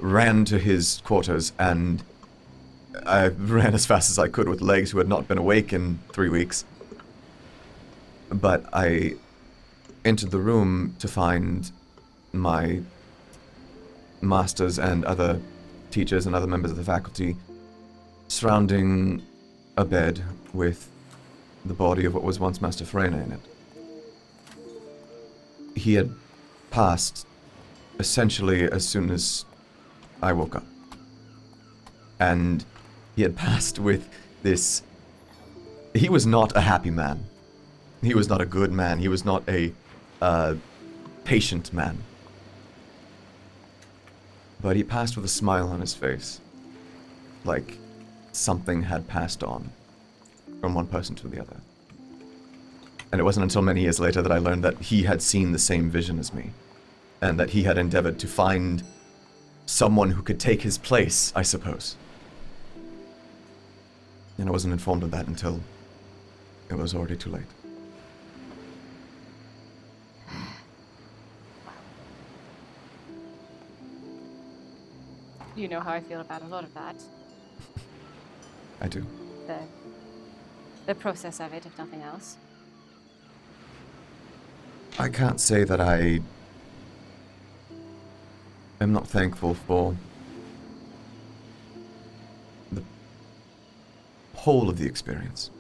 ran to his quarters, and I ran as fast as I could with legs who had not been awake in 3 weeks. But I entered the room to find my masters and other teachers and other members of the faculty surrounding a bed with the body of what was once Master Fen'rahl in it. He had passed essentially as soon as I woke up. And he had passed with this... He was not a happy man. He was not a good man. He was not a patient man. But he passed with a smile on his face. Like something had passed on from one person to the other. And it wasn't until many years later that I learned that he had seen the same vision as me. And that he had endeavored to find someone who could take his place, I suppose. And I wasn't informed of that until it was already too late. You know how I feel about a lot of that. I do. The process of it, if nothing else. I can't say that I am not thankful for the whole of the experience.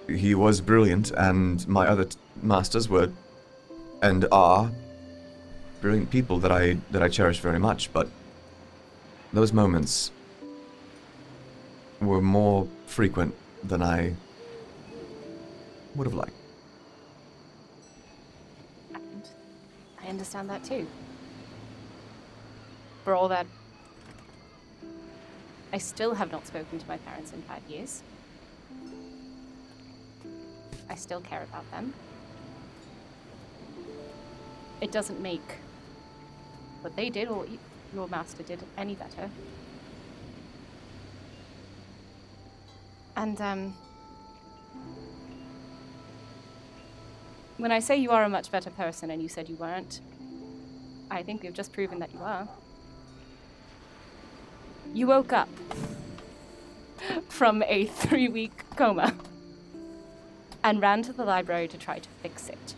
He was brilliant, and my other masters were and are brilliant people that I cherish very much, but those moments were more frequent than I would have liked. And I understand that too. For all that, I still have not spoken to my parents in 5 years. I still care about them. It doesn't make what they did or your master did any better. And, when I say you are a much better person and you said you weren't, I think we've just proven that you are. You woke up from a 3-week coma and ran to the library to try to fix it.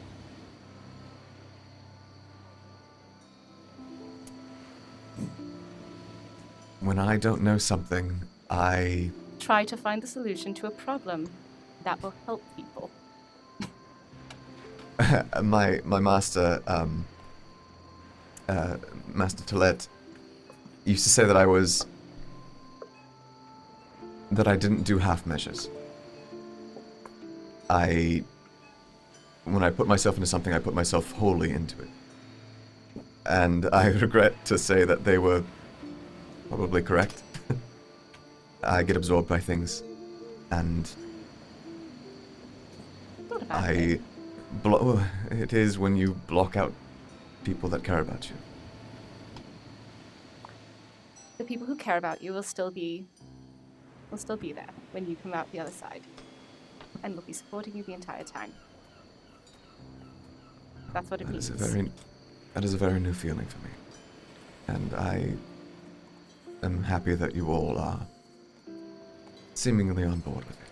When I don't know something, I Try to find the solution to a problem that will help people. my master, Master Talet, used to say that I didn't do half measures. When I put myself into something, I put myself wholly into it. And I regret to say that they were probably correct. I get absorbed by things, and Not a bad thing. it is when you block out people that care about you. The people who care about you will still be there when you come out the other side, and will be supporting you the entire time. That's what it means. That is a very new feeling for me, and I am happy that you all are seemingly on board with it.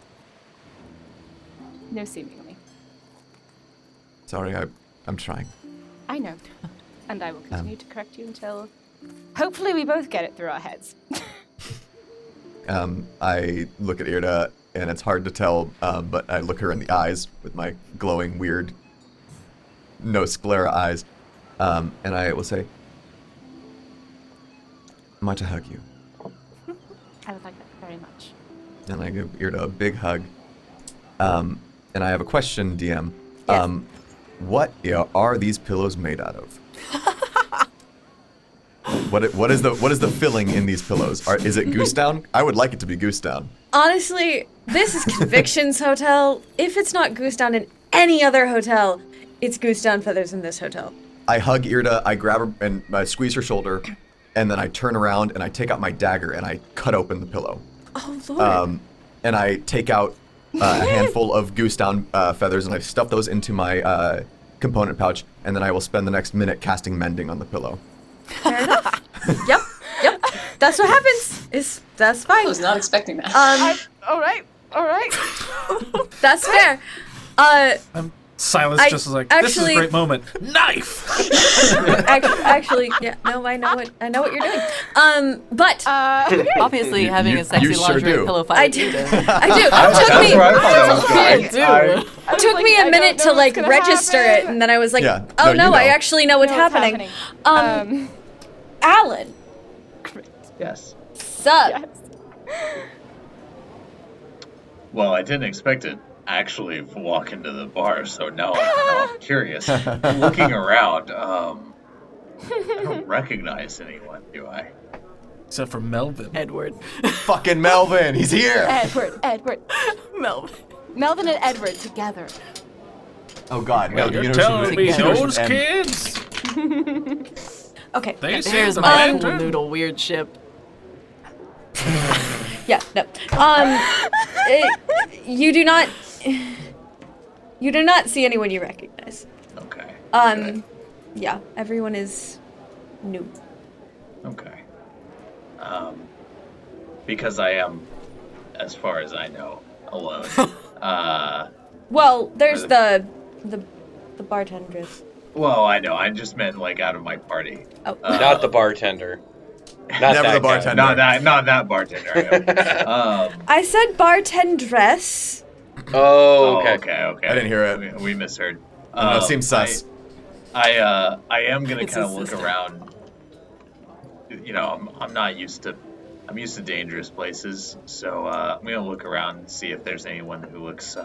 No seemingly. Sorry, I'm trying. I know. And I will continue to correct you until hopefully we both get it through our heads. I look at Irde, and it's hard to tell, but I look her in the eyes with my glowing, weird, no sclera eyes, and I will say, "Might I hug you?" I would like that very much. And I give Irde a big hug. And I have a question, DM. Yes. What are these pillows made out of? What is the filling in these pillows? Is it goose down? I would like it to be goose down. Honestly, this is Conviction's hotel. If it's not goose down in any other hotel, it's goose down feathers in this hotel. I hug Irde, I grab her and I squeeze her shoulder, and then I turn around and I take out my dagger and I cut open the pillow. Oh, Lord. And I take out a handful of goose down feathers and I stuff those into my component pouch, and then I will spend the next minute casting mending on the pillow. Fair enough. Yep. That's what happens. That's fine. I was not expecting that. All right. That's fair. Silas just was like, this is a great moment. Knife! Actually, yeah, no, I know what you're doing. But Obviously, having a sexy you sure lingerie do. pillow fight. I do. It took me a minute to like register it, and then I was like, Yeah. oh No, no, you I know. actually know what's happening. Alin, Yes. Sup? Yes. Well, I didn't expect to actually walk into the bar, so now I'm curious. Looking around, I don't recognize anyone, do I? Except for Melvin. Edward. Fucking Melvin, he's here. Edward. Melvin. Melvin and Edward together. Oh God, no! You're You know telling me those M. kids? Okay. They good. seem There's to my be cool into- noodle weird ship. Yeah, no. You do not see anyone you recognize. Okay. Yeah, everyone is new. Okay. Because I am, as far as I know, alone. Well, there's Really? the bartenders. Well, I know. I just meant like out of my party. Oh. Not the bartender. Not Never that the guy. bartender. Not that bartender. I said bartendress. Oh, okay. Okay. I didn't hear it. We misheard. No, it seems sus. I am gonna It's kind of his look sister. around. You know, I'm not used to. I'm used to dangerous places, so I'm gonna look around and see if there's anyone who looks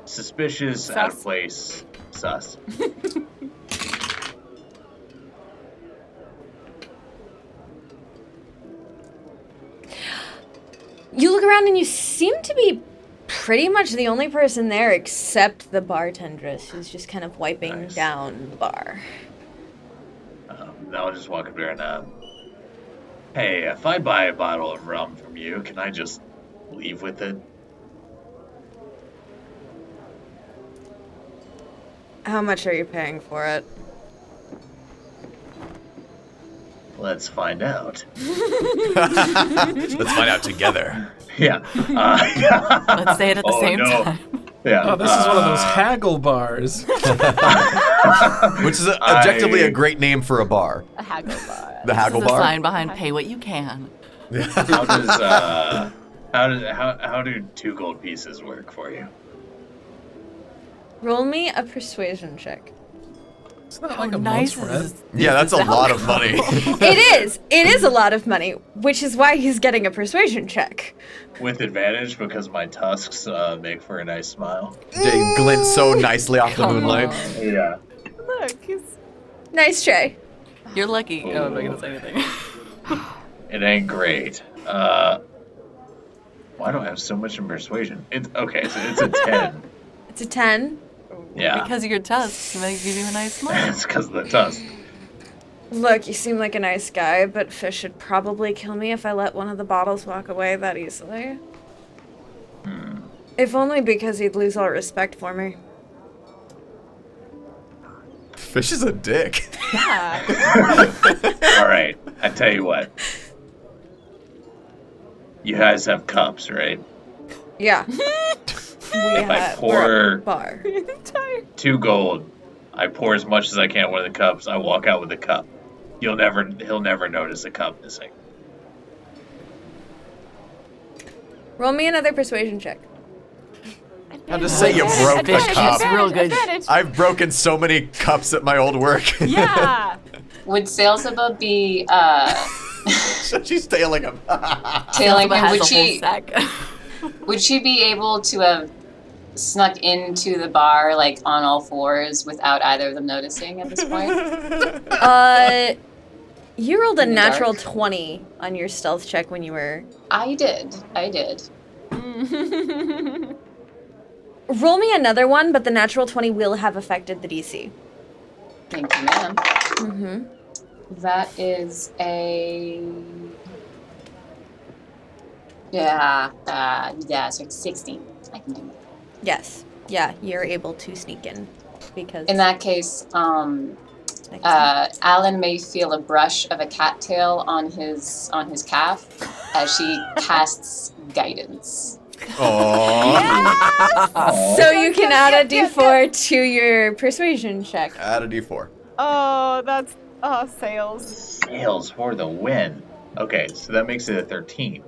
suspicious, out of Sus. place, sus. You look around and you seem to be pretty much the only person there except the bartendress who's just kind of wiping Nice. down the bar. I'll just walk up there and hey, if I buy a bottle of rum from you, can I just leave with it? How much are you paying for it? Let's find out. Let's find out together. Yeah. Let's say it at the Oh, same no. time. Yeah. Oh, this is one of those haggle bars. Which is objectively a great name for a bar. A haggle bar. The haggle There's a bar. sign behind "Pay what you can." How do 2 gold pieces work for you? Roll me a persuasion check. It's not like a Nice. month's rent. Yeah, that's a lot of money. It is. It is a lot of money, which is why he's getting a persuasion check. With advantage because my tusks make for a nice smile. They glint so nicely off the Come moonlight. on. Yeah. Look, he's Nice try. You're lucky. Oh, I'm not gonna say anything. It ain't great. Why do I have so much in persuasion? Okay, so it's a 10. It's a 10. Yeah. Because of your tusks, they give you a nice smile. It's because of the tusk. Look, you seem like a nice guy, but Fish should probably kill me if I let one of the bottles walk away that easily. If only because he'd lose all respect for me. Fish is a dick. yeah. All right, I tell you what. You guys have cups, right? Yeah. We're at a pour- bar. 2 gold. I pour as much as I can in one of the cups. I walk out with the cup. He'll never notice a cup missing. Roll me another persuasion check. I'll just say you broke the Advantage, cup. advantage. real good. Advantage. I've broken so many cups at my old work. Yeah. Would Sailsaba be She's tailing him. tailing Elizabeth him? has Would a whole she sack. would she be able to have snuck into the bar like on all fours without either of them noticing at this point? You rolled a In the natural dark? 20 on your stealth check when you were... I did. Roll me another one, but the natural 20 will have affected the DC. Thank you, ma'am. Mm-hmm. That is a so it's 16. I can do that. Yes. Yeah, you're able to sneak in because... In that case, Alin may feel a brush of a cattail on his calf as she casts guidance. Aww. So you can add a d4 to your persuasion check. Add a d4. Oh, that's sales. Sales for the win. Okay, so that makes it a 13.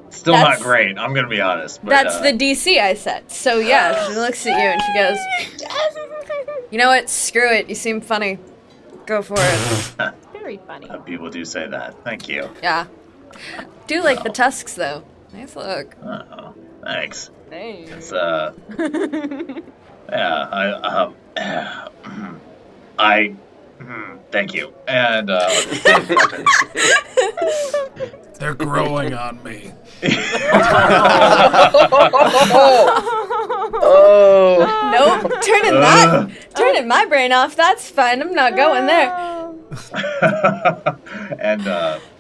Still That's- not great. I'm gonna be honest. But, That's the DC I set. So yeah, she looks at you and she goes, "You know what? Screw it. You seem funny. Go for it." Very funny. People do say that. Thank you. Yeah. Do like the tusks though. Nice look. Oh, thanks. Hey. It's I thank you. And They're growing on me. Nope. Turning my brain off. That's fine. I'm not going there. and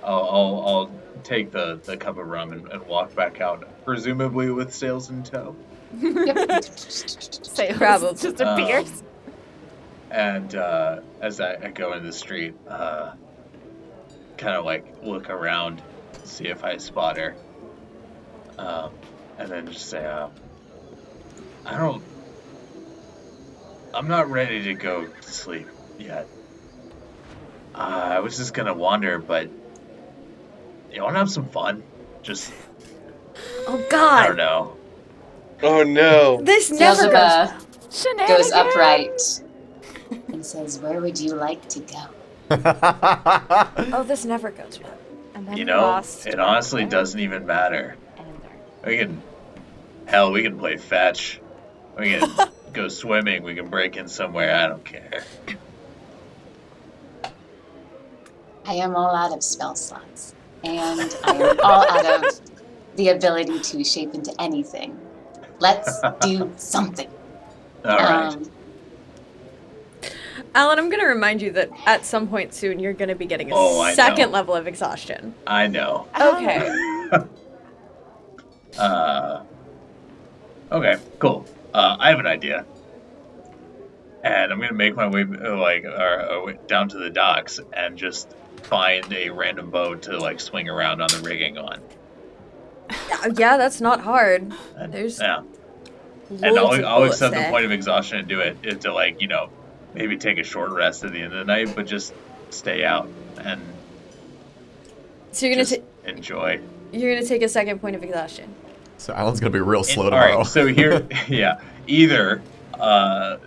I'll take the cup of rum and walk back out, presumably with Sails in tow. Sails Probably. just appears. And as I go into the street, kind of like look around, see if I spot her, and then just say, I'm not ready to go to sleep yet. I was just gonna wander, but you want to have some fun? Just, Oh I God. don't know. Oh no. This never goes. Sailsaba goes upright and says, "Where would you like to go?" Oh, this never goes well. And then You we know, lost it honestly doesn't even matter. We can play fetch. We can go swimming. We can break in somewhere. I don't care. I am all out of spell slots, and I am all out of the ability to shape into anything. Let's do something. All right. Alin, I'm going to remind you that at some point soon you're going to be getting I a second know. level of exhaustion. I know. Okay. Okay, cool. I have an idea. And I'm gonna make my way down to the docks and just find a random boat to like swing around on the rigging on. Yeah, that's not hard. And, There's yeah. loads And of I'll bullets accept the there. point of exhaustion and do it. Is to like, maybe take a short rest at the end of the night, but just stay out and So you're just gonna enjoy. you're gonna take a second point of exhaustion. So Alan's gonna be real slow All tomorrow. right, so here, yeah, either, I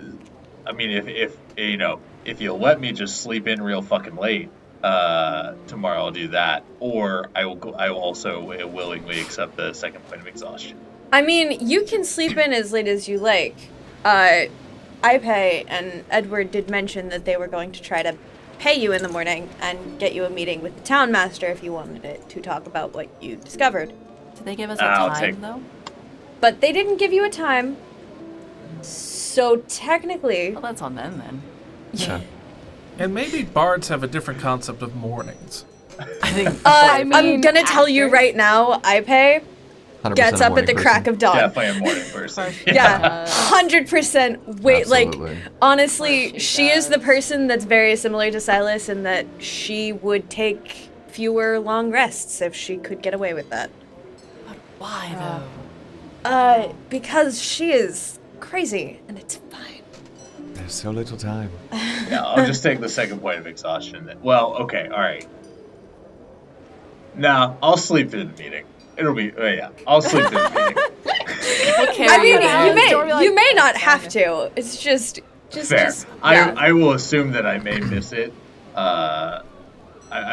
mean, if you'll let me just sleep in real fucking late, tomorrow I'll do that, or I will also willingly accept the second point of exhaustion. I mean, you can sleep in as late as you like. Ipe and Edward did mention that they were going to try to pay you in the morning and get you a meeting with the town master if you wanted it to talk about what you discovered. Did they give us a I'll time, take- though? But they didn't give you a time. So technically, Well, that's on them, then. Yeah. And maybe bards have a different concept of mornings. I think I'm mean, gonna tell you after. right now, Ipe 100% gets a up at the morning crack person. of dawn. Definitely a morning person. Yeah, 100%. Wait, Absolutely. like, honestly, She she is the does. person that's very similar to Silus in that she would take fewer long rests if she could get away with that. why, though? Because she is crazy, and it's fine. There's so little time. Yeah, I'll just take the second point of exhaustion then. Well, okay, alright. Nah, I'll sleep through the meeting. It'll be, I'll sleep through the meeting. I mean, Yeah. you may not have to. It's just Fair. Just, yeah. I will assume that I may miss it. I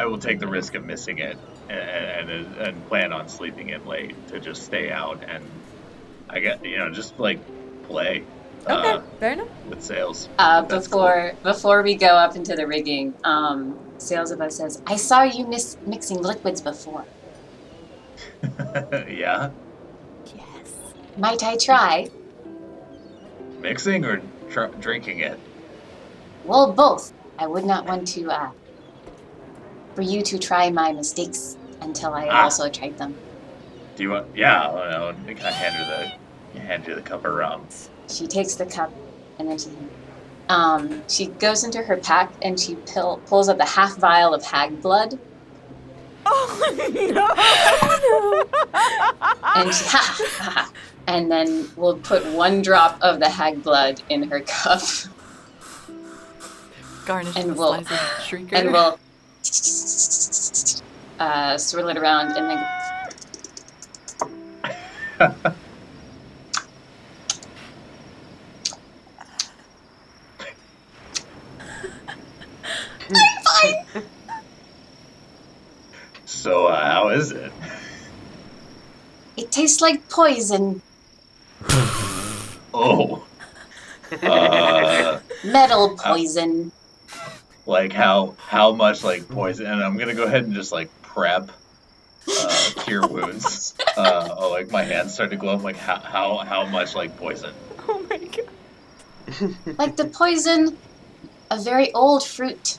will take the risk of missing it and plan on sleeping in late to just stay out and I get just like play Okay, fair enough. with Sails. That's Before we go up into the rigging, Sailsaba says, "I saw you mixing liquids before. Yeah, Might I try?" mixing or drinking it. Well, both. I would not want to, for you to try my mistakes until I also tried them. Do you want? Yeah, I think I hand you the cup of rum. She takes the cup, and then she goes into her pack and she pulls up the half vial of hag blood. And she, and then we'll put one drop of the hag blood in her cup, Garnish and with we'll- slices of shrieker. and we'll swirl it around and then. I'm fine. How is it? It tastes like poison. Oh. Metal poison. Like how much like poison? And I'm gonna go ahead and just like prep cure wounds. Like my hands start to glow. I'm like how much like poison? Oh my god. Like the poison of very old fruit.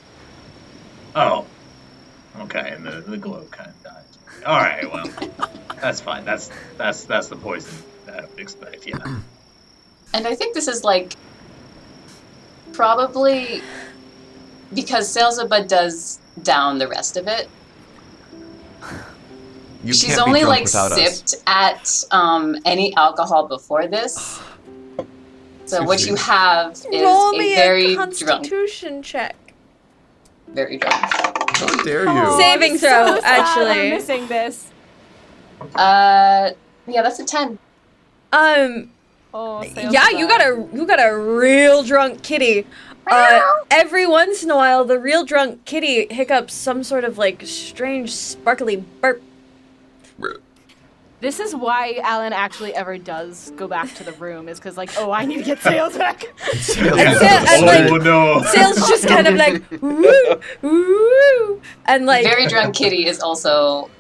Oh. Okay, and the glow kind of dies. All right, well, that's fine. That's the poison that I would expect. Yeah. And I think this is like probably because Sailsaba does down the rest of it. She's can't be only drunk like without us. sipped at any alcohol before this. So what you have is Roll a me very a drunk, Constitution check. very drunk. How dare you? Oh, Saving I'm throw, so sad actually. I'm missing this. Yeah, that's a 10. Oh, Yeah, you got a real drunk kitty. Every once in a while, the real drunk kitty hiccups some sort of like strange sparkly burp. This is why Alin actually ever does go back to the room, is because like, oh, I need to get Sails back. And, like, no. Sails just kind of like woo, woo, and like Very drunk kitty is also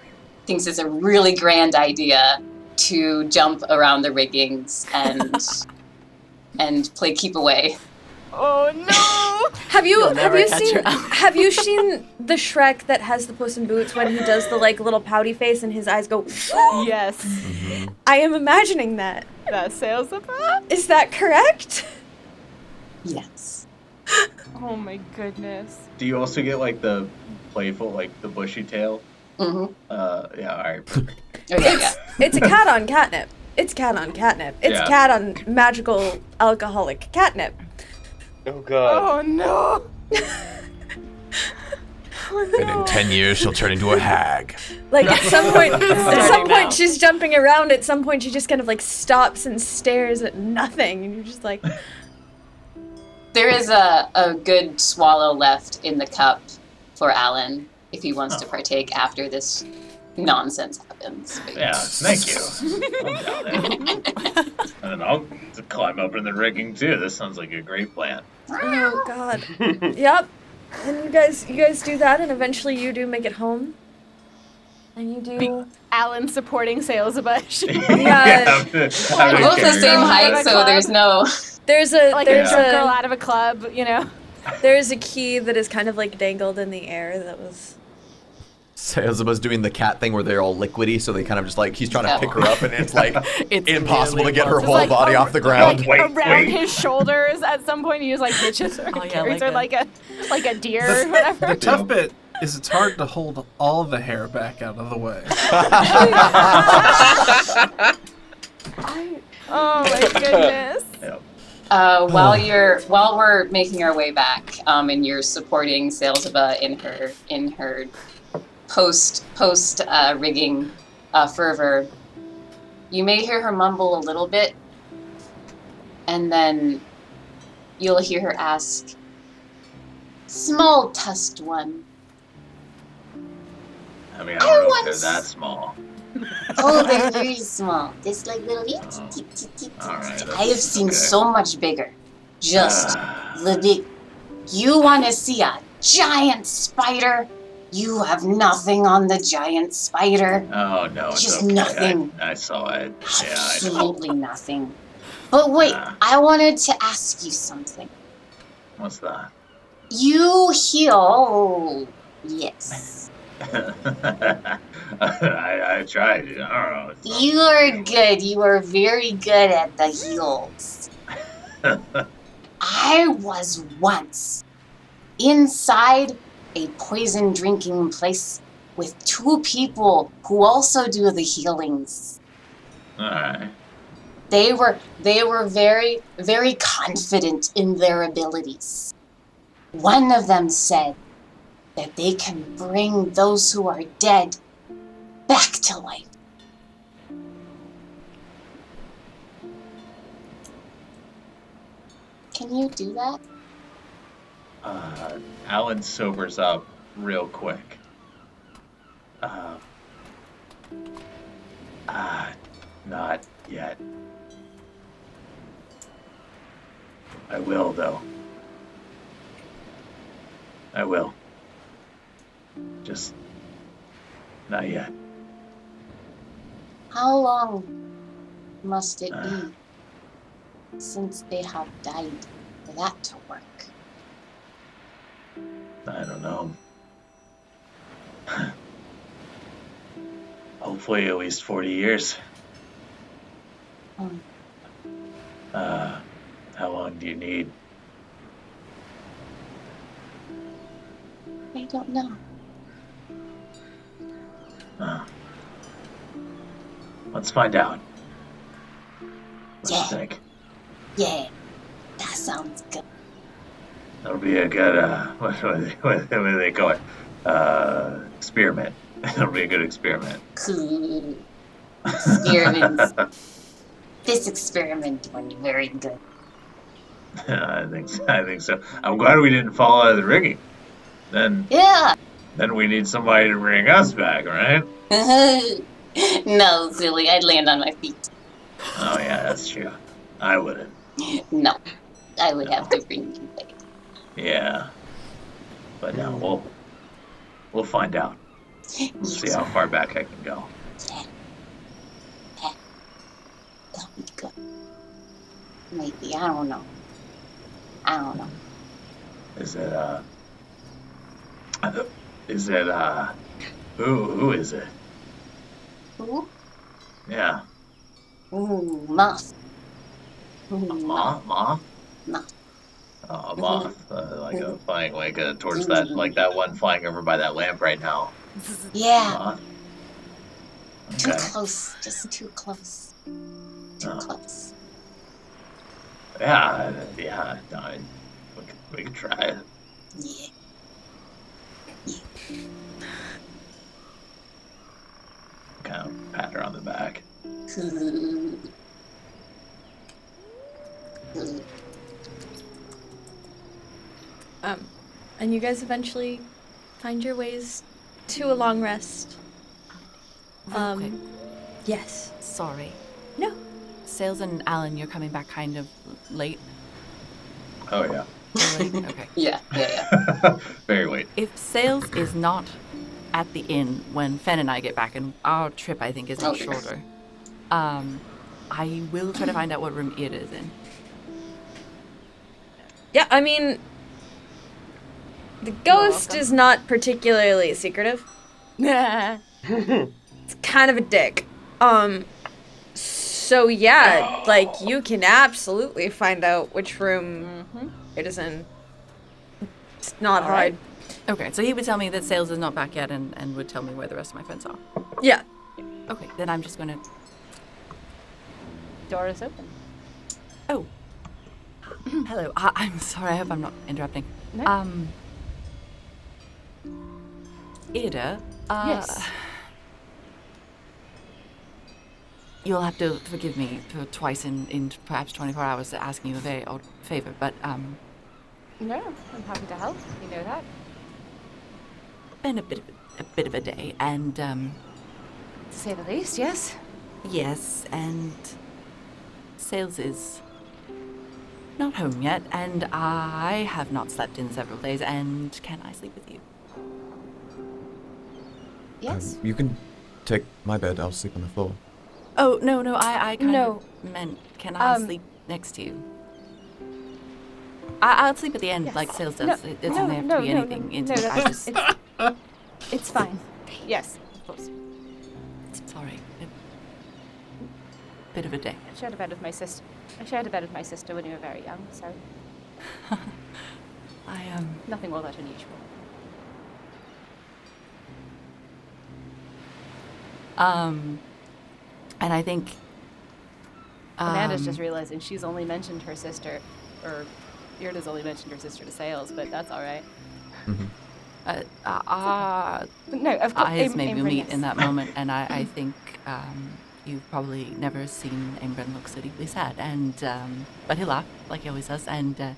thinks it's a really grand idea to jump around the riggings and play keep away. Oh no! Have you never catch seen her out. have you seen the Shrek that has the Puss in Boots when he does the like little pouty face and his eyes go? Yes, I am imagining that. that Sailsaba. Is that correct? Yes. Oh my goodness. Do you also get like the playful, like the bushy tail? Mm-hmm. Yeah. All right. Perfect. Okay, yeah. It's a cat on catnip. It's cat on catnip. It's Yeah. cat on magical alcoholic catnip. Oh god. Oh no. And in 10 years, she'll turn into a hag. Like at some point, now. she's jumping around. At some point, she just kind of like stops and stares at nothing, and you're just like, There is a good swallow left in the cup for Alin if he wants to partake after this nonsense happens. Yeah. Thank you. I'm down there. And then I'll climb up in the rigging too. This sounds like a great plan. oh god, yep. And you guys do that, and eventually you do make it home, and you do. Alin supporting Sailsaba. Yeah. We're both the same height, so there's no. There's a Like there's a drunk girl a out of a club, you know. there's a key that is kind of like dangled in the air that was. Sailsaba's doing the cat thing where they're all liquidy, so they kind of just like, he's trying to Yeah. pick her up, and it's like It's impossible really to get her impossible. whole It's like, body off the ground. Wait, Around wait. his shoulders at some point, he just like hitches her, Oh, yeah, carries her like like a deer or whatever. The tough bit is it's hard to hold all the hair back out of the way. Oh my goodness. Yep. While we're making our way back, and you're supporting Sailsaba in her post rigging fervor, you may hear her mumble a little bit, and then you'll hear her ask, "Small tusked one, I mean, I don't know if they're that small. oh, they're very small, just like little Alright, I have seen okay. so much bigger, just the big. You want to see a giant spider? You have nothing on the giant spider. Oh no, it's Just okay. nothing. I saw it. Yeah, I know. Absolutely nothing. But wait, I wanted to ask you something. What's that? You heal. Yes. I tried. I don't know. It's You are good. You are very good at the heals. I was once inside a poison drinking place with two people who also do the healings. Alright. They were very, very confident in their abilities. One of them said that they can bring those who are dead back to life. Can you do that? Alin sobers up real quick. Not yet. I will, though. I will. Just not yet. How long must it be since they have died for that to work? I don't know. Hopefully at least 40 years. How long do you need? I don't know. Let's find out. What do you think? Yeah, that sounds good. That'll be a good, what do they call it? Experiment. It'll be a good experiment. Cool. Experiments. This experiment went very good. I think so. I'm glad we didn't fall out of the rigging. Then we need somebody to bring us back, right? No, silly. I'd land on my feet. Oh yeah, that's true. I wouldn't. No, I would have to bring you back. Yeah. But no, we'll find out. We'll see how far back I can go. Yeah. That'll be good. Maybe, I don't know. Is it, who is it? Who? Yeah. Ooh, moth. Moth? Moth. Oh, a moth. Flying, towards that one flying over by that lamp right now. Yeah. Moth. Too Okay. close. Just too close. Too close. Yeah, no, we could try it. Yeah. Kind of pat her on the back. And you guys eventually find your ways to a long rest. Real quick. Yes. Sorry. No. Sails and Alin, you're coming back kind of late. Oh, yeah. Late? Okay. Yeah. Very late. If Sails is not at the inn when Fen and I get back, and our trip, I think, is much shorter, I will try to find out what room Irde is in. Yeah, I mean, the ghost is not particularly secretive. It's kind of a dick. So yeah, you can absolutely find out which room it is in. It's not hard. Okay, so he would tell me that Sails is not back yet and would tell me where the rest of my friends are. Yeah. Okay, then I'm just gonna... Door is open. Oh. Hello. I'm sorry, I hope I'm not interrupting. No. Irde, Yes. You'll have to forgive me for twice in perhaps 24 hours asking you a very odd favor, but, No, I'm happy to help. You know that. been a bit of a day, and, To say the least, yes. yes, and Sails is not home yet, and I have not slept in several days, and can I sleep with you? Yes. You can take my bed. I'll sleep on the floor. Oh, no, I kind No. of meant, can I sleep next to you? I'll sleep at the end, Yes. like Sails does. No, it doesn't have to be anything intimate. I just... It's fine. Yes, of course. Sorry. Bit of a day. I shared a bed with my sister. When we were very young, so nothing all that unusual. And I think Amanda's just realizing she's only mentioned her sister, or Irde's only mentioned her sister to Sails, but that's all right. No, of course. eyes maybe Aym'Bryn, meet yes. in that moment, and I think you've probably never seen Aym'Bryn look so deeply sad, and but he'll laugh like he always does, and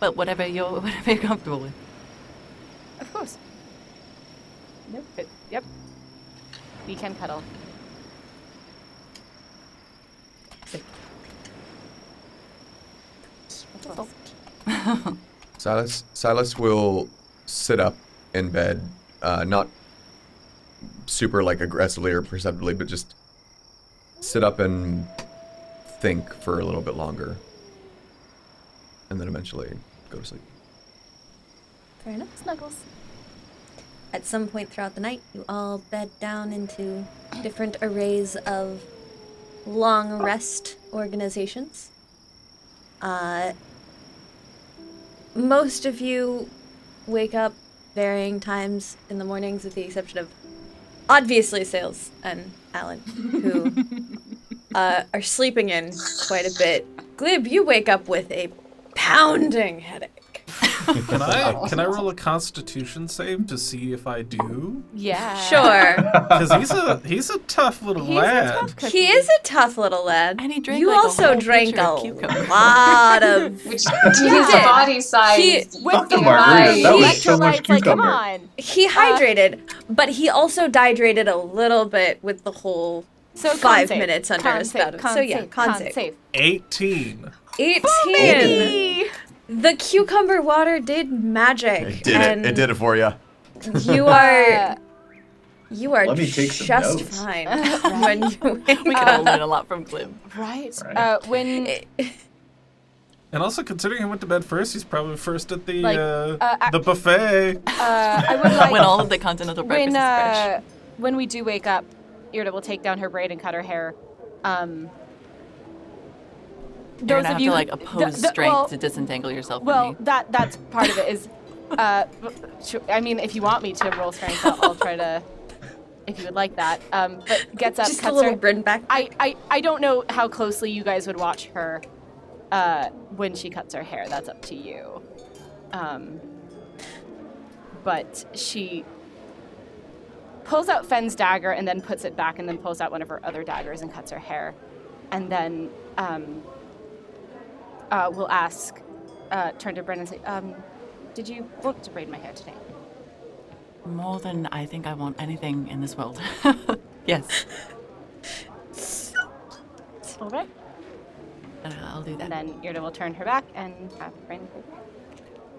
well, whatever you're comfortable with. Of course. Nope. Yep. We can cuddle. Silas will sit up in bed, not super like aggressively or perceptibly, but just sit up and think for a little bit longer, and then eventually go to sleep. Fair enough. Snuggles. At some point throughout the night, you all bed down into different arrays of long rest organizations. Most of you wake up varying times in the mornings, with the exception of obviously Sails and Alin, who are sleeping in quite a bit. Glib, you wake up with a pounding headache. Can I roll a Constitution save to see if I do? Yeah. Sure. Because he's a tough little lad. He is a tough little lad. And he drank You like a also whole drank pitcher a of cucumber. lot of... Which, to his body size, Fuck the margarita. That was so much Electrolytes, like, come cucumber. on. He hydrated, but he also dehydrated a little bit with the whole So 5 con minutes save, under con his save, belt. con So yeah, save, con save. 18. 18! The cucumber water did magic. It did it for you. You are... You are Let me take some just notes. fine when you wake We can all learn a lot from Glib. Right. Right. When And also, considering he went to bed first, he's probably first at the Like, the buffet. I would like When all of the continental breakfast is fresh. when we do wake up, Irde will take down her braid and cut her hair. You're Those gonna of have you to like who- oppose the- strength well, to disentangle yourself from Well, me. that's part of it. Is I mean, if you want me to roll strength, I'll try to. If you would like that, but gets up, just a cuts little her. grin back. I don't know how closely you guys would watch her when she cuts her hair. That's up to you. But she pulls out Fenn's dagger and then puts it back, and then pulls out one of her other daggers and cuts her hair, and then we'll ask, turn to Brennan and say, did you want to braid my hair today? More than I think I want anything in this world. Yes. All right. I'll do that. And then Irde will turn her back and have Brennan.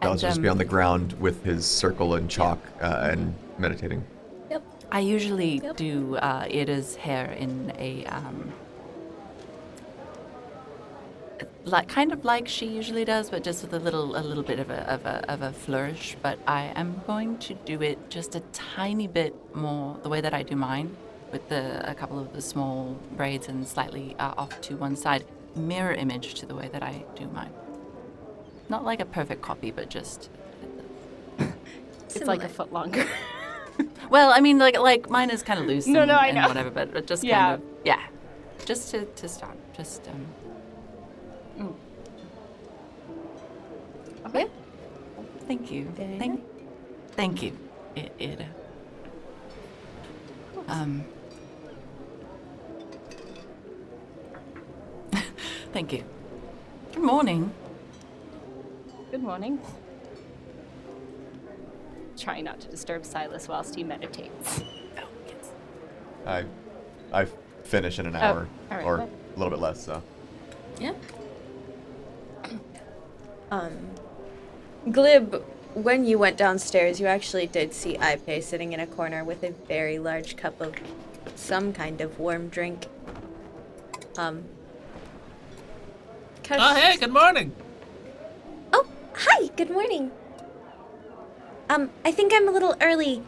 I'll And, just be on the ground with his circle and chalk and meditating. I usually do Irde's hair in a like kind of like she usually does, but just with a little bit of a flourish. But I am going to do it just a tiny bit more the way that I do mine, with a couple of the small braids and slightly off to one side, mirror image to the way that I do mine. Not like a perfect copy, but just. It's like a foot longer. Well, I mean, like mine is kind of loose. No, and, I and know. whatever, but just Yeah. kind of just to start, just Okay. Thank you. Very Thank you. It Thank you. Good morning. Good morning. Try not to disturb Silas whilst he meditates. I finish in an hour all right. or a little bit less. So Yeah. Glib, when you went downstairs, you actually did see Ipe sitting in a corner with a very large cup of some kind of warm drink. Oh, hey, good morning. Oh, hi, good morning. I think I'm a little early.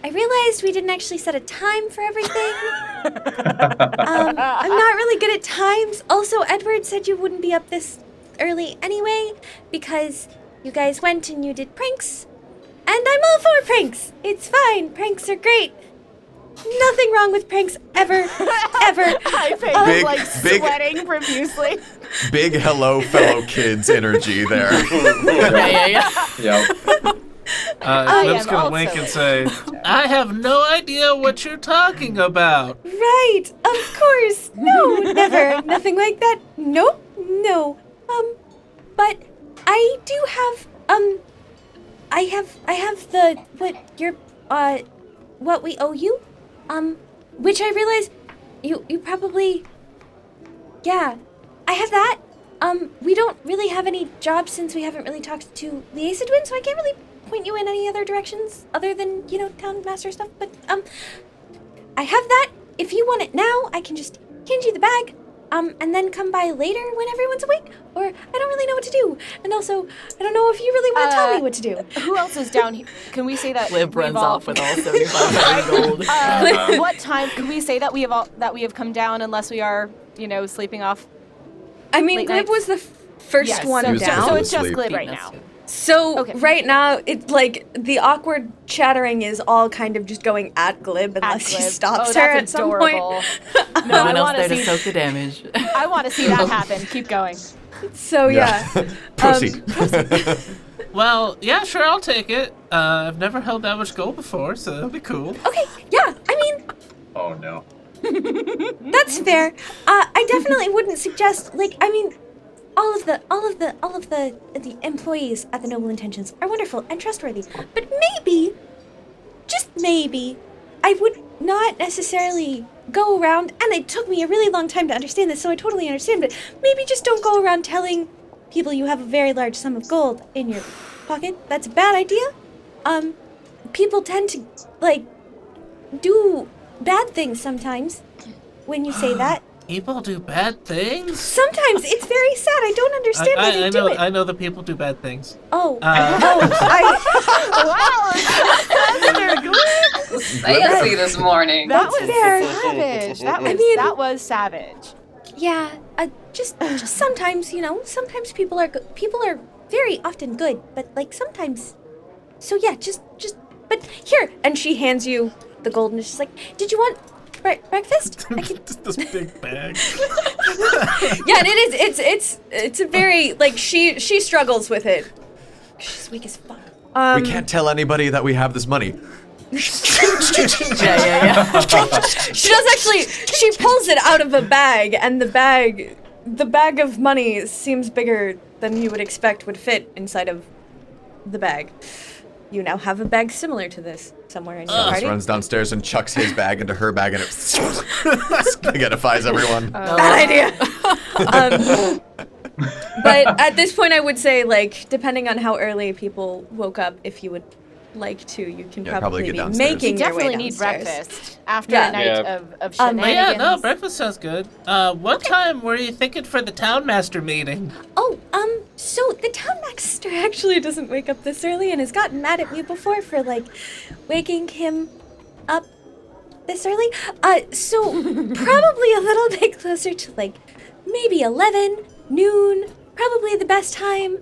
I realized we didn't actually set a time for everything. I'm not really good at times. Also, Edward said you wouldn't be up this early anyway, because you guys went and you did pranks. And I'm all for pranks. It's fine. Pranks are great. Nothing wrong with pranks ever, ever. I'm like big- sweating profusely. big hello, fellow kids energy there. Yeah. Yep. Glib's am gonna also wink and a say, I have no idea what you're talking about. Right, of course. No, never. Nothing like that. Nope, no. But I do have, I have the, what we owe you, which I realize you probably Yeah, I have that. We don't really have any jobs since we haven't really talked to the Aasimar, so I can't really point you in any other directions other than, town master stuff. But, I have that. If you want it now, I can just hand you the bag, and then come by later when everyone's awake. Or I don't really know what to do. And also, I don't know if you really want to tell me what to do. Who else is down here? Can we say that Glib runs we've all- off with all 75 gold. What time can we say that we have come down unless we are, sleeping off? I mean, Late Glib nights? was the first Yes, one so, down. so it's just Sleep. Glib right now. So Okay. right now, it's like the awkward chattering is all kind of just going at Glib unless he Glib. stops Oh, her that's at some adorable. point. No, No I one else want there to to see. soak the damage. I want to see that happen. Keep going. So yeah. Proceed. Well, yeah, sure, I'll take it. I've never held that much gold before, so that'll be cool. Okay, yeah. I mean, Oh no. that's fair. I definitely wouldn't suggest all of the employees at the Noble Intentions are wonderful and trustworthy. But maybe, just maybe, I would not necessarily go around, and it took me a really long time to understand this, so I totally understand, but maybe just don't go around telling people you have a very large sum of gold in your pocket. That's a bad idea. People tend to, do bad things sometimes when you say that. People do bad things? Sometimes it's very sad. I don't understand why they do it. I know that people do bad things. Oh, Fancy this morning. That was fair. savage. That was savage. yeah. Just sometimes, sometimes people are good. People are very often good, but sometimes. So yeah, just. But here, and she hands you the gold, and she's like, "Did you want breakfast?" I can... This big bag. Yeah, and it is. It's a very she struggles with it. She's weak as fuck. We can't tell anybody that we have this money. yeah. She does actually. She pulls it out of a bag, and the bag of money seems bigger than you would expect would fit inside of the bag. You now have a bag similar to this somewhere in your Just party. runs downstairs and chucks his bag into her bag, and it spaghettifies everyone. Bad idea. But at this point, I would say, depending on how early people woke up, if you would like to, you can Yeah, probably probably get be downstairs. making You your way definitely need downstairs. breakfast after Yeah. a night Yeah. of But shenanigans. yeah, no, breakfast sounds good. What time were you thinking for the townmaster meeting? Oh, so the town master actually doesn't wake up this early and has gotten mad at me before for, waking him up this early. So probably a little bit closer to, maybe 11, noon, probably the best time.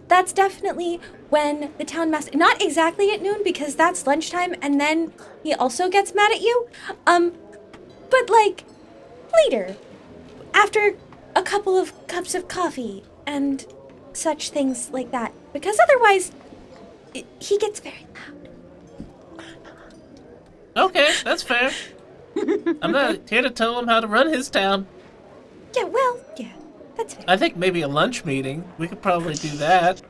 That's definitely when the town master, not exactly at noon because that's lunchtime and then he also gets mad at you. But later, after a couple of cups of coffee and such things like that, because otherwise he gets very loud. Okay, that's fair. I'm not here to tell him how to run his town. Yeah, well, yeah, that's fair. I think maybe a lunch meeting. We could probably do that.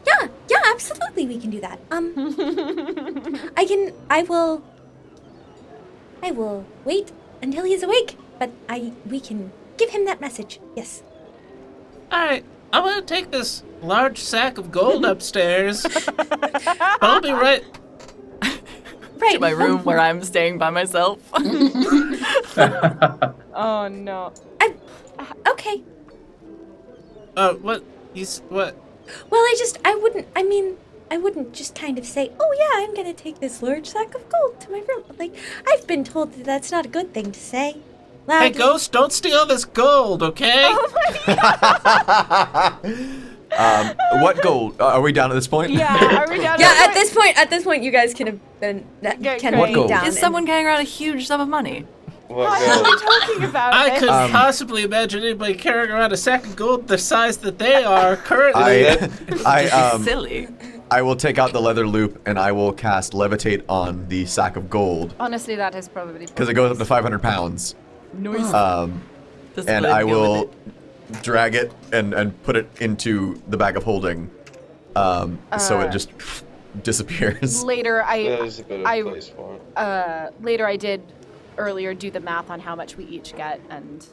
Yeah, absolutely we can do that. I will wait until he's awake, but we can give him that message. Yes. Alright, I'm gonna take this large sack of gold upstairs. I'll be right. Right. To my room where I'm staying by myself. Oh no. Okay. What? What? Well, I wouldn't just kind of say, "Oh yeah, I'm gonna take this large sack of gold to my room." I've been told that that's not a good thing to say. Hey, Loudly. Ghost, don't steal this gold, okay? What gold? Are we down at this point? Yeah, are we down? Yeah, at this point, you guys can have been What gold? down. Is someone carrying around a huge sum of money? What What are gold? we talking about? I This? couldn't possibly imagine anybody carrying around a sack of gold the size that they are currently. Silly. I will take out the leather loop and I will cast levitate on the sack of gold Honestly, that is probably because it goes up to 500 pounds. Noise. And I will drag it and put it into the bag of holding, so it just disappears. Later, There's a bit of place for it. later I did earlier do the math on how much we each get, and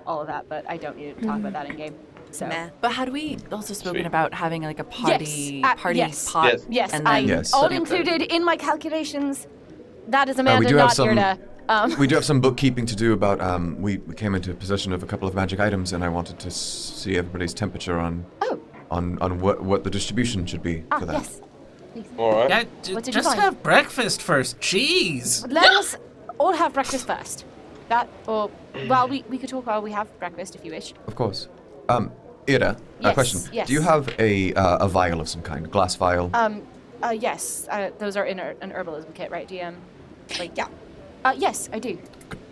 all of that, but I don't need to talk about that in game. So. Meh. But had we also spoken Sweet. about having like a party yes. pot? Yes. Yes, and I then Yes. all setting up the- included in my calculations. That is Amanda, we do have not some- Irde. We do have some bookkeeping to do about. We came into possession of a couple of magic items, and I wanted to see everybody's temperature on what the distribution should be for that. Yes. All right. Yeah, What did you just find? have breakfast first. Jeez. Let us all have breakfast first. We could talk while we have breakfast if you wish. Of course. Irde, Yes, question. yes. Do you have a vial of some kind, glass vial? Yes. Those are in an herbalism kit, right, DM? Yeah. Yes, I do.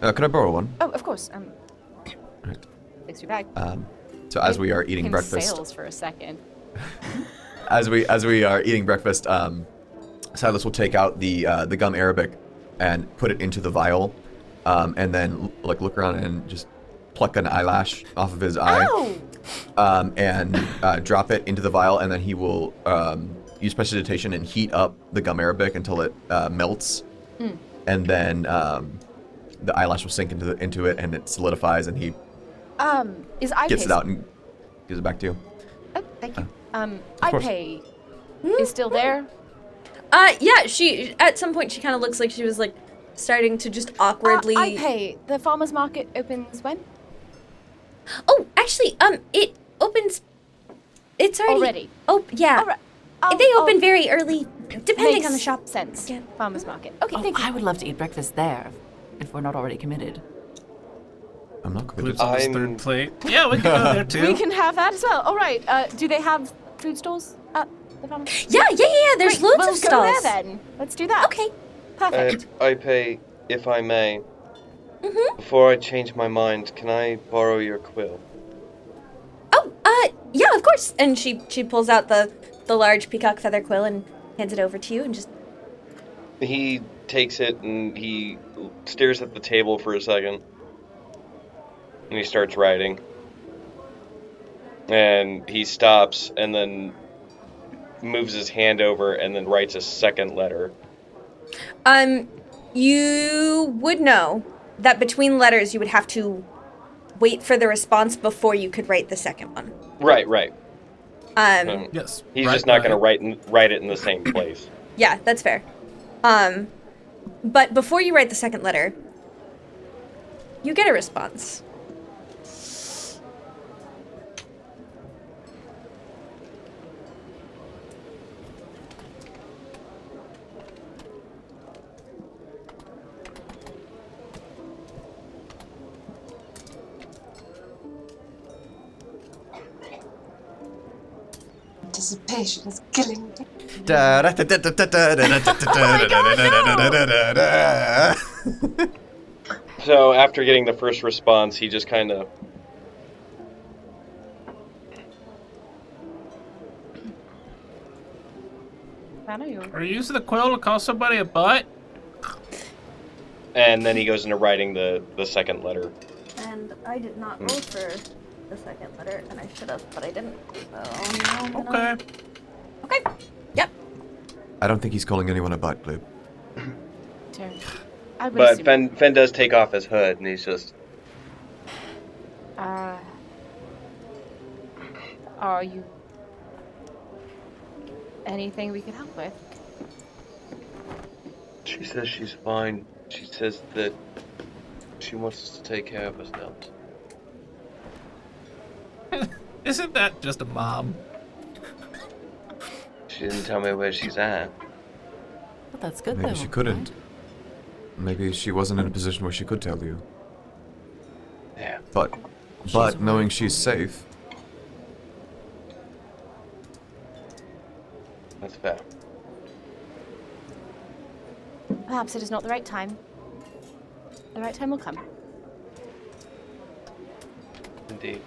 Could I borrow one? Oh, of course. Right. Fix your bag. So as we are eating breakfast, Sails for a second. as we are eating breakfast, Silus will take out the gum Arabic and put it into the vial, and then look around and just pluck an eyelash off of his eye, and drop it into the vial, and then he will use prestidigitation and heat up the gum Arabic until it melts, and then the eyelash will sink into it, and it solidifies, and he Is I gets it out and gives it back to you. Oh, thank you. course. iPay is still there. Yeah, she at some point she kind of looks like she was like starting to just awkwardly. iPay. The farmers market opens when? Oh, actually, it opens. It's already. Oh, yeah. All right. They open very early, depending Makes on the shop. sense. Yeah. Farmers market. Okay, Oh, thank you. I would love to eat breakfast there if we're not already committed. I'm not committed. Glib's on his I'm- third plate. Yeah, we can go there too. We can have that as well. All right. Do they have food stalls at the farmers? Yeah. There's Great, loads we'll of stalls. go there then. Let's do that. Okay. Perfect. I pay, if I may. Mm-hmm. Before I change my mind, can I borrow your quill? Oh, yeah, of course. And she pulls out the large peacock feather quill and hands it over to you and just. He takes it and he stares at the table for a second. And he starts writing. And he stops and then moves his hand over and then writes a second letter. You would know that between letters you would have to wait for the response before you could write the second one. Right. Yes. He's right, just not right. going to write it in the same place. Yeah, that's fair. But before you write the second letter, you get a response. Anticipation is killing me. So after getting the first response, he just kind of... Are you using the quill to call somebody a butt? And then he goes into writing the second letter. And I did not roll for the second letter, and I should have, but I didn't. So now I'm gonna... Okay. Okay. Yep. I don't think he's calling anyone a butt, Glib. I would But assume- Fen does take off his hood, and he's just... Are you anything we could help with? She says she's fine. She says that she wants us to take care of ourselves. Isn't that just a mom? She didn't tell me where she's at. But that's good Maybe though. she couldn't. right? Maybe she wasn't in a position where she could tell you. Yeah. But knowing she's safe, That's fair. Perhaps it is not the right time. The right time will come. Indeed.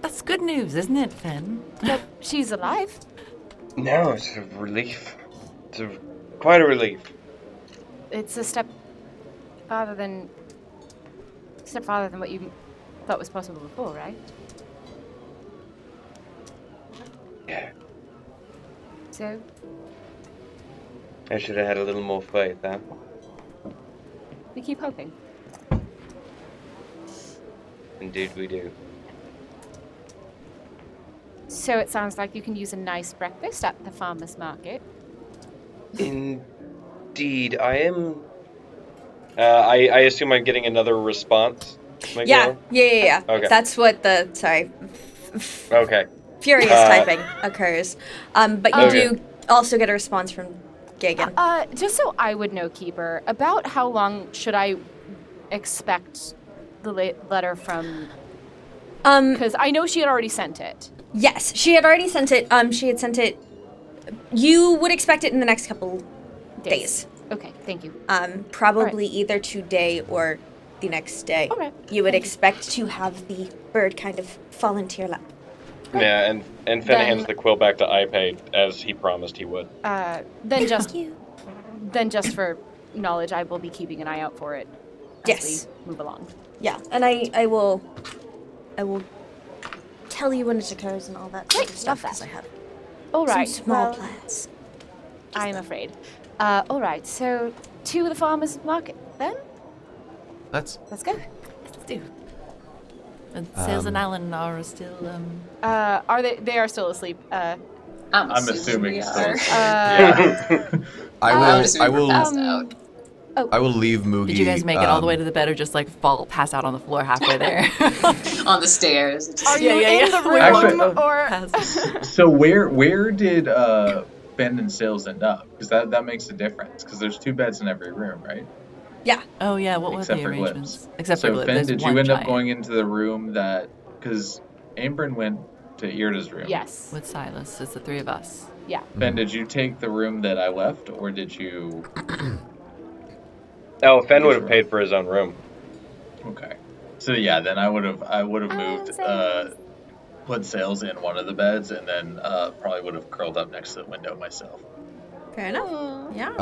That's good news, isn't it, Fen? But she's alive. No, it's a relief. Quite a relief. It's a step farther than what you thought was possible before, right? Yeah. So I should have had a little more faith, huh? We keep hoping. Indeed we do. So it sounds like you can use a nice breakfast at the farmer's market. Indeed, I am... I assume I'm getting another response, Mackayla? Yeah. Okay. That's what the, Okay. furious typing occurs. But you do also get a response from Gagan. Just so I would know, Keeper, about how long should I expect the letter from... Because I know she had already sent it. Yes, she had already sent it. She had sent it... You would expect it in the next couple days. Okay, thank you. Probably either today or the next day. Okay. You would expect to have the bird kind of fall into your lap. Yeah, and Finn hands the quill back to Ipe as he promised he would. Then just for knowledge, I will be keeping an eye out for it as we move along. Yeah, and I will tell you when it occurs and all that sort of stuff because I have All right. some small plans. I'm afraid. All right. So to the farmer's market then. Let's go. Let's do. And Sales and Alin are still. Are they? They are still asleep. I'm assuming we so. are. I will leave Moogie. Did you guys make it all the way to the bed, or just like pass out on the floor halfway there? On the stairs. Are you in the room Actually, or? So where did Ben and Sales end up? Because that makes a difference. Because there's 2 beds in every room, right? Yeah. Oh yeah, what were Except the for arrangements? Glib's. Except So for Glib, Ben, there's did one you end up giant going into the room that? Because Aym'Bryn went to Irde's room. Yes. with Silus. It's the 3 of us. Yeah. Ben, did you take the room that I left, or did you? Oh, Fenn would have paid for his own room. Okay. So yeah, then I would have moved put Sails in one of the beds, and then probably would have curled up next to the window myself. Fair enough. Yeah.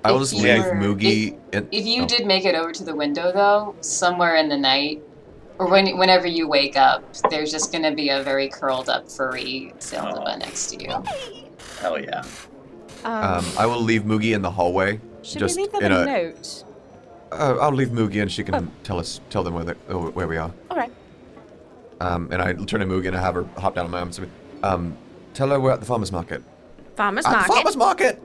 I will just If leave you're- Moogie. If you did make it over to the window, though, somewhere in the night, or whenever you wake up, there's just going to be a very curled up, furry Sailsaba next to you. Hell yeah. I will leave Moogie in the hallway. Should just we leave them in a note? I'll leave Moogie and she can tell them where we are. All right. And I turn to Moogie and I have her hop down on my arm. Tell her we're at the farmer's market. Farmer's At the market. farmer's market.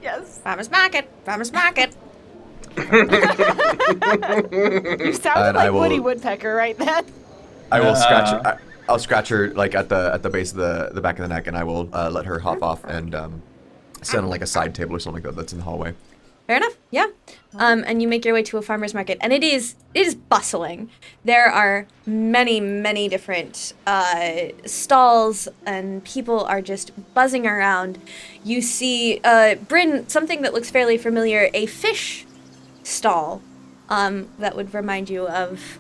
Yes. Farmer's market. Farmer's market. You sounded like Woody Woodpecker right then. I will scratch her. I'll scratch her like at the base of the back of the neck, and I will let her hop off and sit on like a side table or something like that that's in the hallway. Fair enough. Yeah. And you make your way to a farmer's market, and it is bustling. There are many different stalls, and people are just buzzing around. You see, Bryn, something that looks fairly familiar, a fish stall that would remind you of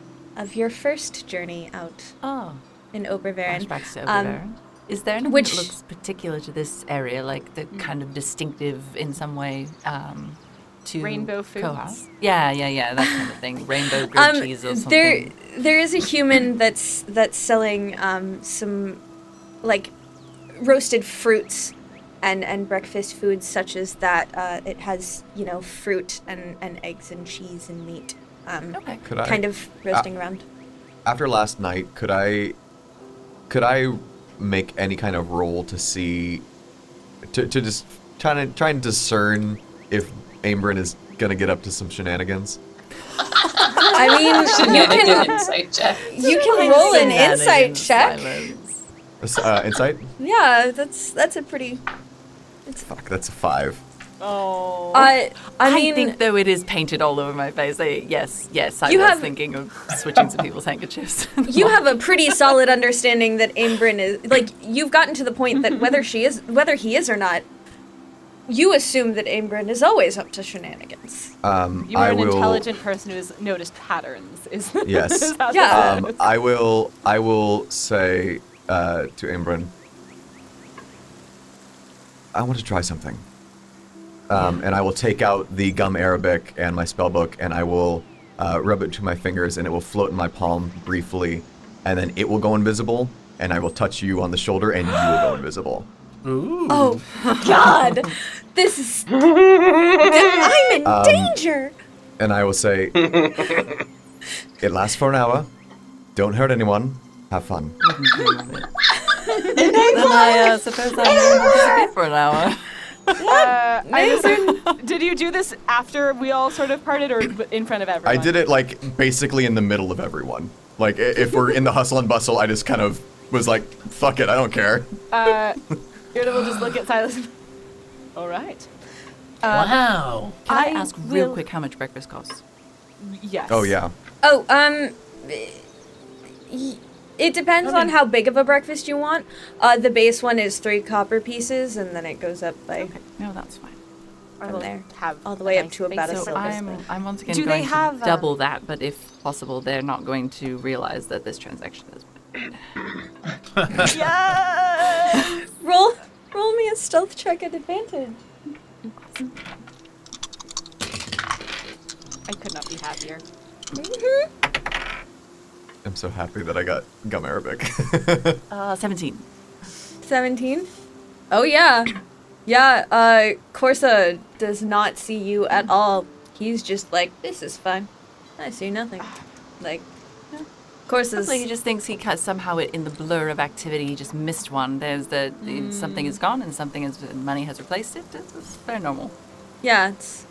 your first journey out in Obervaren. Flashbacks to Obervaren. Is there anything that looks particular to this area, like the kind of distinctive in some way? To Rainbow foods? Kohav? Yeah, that kind of thing. Rainbow grilled cheese or something. There is a human that's selling some like roasted fruits and breakfast foods such as that. It has fruit and eggs and cheese and meat. Okay. Kind of roasting around. After last night, could I make any kind of roll to see to just try and discern if Aym'Bryn is gonna get up to some shenanigans? I mean, you can roll an insight check. Insight? Yeah, that's a pretty. Fuck, that's a 5. Oh. I mean, think though it is painted all over my face. Yes, I You was have- thinking of switching some people's handkerchiefs. you have a pretty solid understanding that Aym'Bryn is like. You've gotten to the point that whether he is or not, you assume that Aym'Bryn is always up to shenanigans. You are an intelligent person who has noticed patterns. Yes. Yeah. I will say to Aym'Bryn, I want to try something. And I will take out the gum Arabic and my spellbook, and I will rub it to my fingers, and it will float in my palm briefly, and then it will go invisible, and I will touch you on the shoulder, and you will go invisible. Ooh. Oh, God. This is... I'm in danger. And I will say, it lasts for an hour. Don't hurt anyone. Have fun. Then I suppose I'm going to disappear for an hour. Did you do this after we all sort of parted or in front of everyone? I did it, like, basically in the middle of everyone. Like, if we're in the hustle and bustle, I just kind of was like, fuck it, I don't care. Irde will just look at Silas. All right. Wow. Can I ask real quick how much breakfast costs? Yes. Oh, yeah. Oh, it depends on how big of a breakfast you want. The base one is 3 copper pieces, and then it goes up by No, that's fine. from there, Have all the way up to about a So silver. I'm once again Do going they have, to double that, but if possible, they're not going to realize that this transaction is made. Yes! Roll me a stealth check at advantage. I could not be happier. I'm so happy that I got gum Arabic. 17. 17? Oh, yeah. Yeah, Corsa does not see you at all. He's just like, this is fun. I see nothing. Like, Corsa's... So he just thinks he somehow in the blur of activity he just missed one. There's something is gone and money has replaced it. It's very normal. Yeah, it's...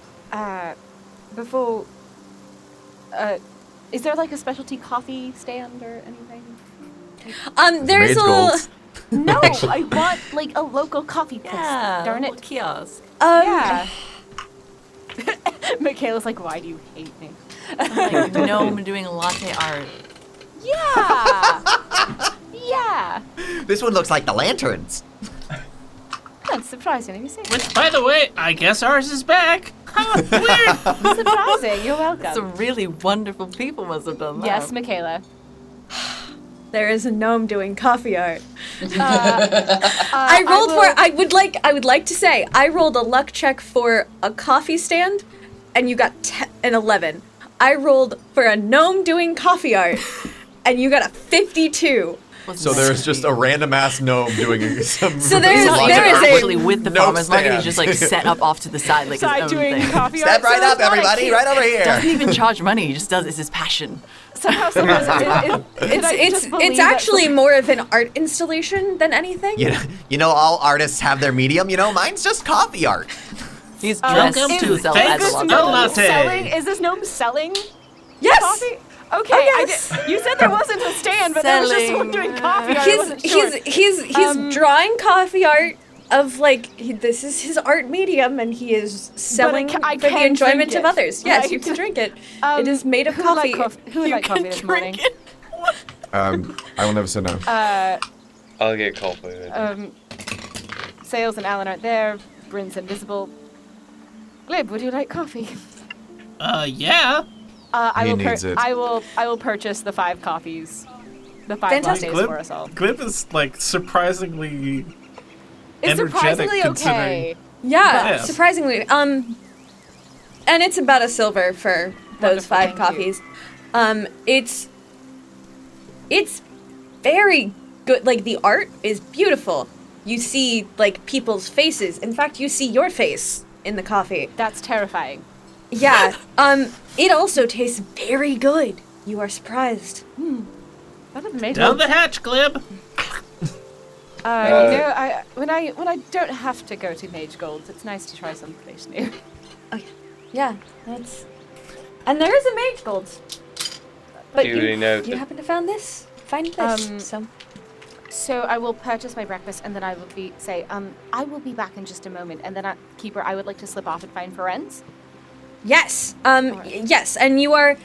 Before... is there like a specialty coffee stand or anything? There's Mage a... Gold. No, I want like a local coffee place. Yeah, Darn little it. kiosk. Yeah. Michaela's like, why do you hate me? Like gnome doing latte art. Yeah. Yeah. This one looks like the lanterns. That's surprising. Let me see. Which, by the way, I guess ours is back. How weird. Surprising. You're welcome. Some really wonderful people must have done that. Yes, Mackayla. There is a gnome doing coffee art. I I would like to say, I rolled a luck check for a coffee stand, and you got an 11. I rolled for a gnome doing coffee art, and you got a 52. So there's just a random ass gnome doing some. So there is actually with the no farmer's market. stand. He's just like set up off to the side like Side his own doing thing. coffee Step art. right So up, it's not a everybody, kid. right over here. Doesn't even charge money. He just does. It's his passion. Somehow, It's actually more of an art installation than anything. You know, all artists have their medium. You know, mine's just coffee art. He's dressed Welcome to to sell Take as This a Gnome latte. Latte. Is this gnome selling Yes. coffee? Okay, Oh, yes. you said there wasn't a stand, but there was just someone doing coffee art. I wasn't sure. He's drawing coffee art of this is his art medium, and he is selling I for the can enjoyment drink of it. others. Yes, Right. you can drink it. It is made of Who coffee. Who would like coffee this morning? I will never say no. I'll get coffee. Sales and Alin aren't there. Bryn's invisible. Glib, would you like coffee? Yeah. I needs it. I will purchase the 5 coffees. The 5 Fantastic. lattes for us all. Glib is like surprisingly It's energetic surprisingly considering. okay. Yeah, Yes. surprisingly. And it's about a silver for those Wonderful, 5 thank coffees. It's very good. Like, the art is beautiful. You see like people's faces. In fact, you see your face in the coffee. That's terrifying. Yeah. It also tastes very good. You are surprised. That is amazing. Down the hatch, Glib. When I don't have to go to Mage Gold's, it's nice to try someplace new. Yeah, that's. And there is a Mage Gold's. But Duly you noted. happen to find this? Find this. So I will purchase my breakfast, and then I will I will be back in just a moment. And then, Keeper, I would like to slip off and find Ferenz. Yes. Yes, and you are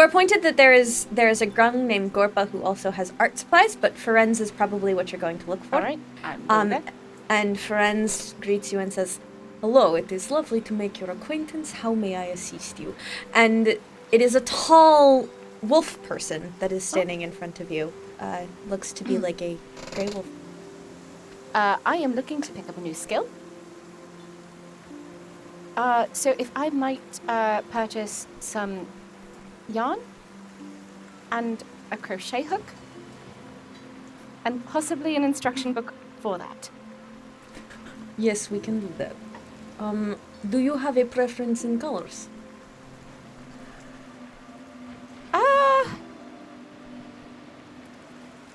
pointed that there is a grung named Gorpa who also has art supplies, but Ferenz is probably what you're going to look for. All right. I'm going back. And Ferenz greets you and says, "Hello, it is lovely to make your acquaintance. How may I assist you?" And it is a tall wolf person that is standing in front of you. Looks to be like a grey wolf. I am looking to pick up a new skill. So if I might purchase some yarn and a crochet hook and possibly an instruction book for that. Yes, we can do that. Do you have a preference in colors?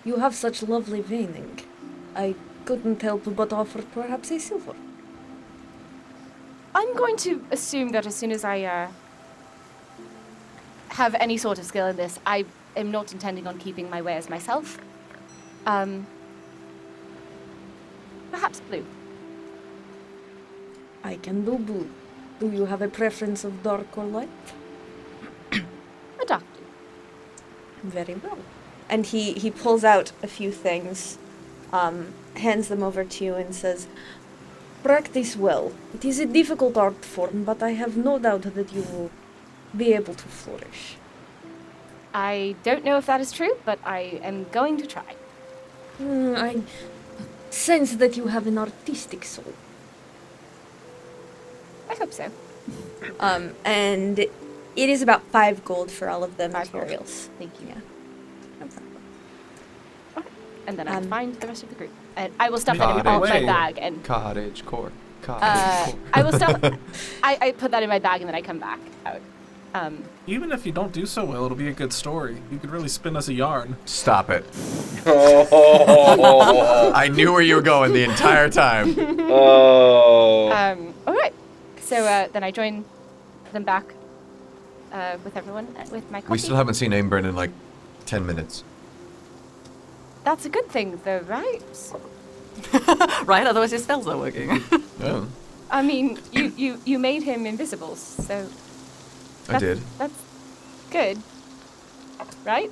You have such lovely veining. I couldn't help but offer perhaps a silver. I'm going to assume that as soon as I have any sort of skill in this, I am not intending on keeping my wares myself. Perhaps blue. I can do blue. Do you have a preference of dark or light? A dark blue. Very well. And he pulls out a few things, hands them over to you and says, practice well. It is a difficult art form, but I have no doubt that you will be able to flourish. I don't know if that is true, but I am going to try. I sense that you have an artistic soul. I hope so. And it is about 5 gold for all of the materials. Thank you. Yeah. No problem. And then I'll find the rest of the group. And I will stuff that in my bag. And Cottage core. I will stuff... I put that in my bag and then I come back out. Even if you don't do so well, it'll be a good story. You could really spin us a yarn. Stop it. I knew where you were going the entire time. Oh. All right. So then I join them back with everyone with my coffee. We still haven't seen Aym'Bryn in like 10 minutes. That's a good thing, though, right? Right? Otherwise your spells aren't working. Oh, I mean, you made him invisible, so... I did. That's good. Right?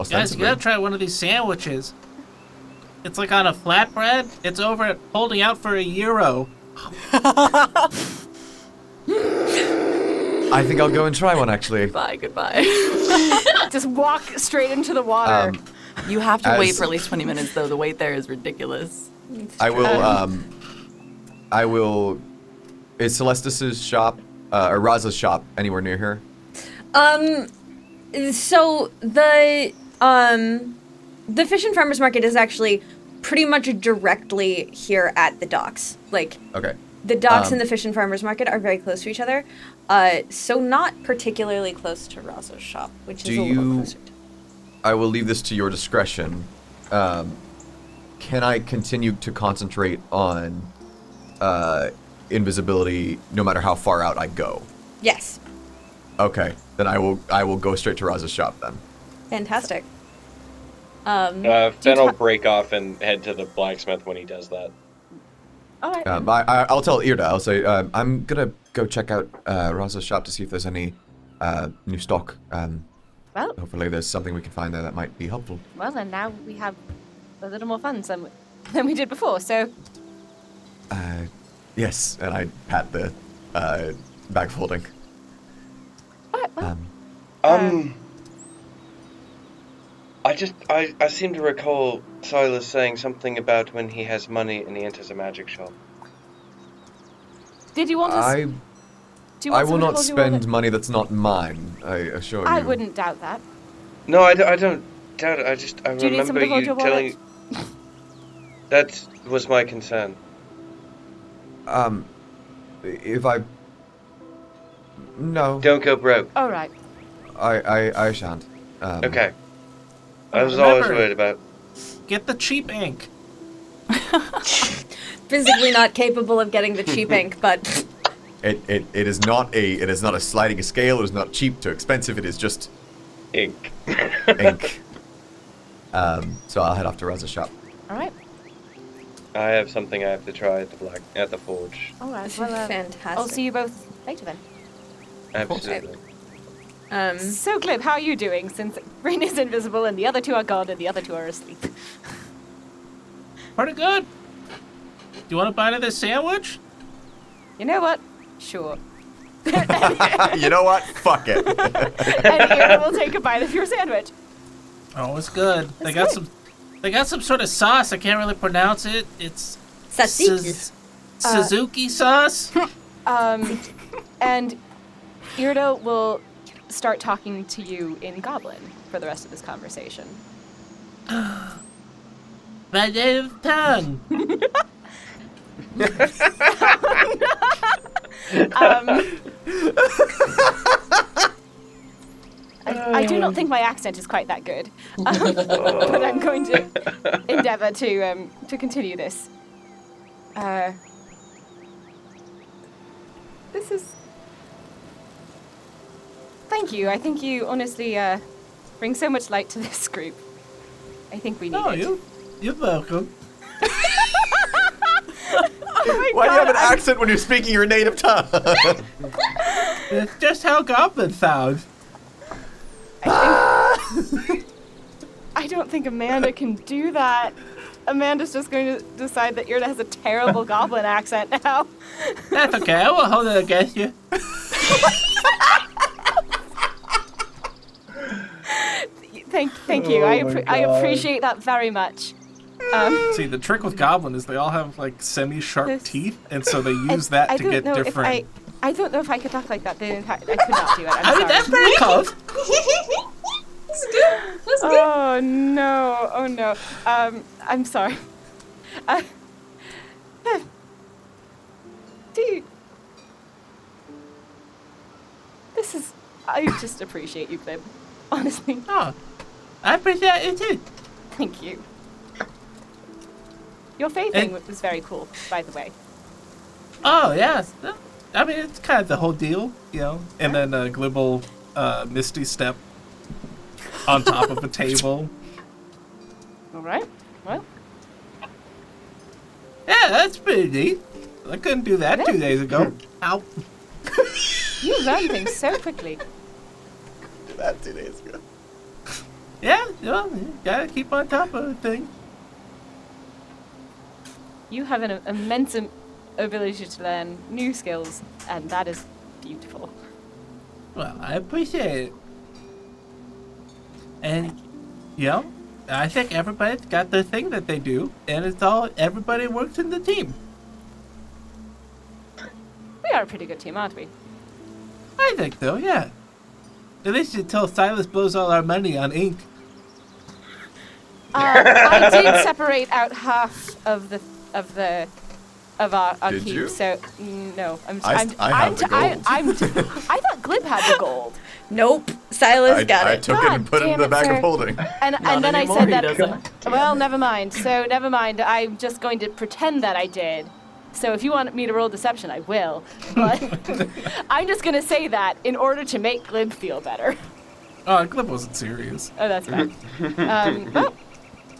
Guys, you gotta try one of these sandwiches. It's like on a flatbread. It's over at Holding Out for €1. I think I'll go and try one, actually. Goodbye. Just walk straight into the water. You have to wait for at least 20 minutes, though. The wait there is ridiculous. I will, is Celestis's shop, or Raza's shop anywhere near here? So the Fish and Farmers Market is actually pretty much directly here at the docks. Like, Okay. the docks and the Fish and Farmers Market are very close to each other. So not particularly close to Raza's shop, which is a little closer. I will leave this to your discretion. Can I continue to concentrate on invisibility no matter how far out I go? Yes. Okay, then I will go straight to Raza's shop then. Fantastic. Fen'rahl will break off and head to the blacksmith when he does that. All right. I'll tell Irde. I'll say I'm gonna go check out Raza's shop to see if there's any new stock. Well, Hopefully there's something we can find there that might be helpful. well, then now we have a little more funds than we did before, so... Yes, and I pat the bag of holding. All right, well, I seem to recall Silas saying something about when he has money and he enters a magic shop. did you want us... I do you want will someone to not hold you spend over? money that's not mine, I assure you. I wouldn't doubt that. No, I don't doubt it. I Do you need someone remember to hold you your telling... wallet? That was my concern. If I... No. Don't go broke. All right. I shan't. Okay. I was always Remember- worried about... Get the cheap ink. Physically not capable of getting the cheap ink, but It is not a sliding scale. It is not cheap to expensive. It is just ink. ink. So I'll head off to Raza's shop. All right. I have something I have to try at the forge. All right. this Well, is fantastic. I'll see you both later then. Absolutely. So, Glib, how are you doing since Rain is invisible and the other two are gone and the other two are asleep? Pretty good. Do you want a bite of this sandwich? You know what? Sure. You know what? Fuck it. And Irde will take a bite of your sandwich. Oh, it's good. They got some sort of sauce. I can't really pronounce it. It's Tzatziki. Suzuki sauce. And Irde will start talking to you in Goblin for the rest of this conversation. my native tongue. I do not think my accent is quite that good, but I'm going to endeavour to continue this. This is. Thank you. I think you honestly bring so much light to this group. I think we need it. You're welcome. Why do you have an accent when you're speaking your native tongue? It's just how goblins sound. I don't think Amanda can do that. Amanda's just going to decide that Irde has a terrible goblin accent now. That's okay. I won't hold it against you. Thank you. I appreciate that very much. See, the trick with goblin is they all have like semi-sharp teeth, and so they use that to get different. I don't know if I could talk like that. I could not do it. I'm sorry. That's very close. That's good. That's good. Oh no. I'm sorry. Dude. I just appreciate you, Glib. Honestly. Oh, I appreciate it too. Thank you. Your faith thing was very cool, by the way. Oh, yes. I mean, it's kind of the whole deal, you know. And then Glib will Misty step on top of a table. All right. Well. Yeah, that's pretty neat. I couldn't do that 2 days ago. Ow. You learn things so quickly. That 2 days ago. Yeah, you gotta keep on top of things. You have an immense ability to learn new skills, and that is beautiful. Well, I appreciate it. And, you know, I think everybody's got their thing that they do, and everybody works in the team. We are a pretty good team, aren't we? I think so, yeah. At least until Silus blows all our money on ink. I did separate out half of our Did keep, you? so no. I have the gold. I thought Glib had the gold. Nope. Silas got I it. took it and put it in the bag sir. of holding. And then I anymore, said he that. doesn't. Well, never mind. So never mind. I'm just going to pretend that I did. So if you want me to roll deception, I will. But I'm just going to say that in order to make Glib feel better. Oh, Glib wasn't serious. Oh, that's bad. Well,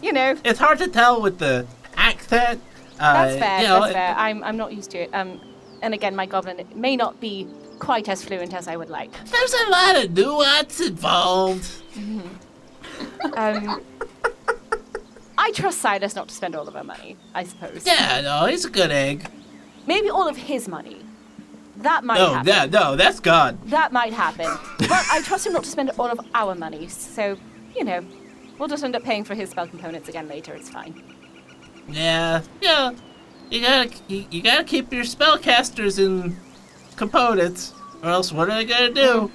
you know. It's hard to tell with the accent. That's fair. You know, That's fair. I'm not used to it. And again, my goblin may not be quite as fluent as I would like. There's a lot of nuance involved. I trust Silus not to spend all of our money, I suppose. Yeah, no, he's a good egg. Maybe all of his money. That might happen. No, that's God. That might happen. But I trust him not to spend all of our money. So, you know, we'll just end up paying for his spell components again later. It's fine. Yeah. You gotta keep your spellcasters in components, or else what are they gonna do?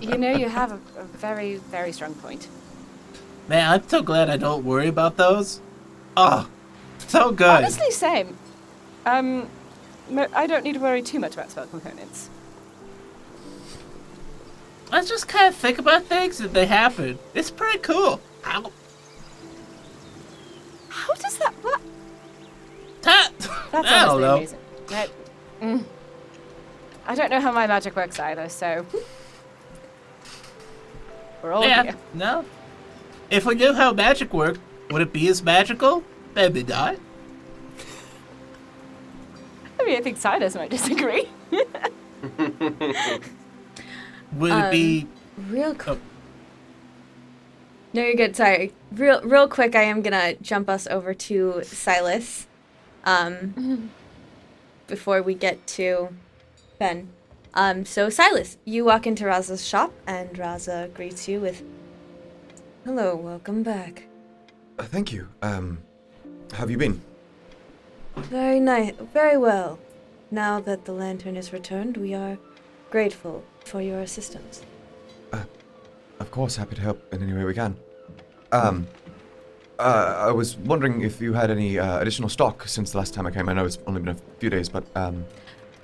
You know, you have a very, very strong point. Man, I'm so glad I don't worry about those. Oh, so good. Honestly, same. I don't need to worry too much about spell components. I just kind of think about things and they happen. It's pretty cool. Ow. How does that work? That's I don't honestly know. amazing. I don't know how my magic works either, so we're all here. No. If we knew how magic worked, would it be as magical? Maybe not. I mean, I think Silus might disagree. Would it be... Real quick. No, you're good. Sorry. Real quick, I am gonna jump us over to Silus. Before we get to Ben. So Silus, you walk into Raza's shop, and Raza greets you with, "Hello, welcome back." Thank you. How have you been? Very nice, very well. Now that the lantern is returned, we are grateful for your assistance. Of course, happy to help in any way we can. I was wondering if you had any additional stock since the last time I came. I know it's only been a few days, but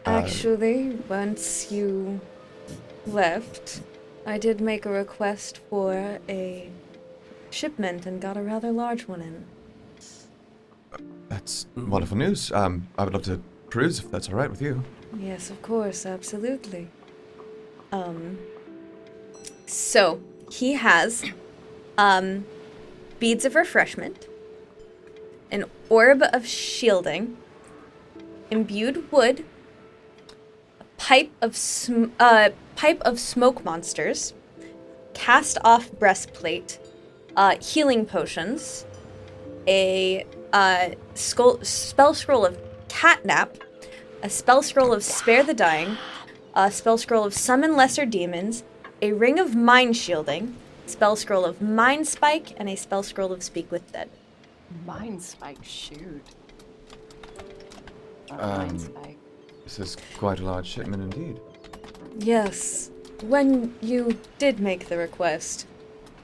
Actually, once you left, I did make a request for a shipment and got a rather large one in. That's wonderful news. I would love to peruse if that's all right with you. Yes, of course, absolutely. So he has beads of refreshment, an orb of shielding, imbued wood, a pipe of smoke monsters, cast off breastplate, healing potions, a spell scroll of catnap, a spell scroll of spare the dying, a spell scroll of summon lesser demons, a ring of mind shielding, spell scroll of mind spike, and a spell scroll of speak with dead. Mind spike, shoot. Mind spike. This is quite a large shipment indeed. Yes. When you did make the request,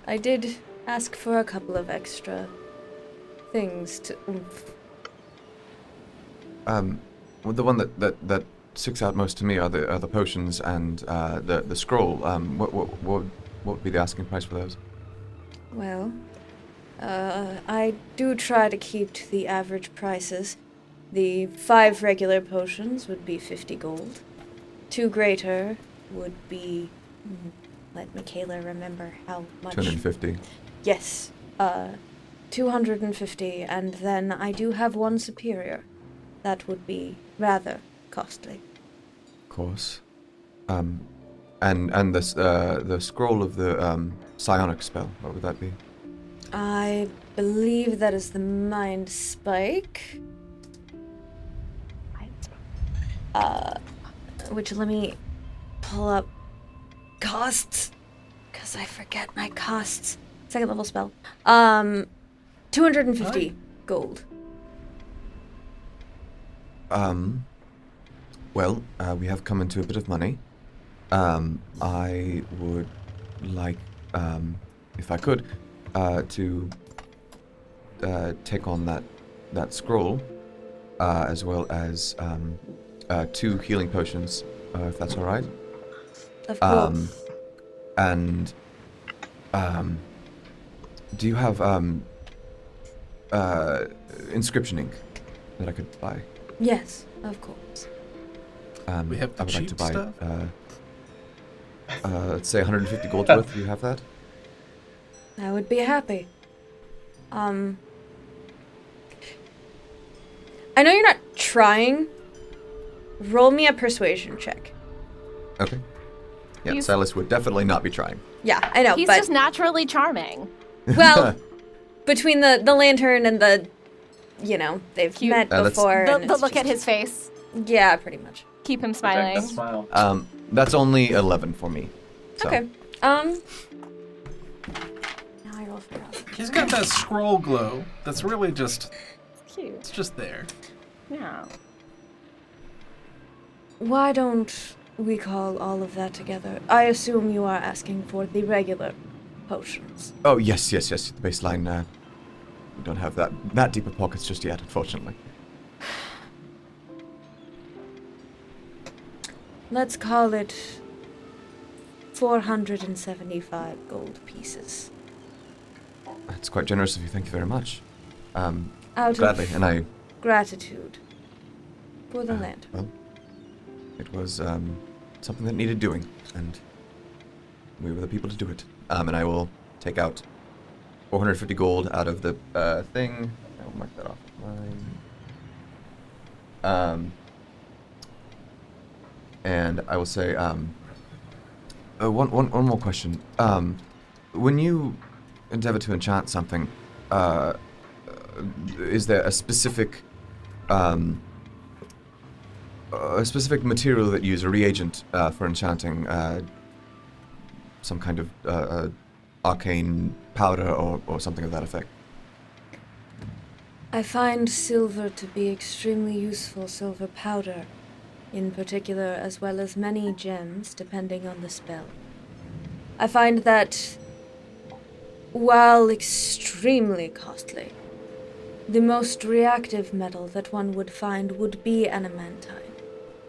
I did ask for a couple of extra things to oomph. Well, the one that sticks out most to me are the potions and the scroll. What would be the asking price for those? Well, I do try to keep to the average prices. The 5 regular potions would be 50 gold. 2 greater would be... let Mackayla remember how much. 250. Yes. 250, and then I do have 1 superior. That would be rather costly. Of course. And the scroll of the psionic spell, what would that be? I believe that is the mind spike. Which let me pull up costs, because I forget my costs. 2nd level spell. 250 gold. Well, we have come into a bit of money. I would like, if I could, to take on that scroll, as well as 2 healing potions, if that's all right. Of course. And do you have inscription ink that I could buy? Yes, of course. We have the I would like cheap to buy, stuff? let's say 150 gold worth. Do you have that? I would be happy. I know you're not trying. Roll me a persuasion check. Okay. Yeah, He's- Silas would definitely not be trying. Yeah, I know, He's but just naturally charming. well, between the lantern and the, they've Cute. met That's- before. The, and the it's look at just- his face. Yeah, pretty much. Keep him Protect that smiling. smile. That's only 11 for me. So. Okay. Now I roll for us. He's got that scroll glow that's really just, Cute. it's just there. Yeah. Why don't we call all of that together? I assume you are asking for the regular potions. Oh, yes. The baseline, we don't have that deep of pockets just yet, unfortunately. Let's call it 475 gold pieces. That's quite generous of you. Thank you very much. Out Gladly, of and I... gratitude for the land. Well, it was something that needed doing, and we were the people to do it. And I will take out 450 gold out of the thing. I'll mark that off of mine. And I will say, one more question. When you endeavor to enchant something, is there a specific material that you use, a reagent for enchanting some kind of arcane powder or something of that effect? I find silver to be extremely useful, silver powder in particular, as well as many gems, depending on the spell. I find that while extremely costly, the most reactive metal that one would find would be adamantine,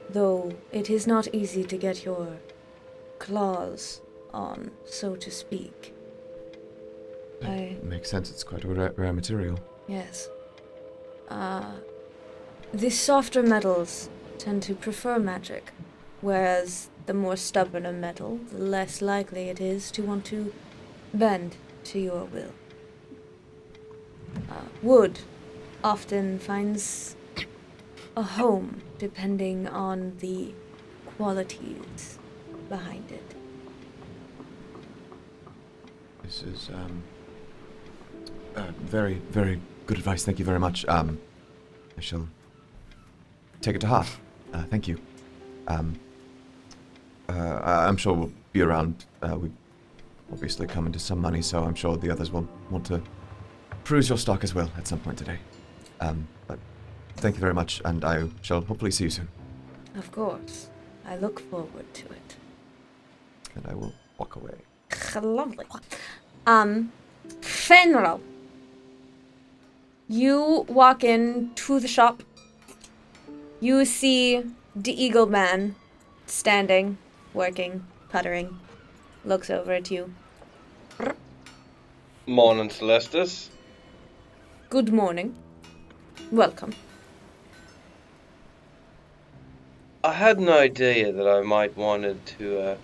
though it is not easy to get your claws on, so to speak. Makes sense. It's quite a rare material. Yes. The softer metals tend to prefer magic, whereas the more stubborn a metal, the less likely it is to want to bend to your will. Wood often finds a home depending on the qualities behind it. This is very, very good advice. Thank you very much. I shall take it to heart. Thank you. I'm sure we'll be around. We obviously come into some money, so I'm sure the others will want to peruse your stock as well at some point today. But thank you very much, and I shall hopefully see you soon. Of course. I look forward to it. And I will walk away. Lovely. Fen'rahl. You walk in to the shop. You see the Eagle Man standing, working, puttering. Looks over at you. Morning, Celestis. Good morning. Welcome. I had an idea that I might wanted to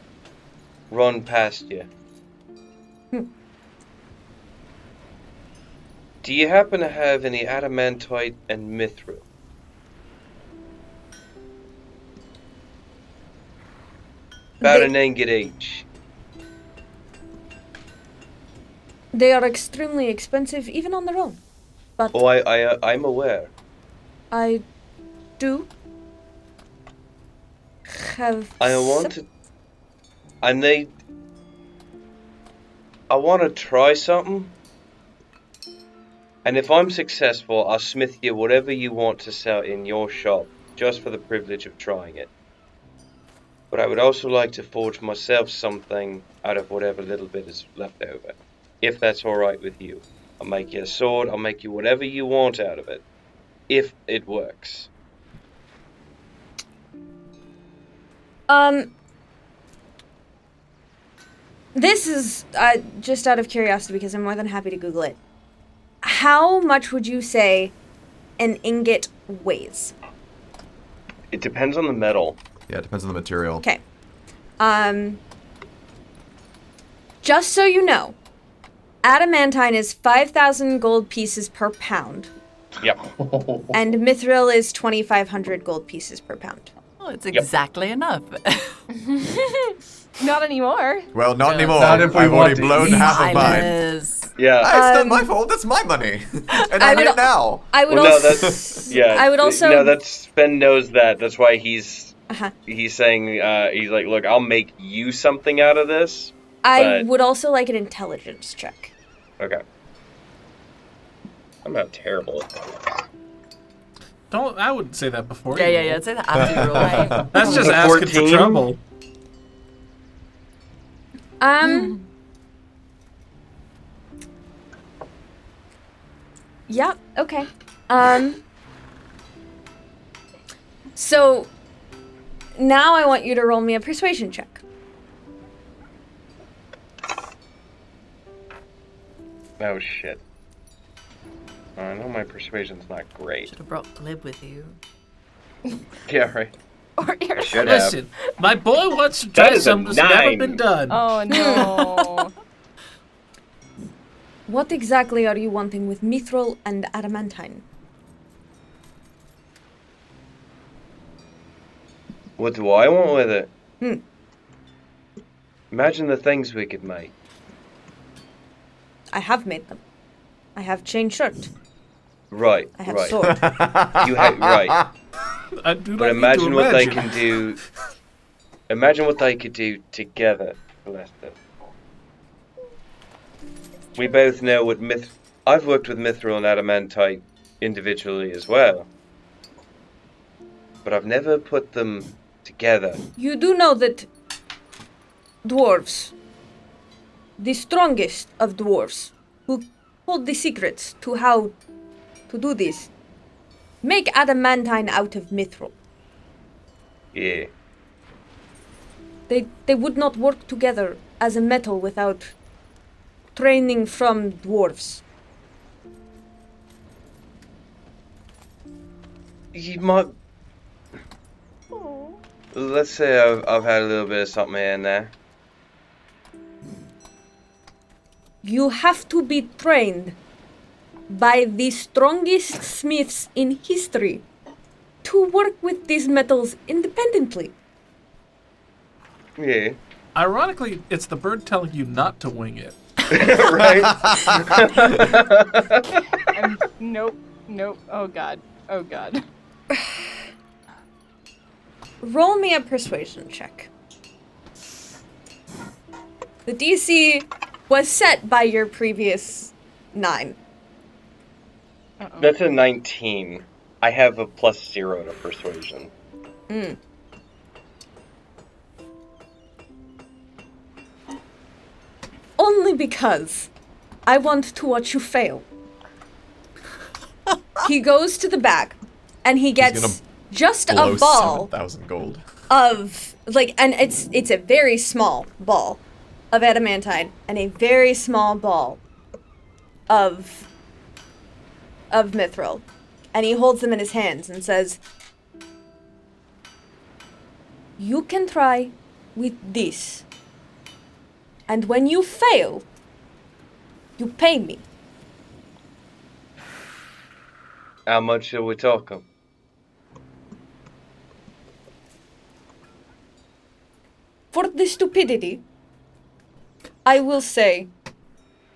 run past you. Do you happen to have any adamantite and mithril? About an ingot each. They are extremely expensive, even on their own. But Oh, I'm aware. I do have. I want to try something. And if I'm successful, I'll smith you whatever you want to sell in your shop, just for the privilege of trying it. But I would also like to forge myself something out of whatever little bit is left over. If that's alright with you. I'll make you a sword, I'll make you whatever you want out of it. If it works. This is just out of curiosity because I'm more than happy to Google it. How much would you say an ingot weighs? It depends on the metal. Yeah, it depends on the material. Okay. Just so you know, adamantine is 5,000 gold pieces per pound. Yep. And mithril is 2,500 gold pieces per pound. Oh, it's exactly enough. Not anymore. Well, not anymore. Not if we I've already want to blown half of mine. Silas. Yeah. It's not my fault. That's my money, and I need it now. I would Well, no, also. that's yeah. I would also. No, that's Ben knows that. That's why he's Uh-huh. saying he's like, look, I'll make you something out of this. I would also like an intelligence check. Okay. I'm not terrible at that. I wouldn't say that before. Yeah. Say that after you roll. Right? That's just asking for 14? trouble. Yeah, okay. So now I want you to roll me a persuasion check. Oh shit. I know my persuasion's not great. Should have brought Glib with you. Yeah, right. Or I should have. Listen, my boy wants to try That is a something that's never 9. been done. Oh no. What exactly are you wanting with mithril and adamantine? What do I want with it? Hmm. Imagine the things we could make. I have made them. I have chain shirt. Right, I have right. sword. Right. I do not But need imagine to what they imagine. can do. Imagine what they could do together, Lester. We both know what I've worked with mithril and adamantite individually as well. But I've never put them together. You do know that dwarves the strongest of dwarves, who hold the secrets to how to do this, make adamantine out of mithril. Yeah. They would not work together as a metal without training from dwarves. You might. Let's say I've had a little bit of something here and there. You have to be trained by the strongest smiths in history to work with these metals independently. Yeah. Ironically, it's the bird telling you not to wing it. Right? Nope. Oh god. Roll me a persuasion check. The DC was set by your previous 9. That's a 19. I have a +0 to persuasion. Only because I want to watch you fail. He goes to the back, and he gets just Blow a ball 7,000 gold. of, like, and it's a very small ball of adamantine, and a very small ball of mithril. And he holds them in his hands and says, "You can try with this. And when you fail, you pay me." How much are we talking? For the stupidity, I will say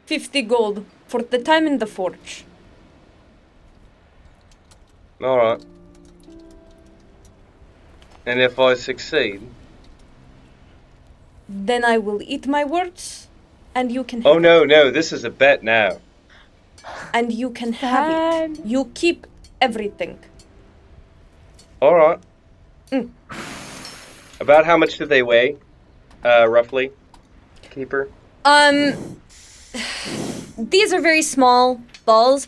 50 gold for the time in the forge. Alright. And if I succeed? Then I will eat my words, and you can Oh have no, this is a bet now. and you can have it. You keep everything. Alright. About how much do they weigh? Roughly? Keeper? These are very small balls.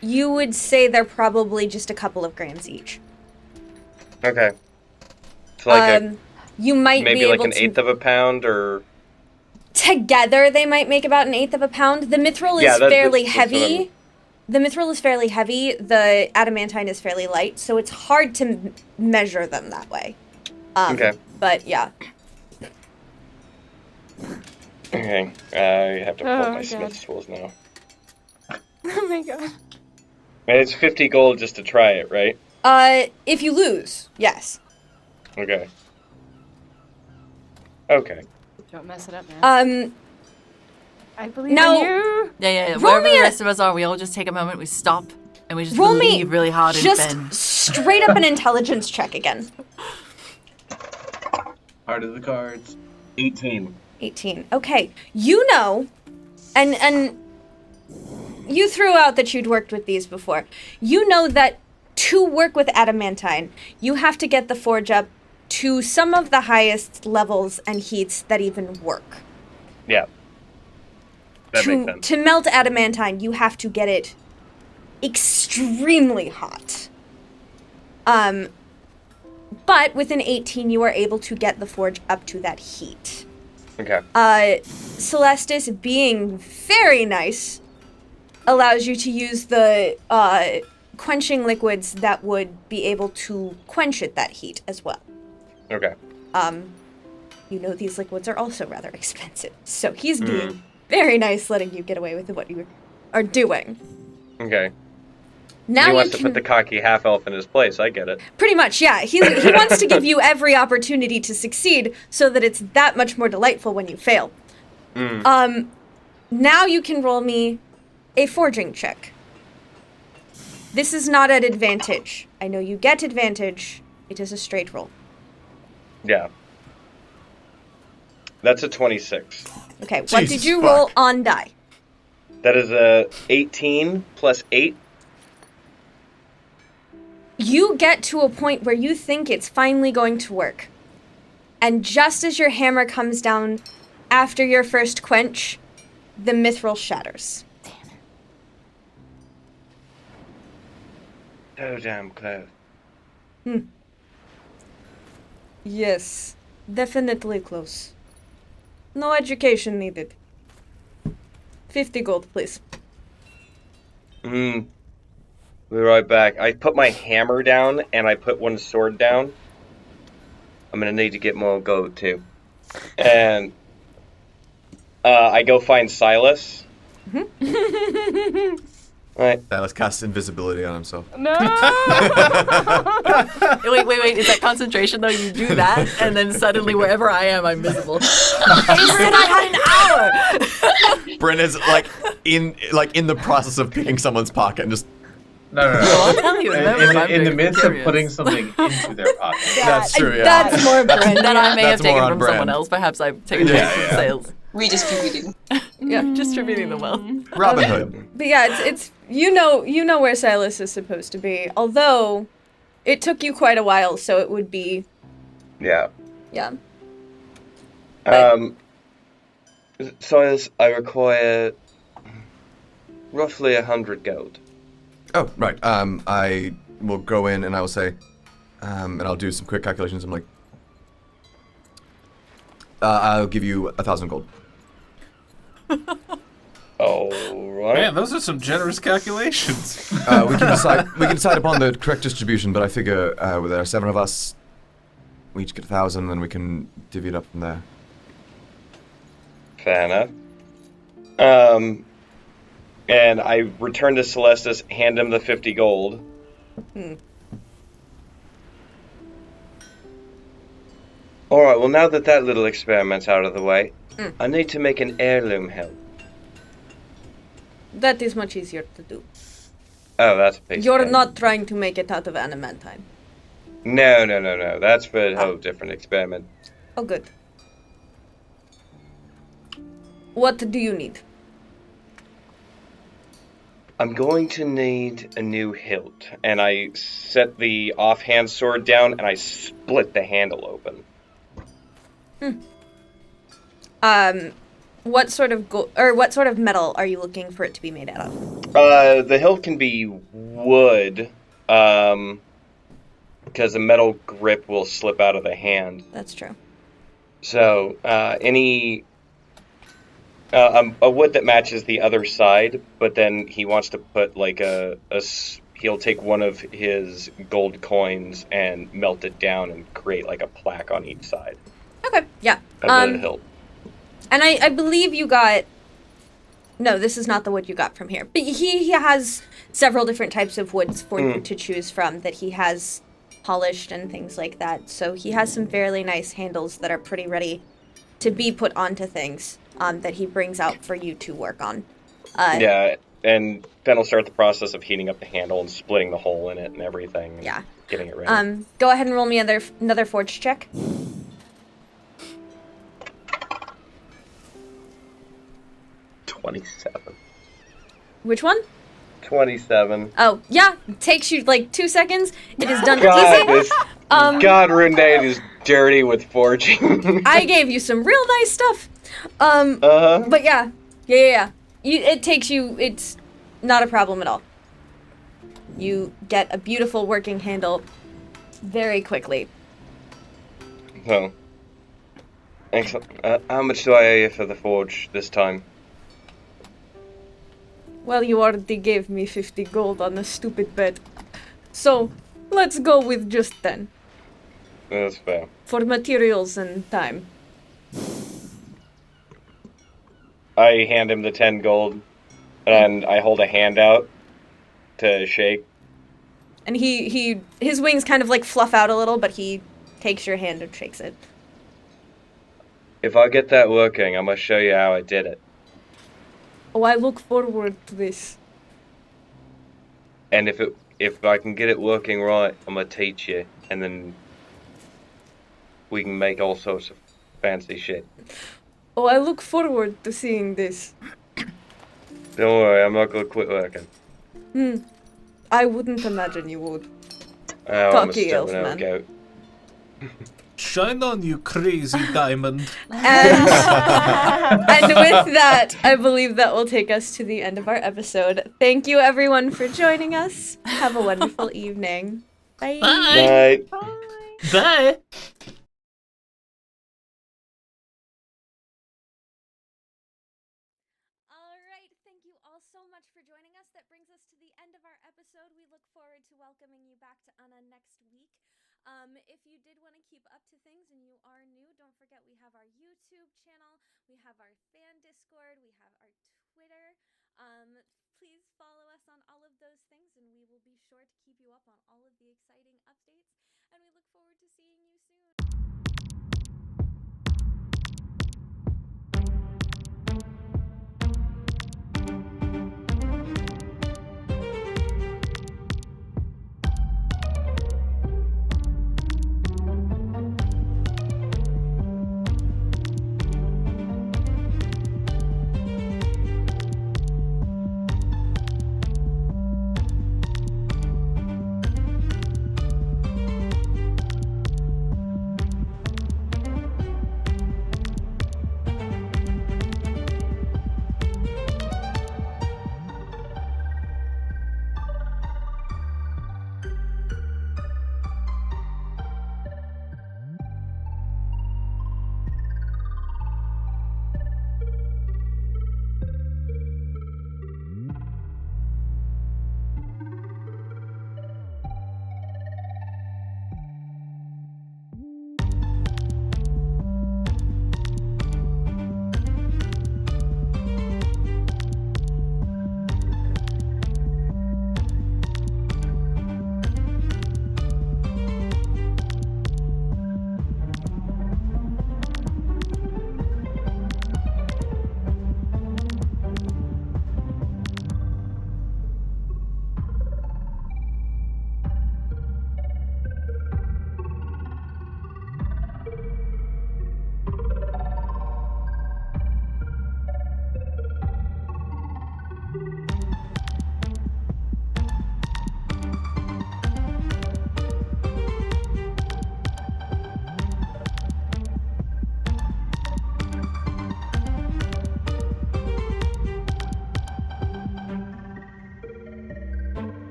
You would say they're probably just a couple of grams each. Okay. It's like You might maybe be like able an to... eighth of a pound, or... Together, they might make about an eighth of a pound. The mithril is fairly that's what heavy. The mithril is fairly heavy. The adamantine is fairly light, so it's hard to measure them that way. Okay. But yeah. Okay. I have to pull Oh, my God. smith's tools now. Oh my god. And it's 50 gold just to try it, right? If you lose, yes. Okay. Okay. Don't mess it up, man. I believe now- in you. Yeah. Roll Wherever me the a- rest of us are, we all just take a moment, we stop, and we just Roll me believe really hard in just Ben. straight up an intelligence check again. Heart of the cards. 18. 18. Okay. You know, and you threw out that you'd worked with these before. You know that to work with adamantine, you have to get the forge up to some of the highest levels and heats that even work. Yeah. That makes sense. To melt adamantine, you have to get it extremely hot. But with an 18, you are able to get the forge up to that heat. Okay. Celestis, being very nice, allows you to use the quenching liquids that would be able to quench it that heat as well. Okay. You know these liquids are also rather expensive, so he's being very nice letting you get away with what you are doing. Okay. Now He you wants to can put the cocky half-elf in his place, I get it. pretty much, yeah. He wants to give you every opportunity to succeed so that it's that much more delightful when you fail. Now you can roll me a forging check. This is not at advantage. I know you get advantage. It is a straight roll. Yeah. That's a 26. Okay, what Jesus did you fuck. roll on die? That is a 18 plus 8. You get to a point where you think it's finally going to work. And just as your hammer comes down after your first quench, the mithril shatters. So damn close. Yes, definitely close. No education needed. 50 gold, please. Be right back. I put my hammer down and I put one sword down. I'm gonna need to get more gold too. And I go find Silus. Right. Silas casts invisibility on himself. No. Wait. Is that concentration though? You do that, and then suddenly wherever I am, I'm visible. Aym'Bryn, I had an hour. Bryn is in the process of picking someone's pocket and just. No. I'll tell you. In the midst of putting something into their pocket. That's true. Yeah. That's more Bryn. That I may have That's more taken on from brand. someone else. Perhaps I've taken it from sales. Redistributing. Yeah, distributing the wealth. Robin Hood. But yeah, it's you know where Silus is supposed to be. Although, it took you quite a while, so it would be. Yeah. Yeah. Silus, I require roughly 100 gold. Oh, right. I will go in and I will say, and I'll do some quick calculations. I'm like, I'll give you 1,000 gold. All right. Man, those are some generous calculations. We can decide upon the correct distribution, but I figure there are 7 of us. We each get 1,000, then we can divvy it up from there. Fair enough. And I return to Celestis, hand him the 50 gold. Alright, well now that little experiment's out of the way, I need to make an heirloom helm. That is much easier to do. Oh, that's a piece You're of not trying to make it out of adamantine. No. That's for a whole different experiment. Oh, good. What do you need? I'm going to need a new hilt. And I set the offhand sword down and I split the handle open. What sort of what sort of metal are you looking for it to be made out of? The hilt can be wood, because the metal grip will slip out of the hand. That's true. So, any a wood that matches the other side, but then he wants to put like he'll take one of his gold coins and melt it down and create like a plaque on each side Okay, yeah. of the hilt. And I believe you got... No, this is not the wood you got from here. But he has several different types of woods for you to choose from that he has polished and things like that. So he has some fairly nice handles that are pretty ready to be put onto things that he brings out for you to work on. Yeah, and then he'll start the process of heating up the handle and splitting the hole in it and everything. And Yeah. getting it ready. Go ahead and roll me another forge check. 27. Which one? 27. Oh, yeah. It takes you like 2 seconds. It is done God, easy. this God Renee is dirty with forging. I gave you some real nice stuff. But yeah. It takes you, it's not a problem at all. You get a beautiful working handle very quickly. So, excellent. How much do I owe you for the forge this time? Well, you already gave me 50 gold on a stupid bet. So, let's go with just 10. That's fair. For materials and time. I hand him the 10 gold, and I hold a hand out to shake. And his wings kind of like fluff out a little, but he takes your hand and shakes it. If I get that working, I'm gonna show you how I did it. Oh, I look forward to this. And if I can get it working right, I'm gonna teach you, and then we can make all sorts of fancy shit. Oh, I look forward to seeing this. Don't worry, I'm not gonna quit working. I wouldn't imagine you would. Oh, I'm a Cocky elf stubborn old man. goat. Shine on, you crazy diamond. And with that, I believe that will take us to the end of our episode. Thank you, everyone, for joining us. Have a wonderful evening. Bye. Night. Bye. All right, thank you all so much for joining us. That brings us to the end of our episode. We look forward to welcoming you back to Anna next week. If you did want to keep up to things and you are new, don't forget we have our YouTube channel, we have our fan Discord, we have our Twitter. Please follow us on all of those things, and we will be sure to keep you up on all of the exciting updates. And we look forward to seeing you soon.